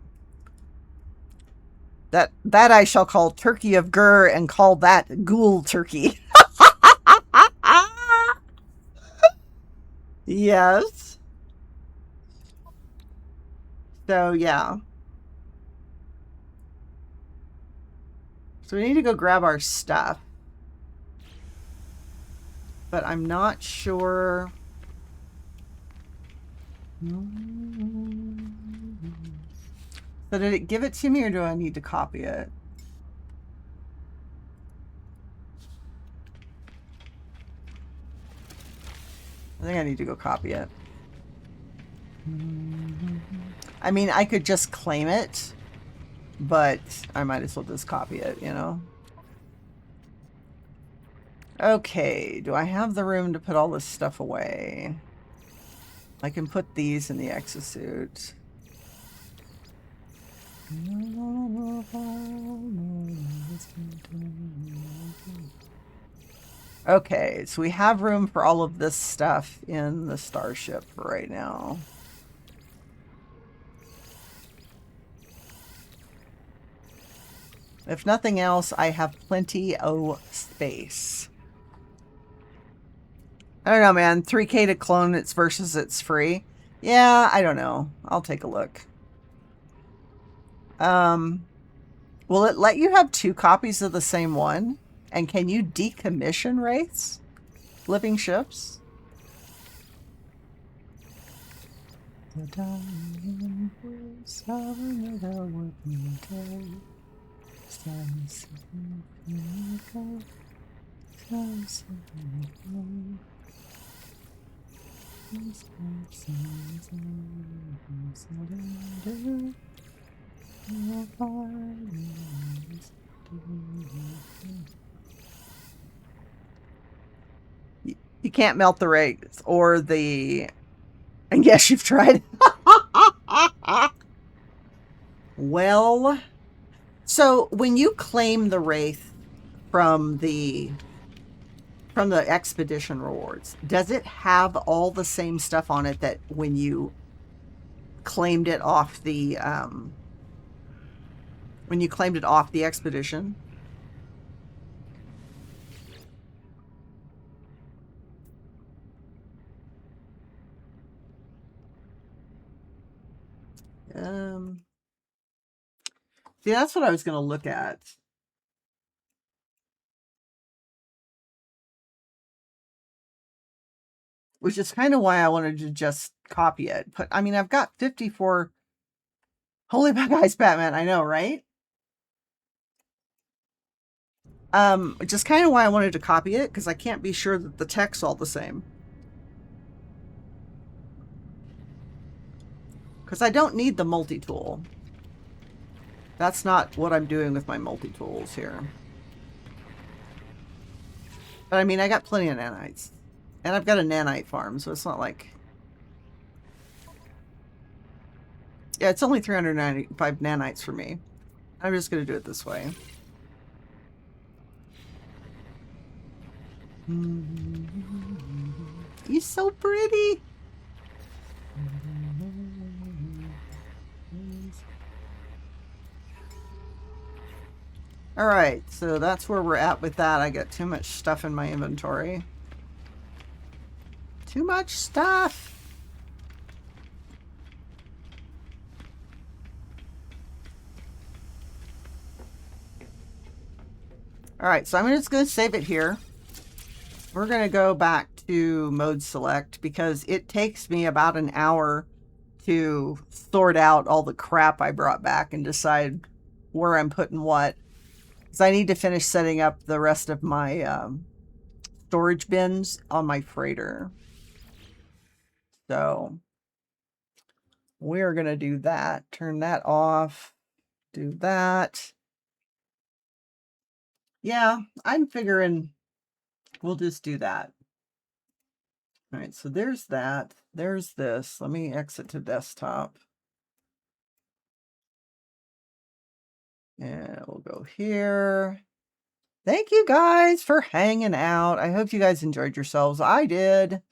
That I shall call Turkey of Gur and call that Ghoul Turkey. Yes. So, yeah. So we need to go grab our stuff. But I'm not sure... So did it give it to me or do I need to copy it? I think I need to go copy it. I mean, I could just claim it, but I might as well just copy it, you know? Okay, do I have the room to put all this stuff away? I can put these in the exosuit. Okay, so we have room for all of this stuff in the starship right now. If nothing else, I have plenty of space. I don't know, man. 3K to clone it's versus it's free. Yeah, I don't know. I'll take a look. Will it let you have 2 copies of the same one? And can you decommission wraiths? Living ships? You can't melt the wraiths or the... And yes, you've tried. Well, so when you claim the wraith from the expedition rewards, does it have all the same stuff on it that when you claimed it off the expedition? See, that's what I was going to look at. Which is kind of why I wanted to just copy it. But, I mean, I've got 54... Holy bug eyes, Batman. I know, right? Just kind of why I wanted to copy it, because I can't be sure that the text's all the same. Because I don't need the multi-tool. That's not what I'm doing with my multi-tools here. But I mean, I got plenty of nanites. And I've got a nanite farm, so it's not like... Yeah, it's only 395 nanites for me. I'm just going to do it this way. He's so pretty! Alright, so that's where we're at with that. I got too much stuff in my inventory. Too much stuff! Alright, so I'm just going to save it here. We're going to go back to mode select because it takes me about an hour to sort out all the crap I brought back and decide where I'm putting what. Because I need to finish setting up the rest of my storage bins on my freighter. So we're going to do that. Turn that off. Do that. Yeah, I'm figuring we'll just do that. All right, so there's that. There's this. Let me exit to desktop. And we'll go here. Thank you guys for hanging out. I hope you guys enjoyed yourselves. I did,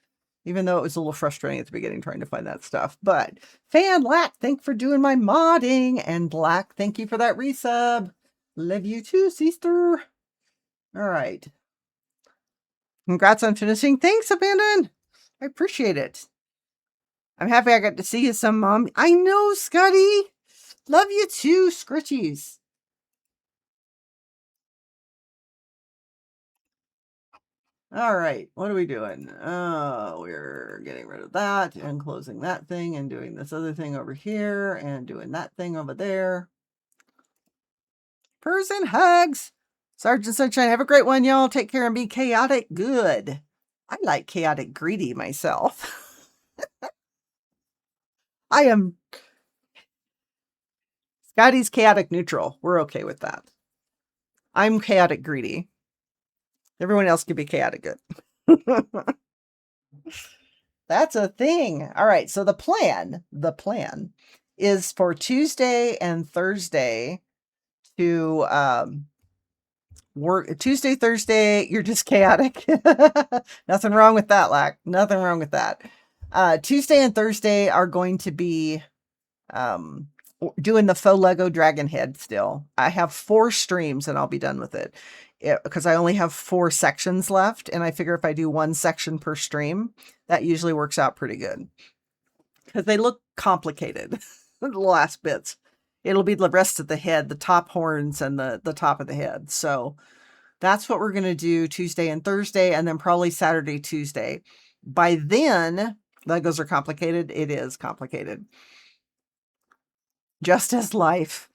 even though it was a little frustrating at the beginning trying to find that stuff. But Fan Lack, thank you for doing my modding. And Black, thank you for that resub. Love you too, sister. All right. Congrats on finishing. Thanks, Abandon. I appreciate it. I'm happy I got to see you some, Mom. I know, Scotty. Love you too, Scritchies. All right, what are we doing? Oh, we're getting rid of that and closing that thing and doing this other thing over here and doing that thing over there. Purrs and hugs. Sergeant Sunshine, have a great one, y'all. Take care and be chaotic good. I like chaotic greedy myself. I am Scotty's chaotic neutral. We're okay with that. I'm chaotic greedy. Everyone else can be chaotic good. That's a thing. All right. So the plan is for Tuesday and Thursday to work. Tuesday, Thursday, you're just chaotic. Nothing wrong with that, Lack. Nothing wrong with that. Tuesday and Thursday are going to be doing the faux Lego dragon head still. I have 4 streams and I'll be done with it. Because I only have 4 sections left, and I figure if I do 1 section per stream, that usually works out pretty good. Because they look complicated, the last bits. It'll be the rest of the head, the top horns, and the top of the head. So that's what we're going to do Tuesday and Thursday, and then probably Saturday, Tuesday. By then, Legos are complicated. It is complicated. Just as life.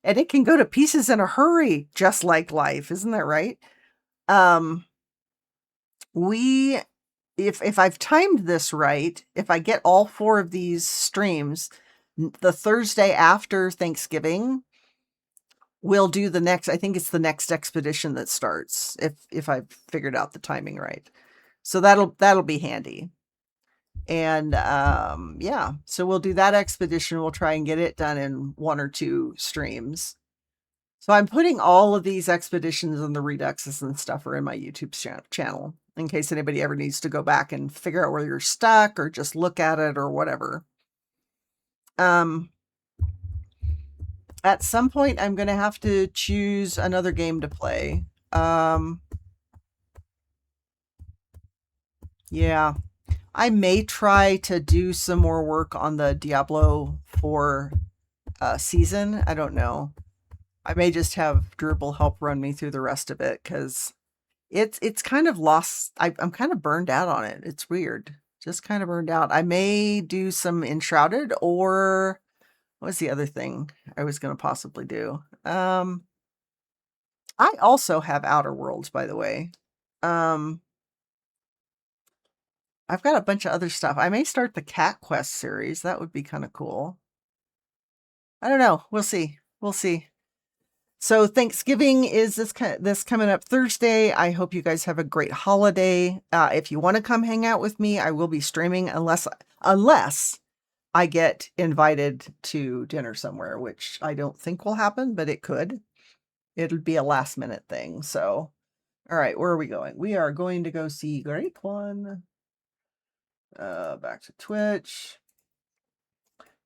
And it can go to pieces in a hurry, just like life. Isn't that right? If I've timed this right, if I get all 4 of these streams, the Thursday after Thanksgiving, we'll do the next, I think it's the next expedition that starts, if I've figured out the timing right. So that'll be handy. And yeah, so we'll do that expedition. We'll try and get it done in 1 or 2 streams. So I'm putting all of these expeditions and the Reduxes and stuff are in my YouTube channel in case anybody ever needs to go back and figure out where you're stuck or just look at it or whatever. At some point, I'm going to have to choose another game to play. Yeah, I may try to do some more work on the Diablo 4 season. I don't know. I may just have Drupal help run me through the rest of it because it's kind of lost. I'm kind of burned out on it. It's weird. Just kind of burned out. I may do some Enshrouded, or what's the other thing I was going to possibly do? I also have Outer Worlds, by the way. I've got a bunch of other stuff. I may start the Cat Quest series. That would be kind of cool. I don't know. We'll see. We'll see. So Thanksgiving is this coming up Thursday. I hope you guys have a great holiday. If you want to come hang out with me, I will be streaming unless I get invited to dinner somewhere, which I don't think will happen, but it could. It'll be a last minute thing. So, all right, where are we going? We are going to go see Great One. Back to Twitch.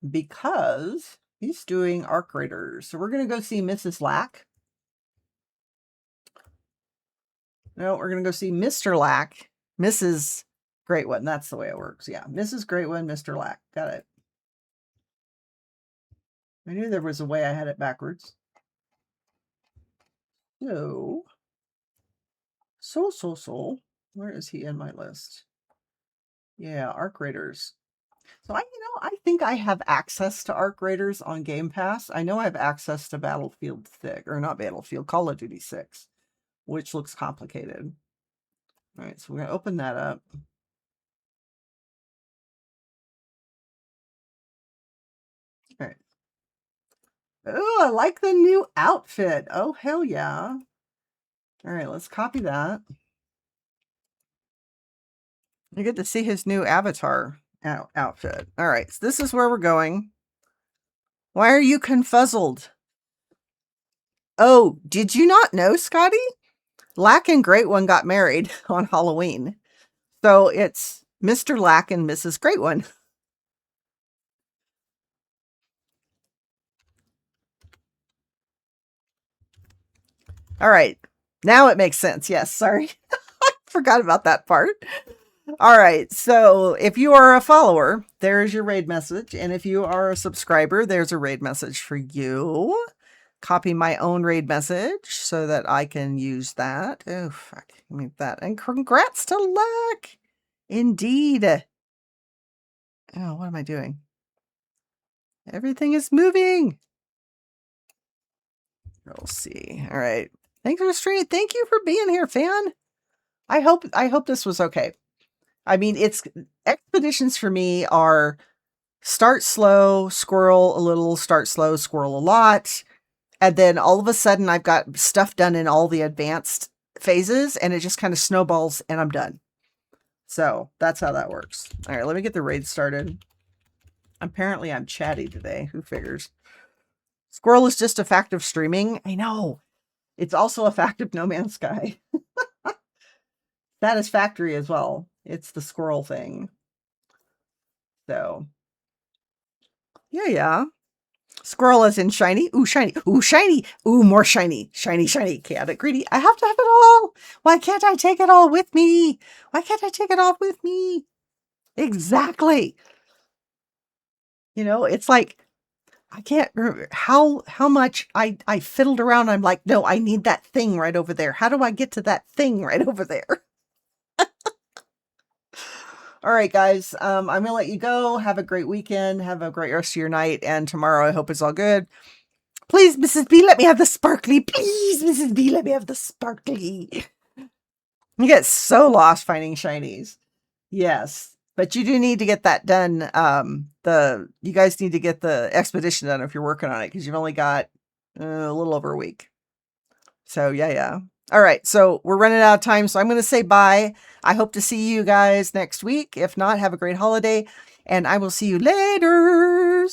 Because he's doing Arc Raiders. So we're going to go see Mrs. Lack. No, we're going to go see Mr. Lack. Mrs. Great One. That's the way it works. Yeah, Mrs. Great One, Mr. Lack. Got it. I knew there was a way I had it backwards. So. Where is he in my list? Yeah, Arc Raiders. So I think I have access to Arc Raiders on Game Pass. I know I have access to Battlefield 6, or not Battlefield, Call of Duty 6, which looks complicated. All right, so we're going to open that up. All right. Oh, I like the new outfit. Oh, hell yeah. All right, let's copy that. You get to see his new avatar outfit. All right, so this is where we're going. Why are you confuzzled? Oh, did you not know, Scotty? Lack and Great One got married on Halloween. So it's Mr. Lack and Mrs. Great One. All right. Now it makes sense. Yes, sorry. I forgot about that part. All right. So if you are a follower, there's your raid message. And if you are a subscriber, there's a raid message for you. Copy my own raid message so that I can use that. Oh, fuck. Give me that. And congrats to Lack. Indeed. Oh, what am I doing? Everything is moving. We'll see. All right. Thanks for the stream. Thank you for being here, fan. I hope this was okay. I mean, it's expeditions for me are start slow, squirrel a little, start slow, squirrel a lot. And then all of a sudden I've got stuff done in all the advanced phases and it just kind of snowballs and I'm done. So that's how that works. All right, let me get the raid started. Apparently I'm chatty today. Who figures? Squirrel is just a fact of streaming. I know. It's also a fact of No Man's Sky. Satisfactory as well. It's the squirrel thing. So, yeah. Squirrel as in shiny. Ooh, shiny. Ooh, shiny. Ooh, more shiny. Shiny, shiny. Chaotic greedy. I have to have it all. Why can't I take it all with me? Why can't I take it all with me? Exactly. You know, it's like, I can't remember how much I fiddled around. I'm like, no, I need that thing right over there. How do I get to that thing right over there? All right, guys, I'm going to let you go. Have a great weekend. Have a great rest of your night. And tomorrow, I hope it's all good. Please, Mrs. B, let me have the sparkly. Please, Mrs. B, let me have the sparkly. You get so lost finding shinies. Yes, but you do need to get that done. You guys need to get the expedition done if you're working on it because you've only got a little over a week. So yeah. All right, so we're running out of time, so I'm going to say bye. I hope to see you guys next week. If not, have a great holiday, and I will see you later.